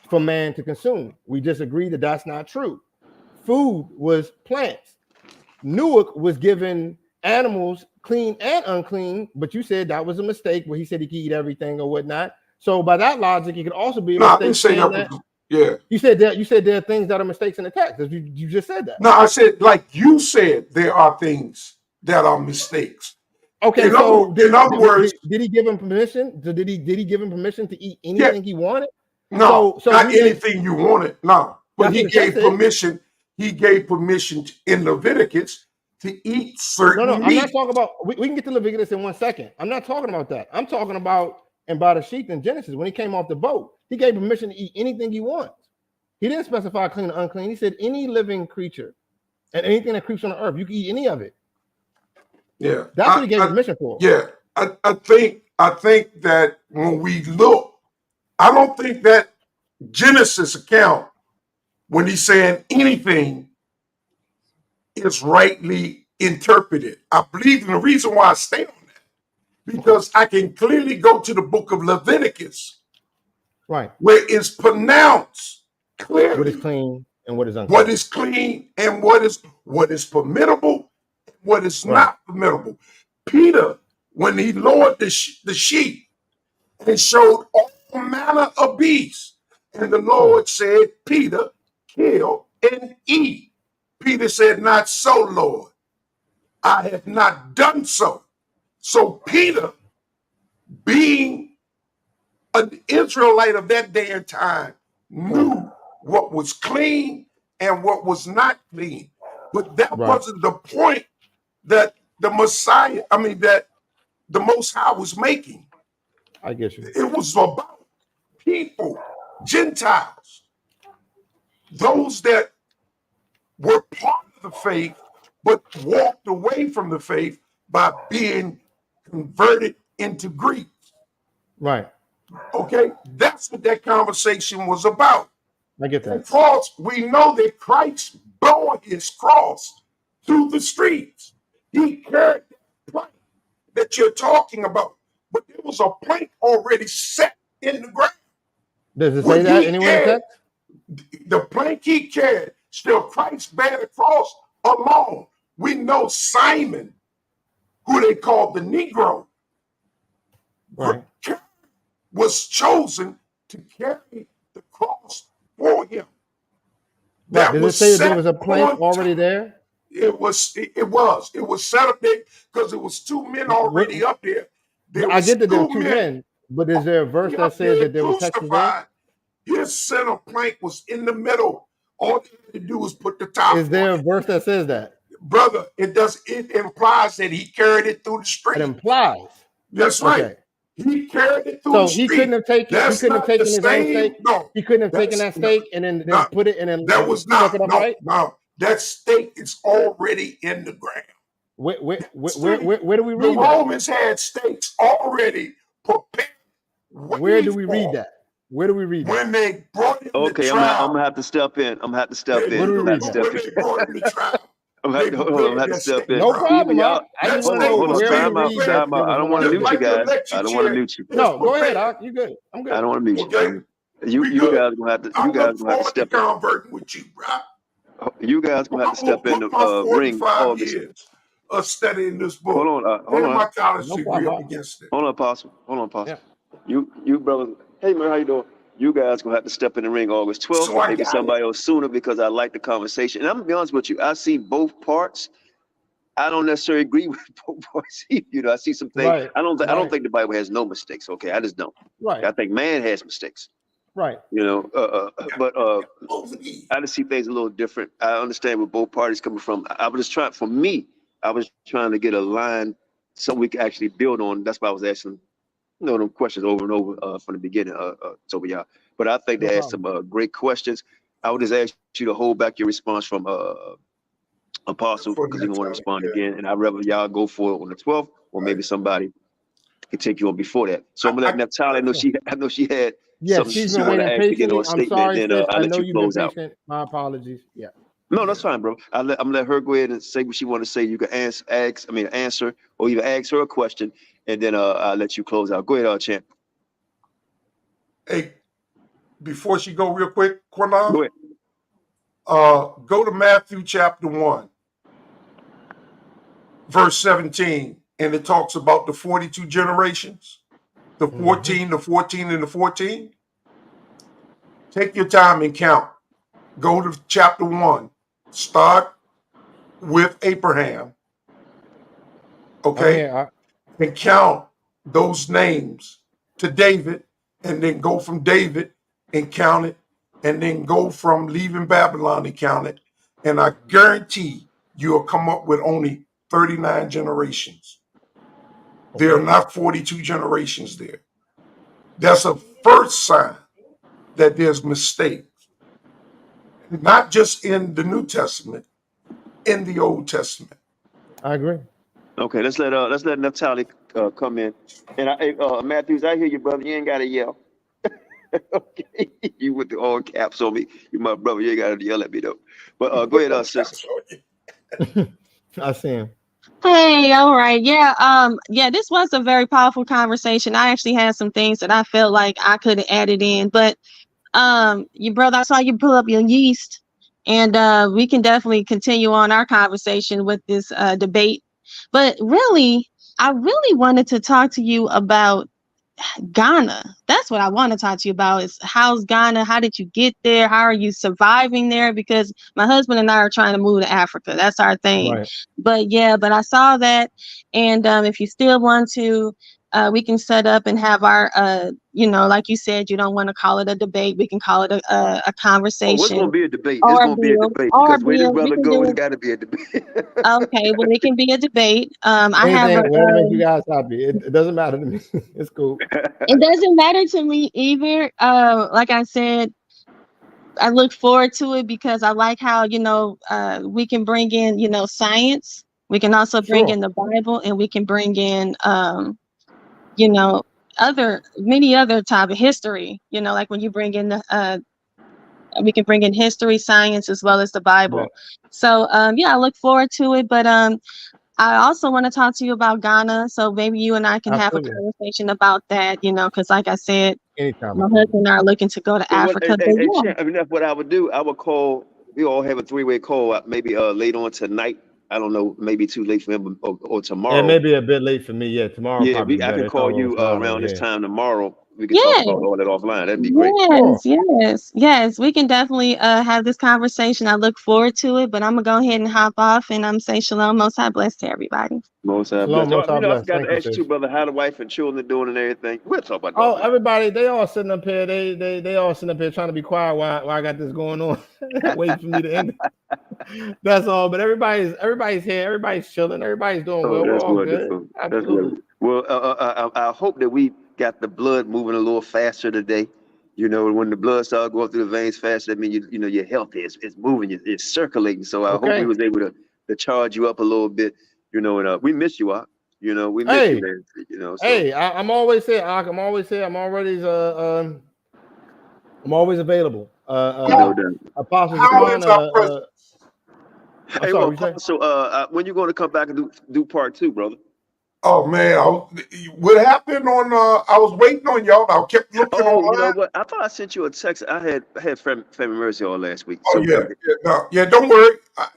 for man to consume. We just agree that that's not true. Food was plants. Noah was given animals, clean and unclean, but you said that was a mistake where he said he could eat everything or whatnot. So by that logic, it could also be a mistake. I didn't say that. Yeah. You said there are things that are mistakes in the text. You just said that. No, I said, like you said, there are things that are mistakes. Okay, in other words, did he give him permission? Did he give him permission to eat anything he wanted? No, so not anything you wanted. No, but he gave permission. He gade permission in Leviticus to eat certain meat. I'm not talking about. We can get to Leviticus in 1 second. I'm not talking about that. I'm talking about by the sheep in Genesis when he came off the boat. He gave permission to eat anything he wants. He didn't specify clean or unclean. He said any living creature and anything that creeps on the earth, you can eat any of it. Yeah, that's what he gave permission for. Yeah, I think that when we look, I don't think that Genesis account when he's saying anything is rightly interpreted. I believe, and the reason why I stay on that, because I can clearly go to the book of Leviticus, right, where it's pronounced clearly what is clean and what is unclean. What is clean and what is permittable, what is not permittable. Peter, when he lowered the sheep and showed all manner of beasts, and the Lord said, Peter, kill and eat. Peter said, not so, Lord. I have not done so. So Peter, being an Israelite of that day and time, knew what was clean and what was not clean. But that wasn't the point that the Messiah, that the Most High was making. I get you. It was about people, Gentiles, those that were part of the faith, but walked away from the faith by being converted into Greeks. Right. Okay, that's what that conversation was about. I get that. Because we know that Christ bore his cross through the streets. He carried the plank that you're talking about, but there was a plank already set in the ground. Does it say that anywhere in the text? The plank he carried, still Christ bare the cross alone. We know Simon, who they called the Negro, was chosen to carry the cross for him. Does it say that there was a plank already there? It was set up there because it was two men already up there. I get that there were two men, but is there a verse that says that there was texture there? His center plank was in the middle. All they had to do was put the top. Is there a verse that says that? Brother, it implies that he carried it through the street. It implies. That's right. Okay. He carried it through the street. So he couldn't have taken his own stake. No, he couldn't have taken that stake and then put it in and that was not no. That stake is already in the ground. Where do we read the that? Romans had stakes already prepared. Where do we read that? Where do we read that? When they brought him to trial. I'm gonna have to step in. Where do we read that? I'm gonna have to step in. No problem. I just want to know where we read that. I don't want to mute you guys. I don't want to mute you. No, go ahead, Doc. You good? I'm good. I don't want to mute you. You guys gonna have to. You guys gonna have to step in. With you, bro. You guys gonna have to step in the ring. Of studying this book. Hold on. My college degree up against it. Hold on, Apostle. Yeah. You brothers. Hey man, how you doing? You guys gonna have to step in the ring August 12th, or maybe somebody else sooner, because I like the conversation. And I'm gonna be honest with you, I see both parts. I don't necessarily agree with both parts. I see some things. Right. I don't think the Bible has no mistakes. Okay, I just don't. Right. I think man has mistakes. Right. But I just see things a little different. I understand where both parties coming from. I was trying to get a line so we could actually build on. That's why I was asking, them questions over and over from the beginning. So y'all. But I think they asked some great questions. I would just ask you to hold back your response from Apostle, because he don't want to respond again. And I'd rather y'all go for it on the 12th, or maybe somebody can take you on before that. So I'm gonna let Naphtali. I know she had. Yes, she's been waiting patiently. I'm sorry, sis. I know you've been patient. My apologies. Yeah. No, that's fine, bro. I'm gonna let her go ahead and say what she want to say. You can answer, or even ask her a question, and then I'll let you close out. Go ahead, champ. Hey, before she go real quick, Qanath, go ahead. Go to Matthew chapter 1, verse 17, and it talks about the 42 generations, the 14, the 14, and the 14. Take your time and count. Go to chapter 1. Start with Abraham. Okay? And count those names to David, and then go from David and count it, and then go from leaving Babylon and count it. And I guarantee you'll come up with only 39 generations. There are not 42 generations there. That's a first sign that there's mistakes. Not just in the New Testament, in the Old Testament. I agree. Okay, let's let Naphtali come in. And Matthews, I hear you, brother. You ain't gotta yell. Okay, you with the all caps on me. You my brother. You ain't gotta yell at me though. But go ahead, sis. I see him. Hey, all right. Yeah, this was a very powerful conversation. I actually had some things that I felt like I could have added in, but your brother, I saw you pull up your yeast, and we can definitely continue on our conversation with this debate. But really, I really wanted to talk to you about Ghana. That's what I want to talk to you about, is how's Ghana? How did you get there? How are you surviving there? Because my husband and I are trying to move to Africa. That's our thing. Right. But I saw that. And if you still want to, we can set up and have our, like you said, you don't want to call it a debate. We can call it a conversation. Oh, it's going to be a debate. It's going to be a debate. Because where this brother goes, it's got to be a debate. Okay, well, it can be a debate. Whatever you guys happy. It doesn't matter to me. It's cool. It doesn't matter to me either. Like I said, I look forward to it because I like how, we can bring in, science. We can also bring in the Bible, and we can bring in, many other type of history, like when you bring in we can bring in history, science, as well as the Bible. Right. So, I look forward to it. But I also want to talk to you about Ghana. So maybe you and I can have a conversation about that, because like I said, anytime. My husband and I are looking to go to Africa. That's what I would do. I would call, we all have a three-way call, maybe late on tonight. I don't know, maybe too late for him or tomorrow. Yeah, maybe a bit late for me. Yeah, tomorrow. Yeah, I can call you around this time tomorrow, we can talk about all that offline. That'd be great. Yes. We can definitely have this conversation. I look forward to it, but I'm gonna go ahead and hop off and I'm say shalom, most high bless to everybody. Most high Shalom, bless. most high I bless. forgot Thank to you, ask you sis. too, brother, how the wife and children are doing and everything. We'll talk about that. Oh, offline. everybody, they all sitting up here. They all sitting up here trying to be quiet while I got this going on, waiting for me to end it. That's all. But everybody's here. Everybody's chilling. Everybody's doing well. We're That's all wonderful. good. That's Absolutely. wonderful. Well, I hope that we got the blood moving a little faster today. You know, when the blood starts going through the veins faster, that means you know your health is moving, it's circulating. So I hope we Okay. was able to charge you up a little bit. You know, and we miss you, Ak. You know, we miss Hey. you, man. You know, so Hey, I'm always here, Ak. I'm always here. I'm always available. no doubt. Apostle How is our Zakhan, president? I'm Hey, sorry, well, what you say? so when you going to come back and do part 2, brother? Oh man, what happened on? I was waiting on y'all. I kept looking Oh, you know online. what? I thought I sent you a text. I had Family Mercy on last week. Oh So yeah. Don't worry. I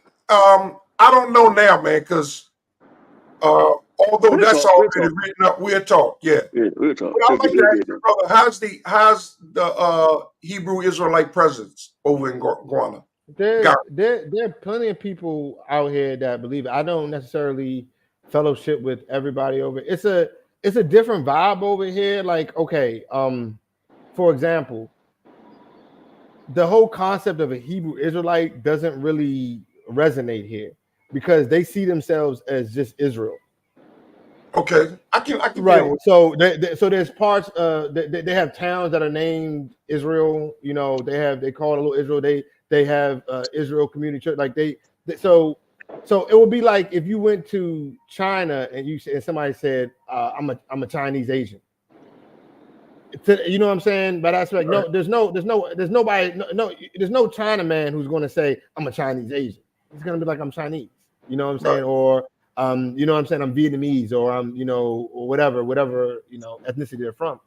don't know now, man, because although we'll that's talk. We'll already talk. written up, we'll talk. Yeah. Yeah, we'll talk. But I'd It'll like to be ask good. you, brother, how's the Hebrew Israelite presence over in Guana? There are plenty of people out here that believe it. I don't necessarily fellowship with everybody over. It's a different vibe over here. Like, okay, for example, the whole concept of a Hebrew Israelite doesn't really resonate here because they see themselves as just Israel. Okay, I can Right. So so there's parts they have towns that are named Israel. You know, they call it a little Israel. They have Israel Community Church. Like so it would be like if you went to China and somebody said I'm a Chinese Asian. You know what I'm saying? But that's like no, there's no Chinaman who's going to say I'm a Chinese Asian. He's going to be like I'm Chinese. You know what I'm saying? Or you know what I'm saying? I'm Vietnamese or I'm, you know, or whatever, you know, ethnicity they're from.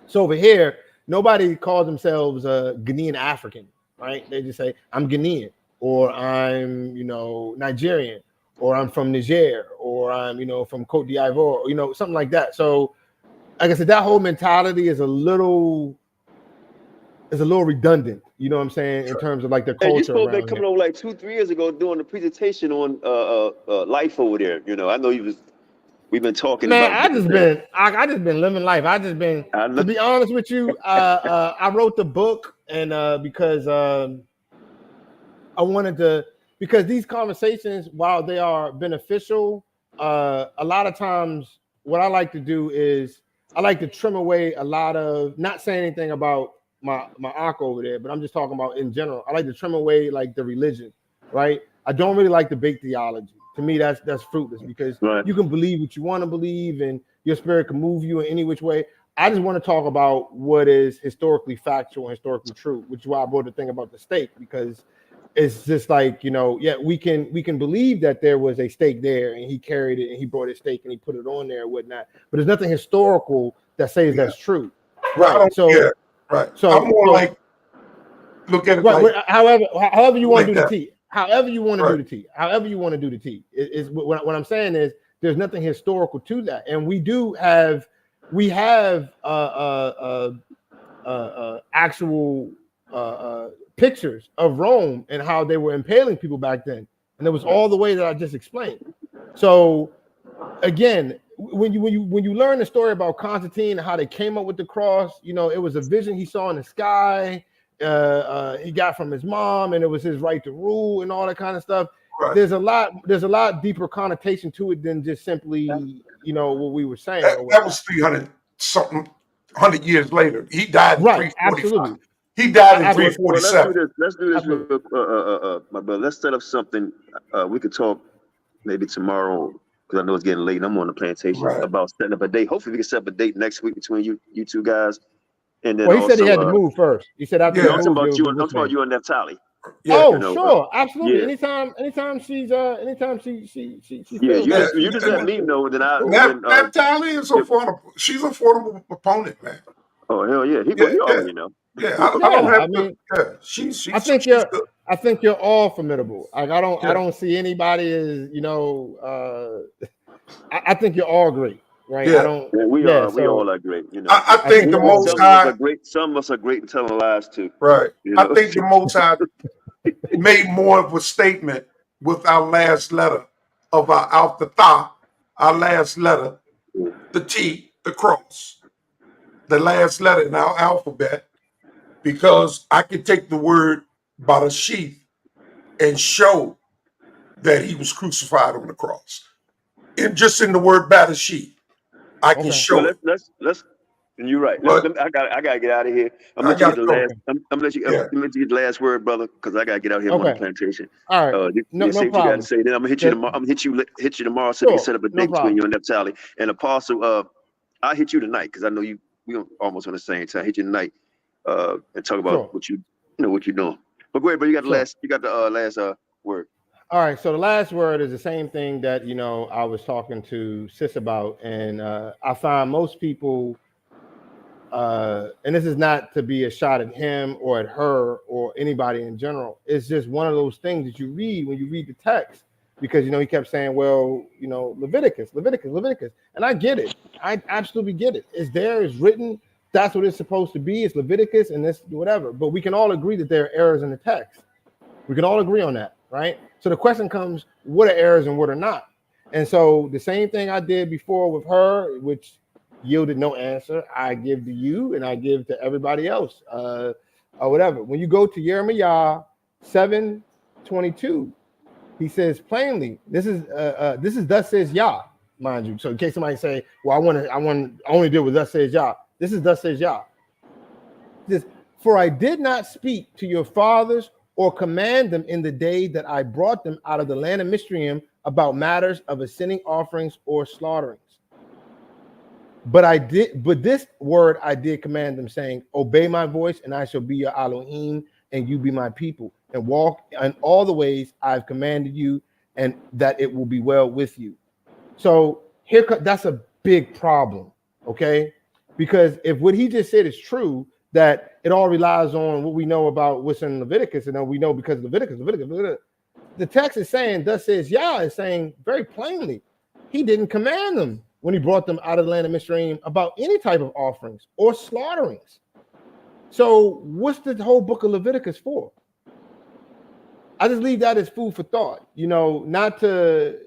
So over here, nobody calls themselves a Ghanaian African, right? They just say, I'm Ghanaian or I'm, you know, Nigerian or I'm from Niger or I'm, you know, from Cote d'Ivoire, you know, something like that. So like I said, that whole mentality is a little redundant, you know what I'm saying, in terms of like the culture. You supposed to be around coming here. over like 2-3 years ago doing the presentation on life over there. You know, I know we've been talking Man, about. I just been living life. To be honest with you, I wrote the book and because I wanted to, because these conversations, while they are beneficial, a lot of times what I like to do is I like to trim away a lot of, not saying anything about my arc over there, but I'm just talking about in general. I like to trim away like the religion, right? I don't really like debate theology. To me, that's fruitless because you can believe what you want to believe and your spirit can move you in any which way. I just want to talk about what is historically factual and historically true, which is why I brought the thing about the stake, because it's just like, you know, yeah, we can believe that there was a stake there and he carried it and he brought his stake and he put it on there and whatnot, but there's nothing historical that says that's true. Right. So I'm more like look at it like however you want to do that. the T. However you want to do the T. However you want to do the T. Is what I'm saying is there's nothing historical to that. And we have actual pictures of Rome and how they were impaling people back then. And it was all the way that I just explained. So again, when you learn the story about Constantine and how they came up with the cross, you know, it was a vision he saw in the sky. He got from his mom, and it was his right to rule and all that kind of stuff. Right. There's a lot deeper connotation to it than just simply, you know, what we were saying. That was 100 years later. He died in 345. Absolutely. He died in 347. Well, let's do this my brother. Let's set up something. We could talk maybe tomorrow, because I know it's getting late and I'm on the plantation, about setting up a date. Hopefully we can set up a date next week between you two guys. And then he said he had to move first. He said after I'm talking about you and Naphtali. Yeah, sure, absolutely. Yeah. Anytime she you just let me know. Then Naphtali is affordable. She's an affordable opponent, man. Oh hell yeah, he already know. Yeah, I don't have to. I think you're all formidable. Like I don't see anybody as, you know. I think you're all great. right? Yeah. I don't. Yeah, we Yeah, all so are great, you know. I I think think the that Most Some of us High, are great. Some of us are great in telling lies too. right? You I know. think the Most High made more of a statement with our last letter of our Alpha, our last letter, the T, the cross, the last letter in our alphabet, because I could take the word by the sheath and show that he was crucified on the cross. And just in the word by the sheath, I can okay. Well, show it. let's. And you're right. But I gotta get out of here. I'm gonna I let you get gotta the go. last. I'm gonna let you. I'm Yeah, gonna let you get the last word, brother, because I gotta get out here. I'm on the Okay. plantation. All right. You No say what you gotta problem. say. Then I'm gonna hit you The, tomorrow. I'm gonna hit you tomorrow so we can sure, set up a no date between problem. you and Naphtali. And Apostle, I'll hit you tonight because I know you. We almost on the same time. Hit you tonight. And talk about Sure, what what you're doing. But go ahead, bro. You got the sure. last. You got the last word. All right. So the last word is the same thing that I was talking to Sis about, and I find most people, and this is not to be a shot at him or at her or anybody in general. It's just one of those things that you read when you read the text, because he kept saying, well, Leviticus, Leviticus, Leviticus, and I get it. I absolutely get it. It's there. It's written. That's what it's supposed to be. It's Leviticus and this whatever. But we can all agree that there are errors in the text. We can all agree on that, right? So the question comes, what are errors and what are not? And so the same thing I did before with her, which yielded no answer, I give to you and I give to everybody else, or whatever. When you go to Jeremiah 7:22, he says plainly, this is thus says Yah, mind you. So in case somebody say, well, I only deal with thus says Yah. This is thus says Yah. This, for I did not speak to your fathers or command them in the day that I brought them out of the land of Misraim about matters of ascending offerings or slaughterings. But this word I did command them, saying, obey my voice, and I shall be your Elohim, and you be my people, and walk in all the ways I've commanded you, and that it will be well with you. So that's a big problem, okay? Because if what he just said is true, that it all relies on what we know about what's in Leviticus, and then we know because Leviticus, the text is saying, thus says Yah, is saying very plainly, he didn't command them when he brought them out of the land of Misraim about any type of offerings or slaughterings. So what's the whole book of Leviticus for? I just leave that as food for thought, not to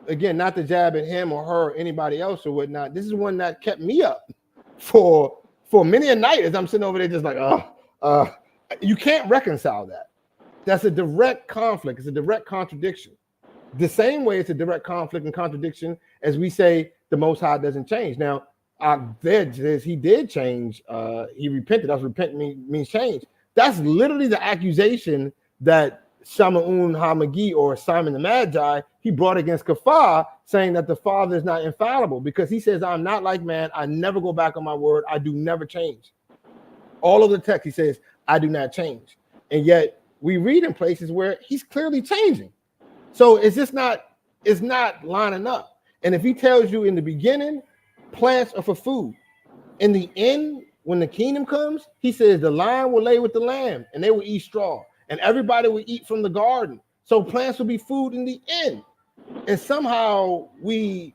jab at him or her or anybody else or whatnot. This is one that kept me up for many a night as I'm sitting over there just like, you can't reconcile that. That's a direct conflict. It's a direct contradiction. The same way it's a direct conflict and contradiction as we say the Most High doesn't change. Now, there says he did change. He repented. That's repent means change. That's literally the accusation that Shamaun HaMagi or Simon the Magi, he brought against Kafar, saying that the Father is not infallible because he says, I'm not like man. I never go back on my word. I do never change. All of the text, he says, I do not change. And yet we read in places where he's clearly changing. So it's not lining up. And if he tells you in the beginning, plants are for food. In the end, when the kingdom comes, he says the lion will lay with the lamb and they will eat straw. And everybody will eat from the garden. So plants will be food in the end. And somehow we,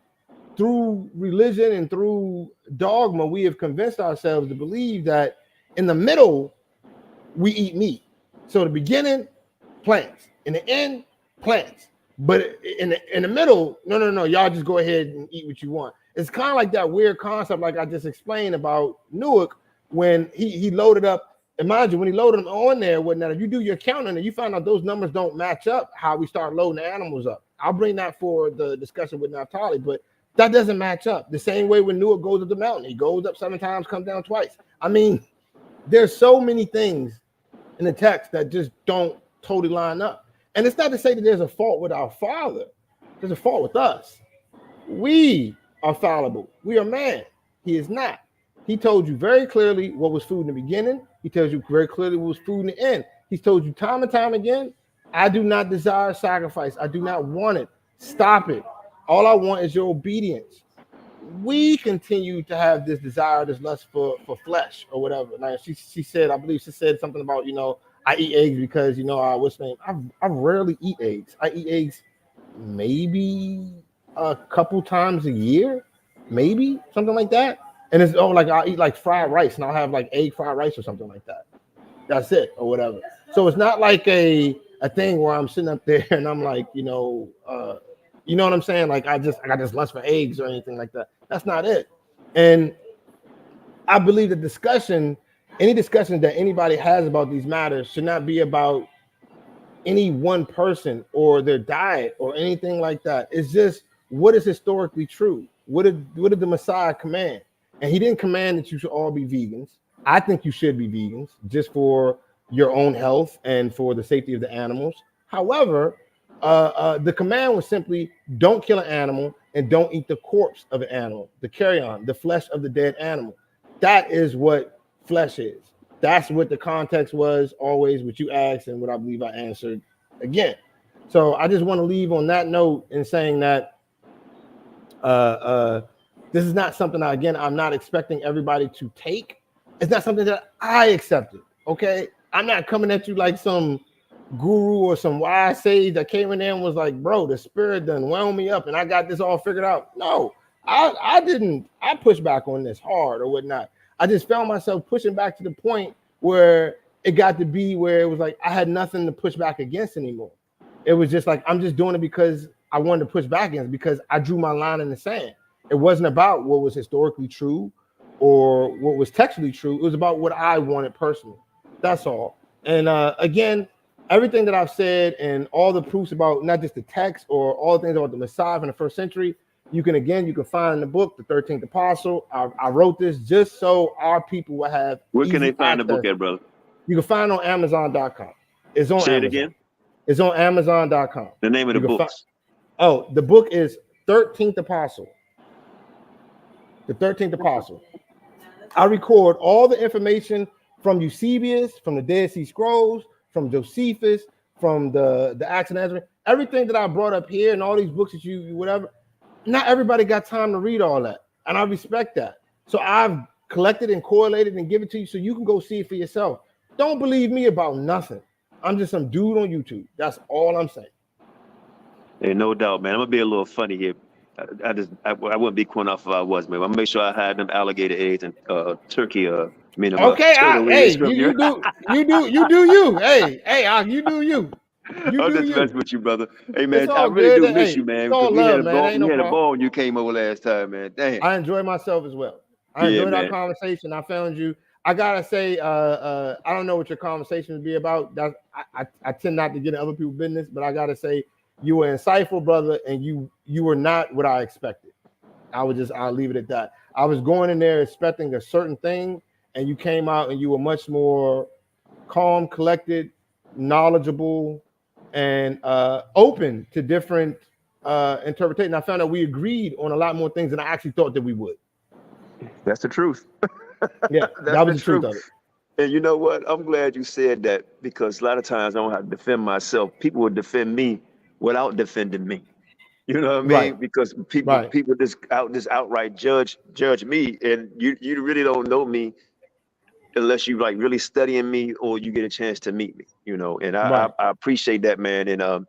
through religion and through dogma, we have convinced ourselves to believe that in the middle, we eat meat. So the beginning, plants. In the end, plants. But in the middle, no, y'all just go ahead and eat what you want. It's kind of like that weird concept, like I just explained about Newark, when he loaded up. Imagine when he loaded them on there, whatnot. If you do your counting and you find out those numbers don't match up, how we start loading the animals up. I'll bring that for the discussion with Naphtali, but that doesn't match up. The same way when Newark goes up the mountain, he goes up 7 times, comes down twice. I mean, there's so many things in the text that just don't totally line up. And it's not to say that there's a fault with our Father. There's a fault with us. We are fallible. We are man. He is not. He told you very clearly what was food in the beginning. He tells you very clearly what was food in the end. He's told you time and time again, I do not desire sacrifice. I do not want it. Stop it. All I want is your obedience. We continue to have this desire, this lust for flesh or whatever. Now she said, I believe she said something about, I eat eggs because, what's the name? I rarely eat eggs. I eat eggs maybe a couple times a year. maybe something like that. And it's like I'll eat like fried rice and I'll have like egg fried rice or something like that. That's it or whatever. So it's not like a thing where I'm sitting up there and I'm like, you know what I'm saying? Like I got this lust for eggs or anything like that. That's not it. And I believe the any discussion that anybody has about these matters should not be about any one person or their diet or anything like that. It's just what is historically true. What did the Messiah command? And he didn't command that you should all be vegans. I think you should be vegans just for your own health and for the safety of the animals. However, the command was simply don't kill an animal and don't eat the corpse of an animal, the carrion, the flesh of the dead animal. That is what flesh is. That's what the context was always, what you asked and what I believe I answered again. So I just want to leave on that note in saying that this is not something that, again, I'm not expecting everybody to take. It's not something that I accepted, okay? I'm not coming at you like some guru or some wise sage that came in there and was like, bro, the spirit done wound me up and I got this all figured out. No, I didn't. I pushed back on this hard or whatnot. I just found myself pushing back to the point where it got to be where it was like I had nothing to push back against anymore. It was just like I'm just doing it because I wanted to push back against, because I drew my line in the sand. It wasn't about what was historically true or what was textually true. It was about what I wanted personally. That's all. And again, everything that I've said and all the proofs about not just the text or all the things about the Messiah in the first century, you can find in the book, The 13th Apostle. I wrote this just so our people will have. Where can they find the book at, brother? You can find it on Amazon.com. It's on Say Amazon. it again. It's on Amazon.com. The name of the books. The book is 13th Apostle. The 13th Apostle. I record all the information from Eusebius, from the Dead Sea Scrolls, from Josephus, from the Acts and Ezra. Everything that I brought up here and all these books that you whatever. Not everybody got time to read all that, and I respect that. So I've collected and correlated and give it to you so you can go see it for yourself. Don't believe me about nothing. I'm just some dude on YouTube. That's all I'm saying. Hey, no doubt, man. I'm gonna be a little funny here. I wouldn't be Qanath if I was, man. I'm gonna make sure I had them alligator eggs and turkey. Okay, you do you. Hey, you I'm just messing with you, brother. Hey, man, I really good. do miss you, man. All we love, had man. a ball when you came over last time, man. Damn. I enjoyed myself as well. I enjoyed our conversation. I found you. I gotta say, I don't know what your conversation would be about. I tend not to get in other people's business, but I gotta say, you were insightful, brother, and you were not what I expected. I'll leave it at that. I was going in there expecting a certain thing, and you came out and you were much more calm, collected, knowledgeable, and open to different interpretation. I found that we agreed on a lot more things than I actually thought that we would. That's the truth. Yeah, that was the truth of it. And you know what? I'm glad you said that, because a lot of times I don't have to defend myself. People will defend me without defending me. You know what I mean? Right. Because people just outright judge me, and you really don't know me unless you like really studying me or you get a chance to meet me. You know, and I appreciate that, man. And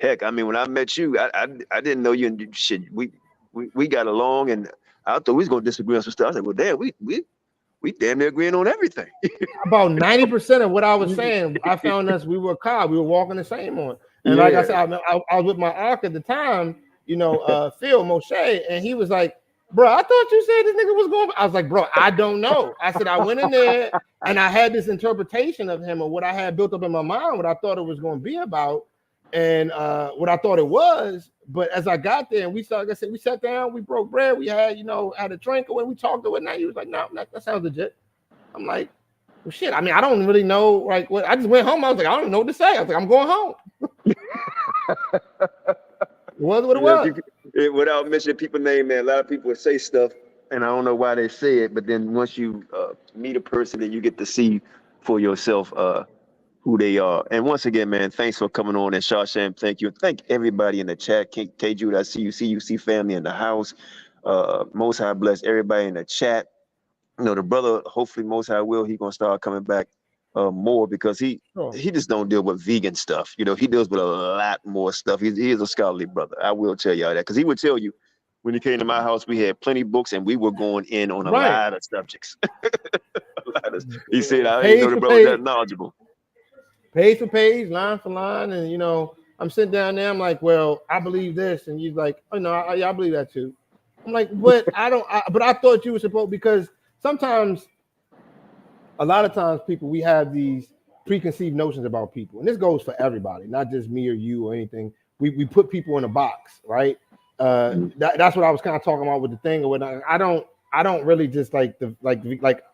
heck, I mean, when I met you, I didn't know you, and shit. We got along, and I thought we was gonna disagree on some stuff. I said, well, damn, we damn near agreeing on everything. About 90% of what I was saying, I found we were walking the same on. And like I said, I was with my arc at the time, Phil Moshe, and he was like, bro, I thought you said this nigga was going. I was like, bro, I don't know. I said, I went in there and I had this interpretation of him or what I had built up in my mind, what I thought it was going to be about, and what I thought it was. But as I got there and we sat down, we broke bread, we had, had a drink, and we talked to it. Now he was like, no, that sounds legit. I'm like, well, shit. I mean, I don't really know. Like, what? I just went home. I was like, I don't know what to say. I was like, I'm going home. It was what it was. Without mentioning people's name, man, a lot of people say stuff, and I don't know why they say it. But then once you meet a person, and you get to see for yourself who they are. And once again, man, thanks for coming on. And Shawsham, thank you. Thank everybody in the chat. K Jude, I see you. CUC family in the house. Most High bless everybody in the chat. The brother, hopefully Most High he gonna start coming back more, because he just don't deal with vegan stuff. He deals with a lot more stuff. He is a scholarly brother. I will tell y'all that, because he would tell you When he came to my house, we had plenty of books, and we were going in on a lot of subjects. He said, I didn't know the brother was that knowledgeable. Page for page, line for line, and you know, I'm sitting down there, I'm like, well, I believe this, and he's like, oh no, I believe that too. I'm like, but but I thought you were supposed, because sometimes, a lot of times, we have these preconceived notions about people, and this goes for everybody, not just me or you or anything. We put people in a box, right? That's what I was kind of talking about with the thing or whatnot. I don't really just like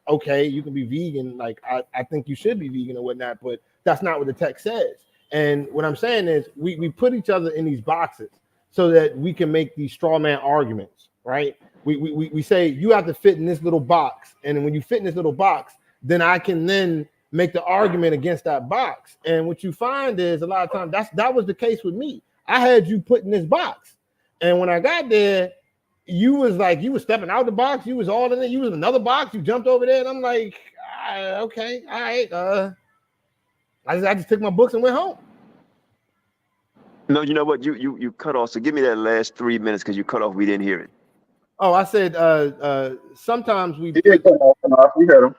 okay, you can be vegan. Like I think you should be vegan or whatnot, but that's not what the text says. And what I'm saying is we put each other in these boxes so that we can make these straw man arguments, right? We say you have to fit in this little box, and when you fit in this little box, then I can then make the argument against that box. And what you find is a lot of times that was the case with me. I had you put in this box. And when I got there, you was stepping out the box. You was all in it. You was in another box. You jumped over there, and I'm like, okay, all right. I just took my books and went home. No, you know what? You cut off. So give me that last 3 minutes because you cut off. We didn't hear it. Oh, I said sometimes we. We heard him.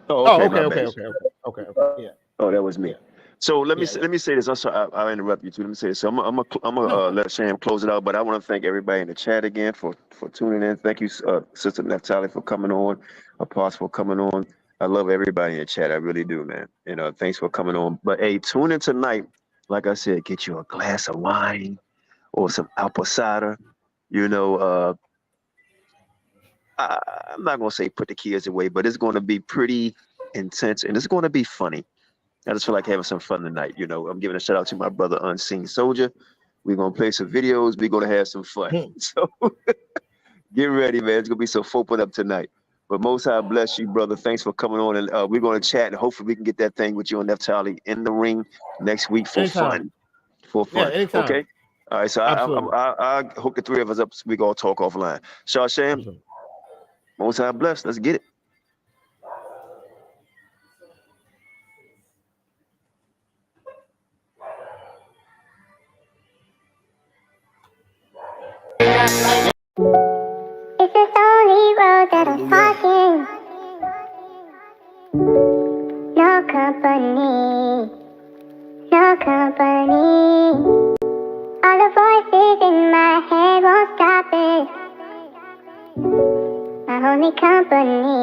Oh, okay. Yeah. Oh, that was me. Yeah. So let me say this. Also, I'll interrupt you too. Let me say this. So I'm gonna let Sham close it out. But I want to thank everybody in the chat again for tuning in. Thank you, Sister Naphtali, for coming on. Apostle for coming on. I love everybody in the chat. I really do, man. Thanks for coming on. But hey, tune in tonight. Like I said, get you a glass of wine or some apple cider. I'm not gonna say put the kids away, but it's gonna be pretty intense and it's gonna be funny. I just feel like having some fun tonight. I'm giving a shout out to my brother Unseen Soldier. We're gonna play some videos. We're gonna have some fun. So get ready, man. It's gonna be so open up tonight. But Most High bless you, brother. Thanks for coming on, and we're gonna chat, and hopefully we can get that thing with you and Naphtali in the ring next week for fun. Yeah, anytime. Okay. All right. So I hook the three of us up so we gonna talk offline. Sham, Most High bless. Let's get it. It's this lonely road that I'm walking. No company, no company. All the voices in my head won't stop it. My only company.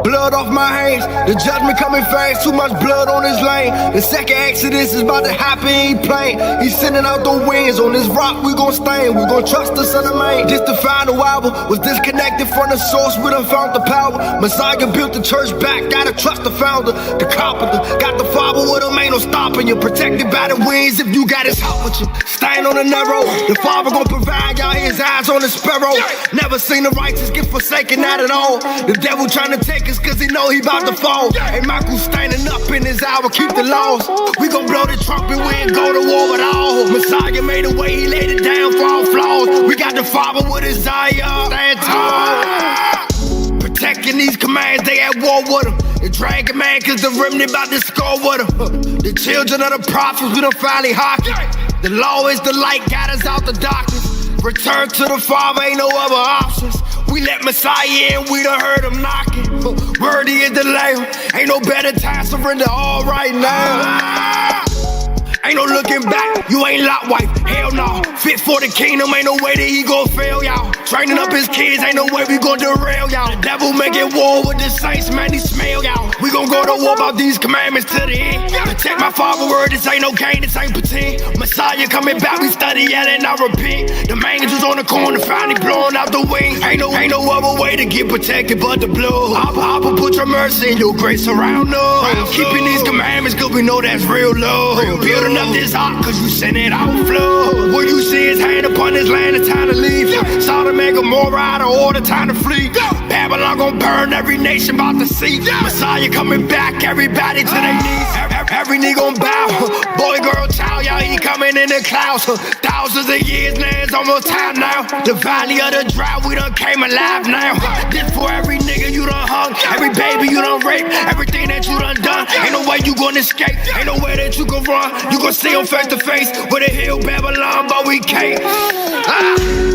Blood off my hands, the judgment coming fast, too much blood on his lane. The second exodus is about to happen, he ain't playing. He's sending out the winds, on this rock we gon' stand. We gon' trust the Son of Man. Just the final album was disconnected from the source, we done found the power. Messiah built the church back, gotta trust the founder. The carpenter, got the Father with him, ain't no stopping you. Protected by the winds if you got his help with you. Stand on the narrow, the Father gon' provide, y'all his eyes on the sparrow. Never seen the righteous get forsaken, not at all. The devil trying to take us cause he know he about to fall. Hey, Michael standing up in his hour, keep the laws. We gon' blow the trumpet, we ain't go to war with all. Messiah made a way, he laid it down for all flaws. We got the Father with his eye, stand tall. Protecting these commands, they at war with him. The dragon man, cause the remnant about to score with him. The children of the prophets, we done finally hockey. The law is the light, got us out the darkness. Return to the Father, ain't no other options. We let Messiah in, we done heard him knocking. Worthy is the Lamb, ain't no better time, surrender all right now. Ain't no looking back, you ain't Lot wife, hell no. Fit for the kingdom, ain't no way that he gon' fail y'all. Training up his kids, ain't no way we gon' derail y'all. The devil making war with the saints, man, he smell y'all. We gon' go to war about these commandments to the end. Protect my Father word, this ain't no game, this ain't pretend. Messiah coming back, we study yelling, I repent. The angels on the corner, finally blowing out the wings. Ain't no other way to get protected but the blood. Papa, put your mercy and your grace around us. Keeping these commandments, cause we know that's real love. Building up this ark, cause you send it out flood. When you see his hand upon this land, it's time to leave. Sodom and Gomorrah out of order, time to flee. Babylon gon' burn, every nation about to see. Messiah coming back, everybody to their knees. Every knee gon' bow. Boy, girl, child, y'all, he coming in the clouds. Thousands of years, now it's almost time now. The valley of the drought, we done came alive now. This for every nigga you done hung, every baby you done raped, everything that you done done. Ain't no way you gonna escape, ain't no way that you can run. You gon' see them face to face with a hill Babylon, but we can't.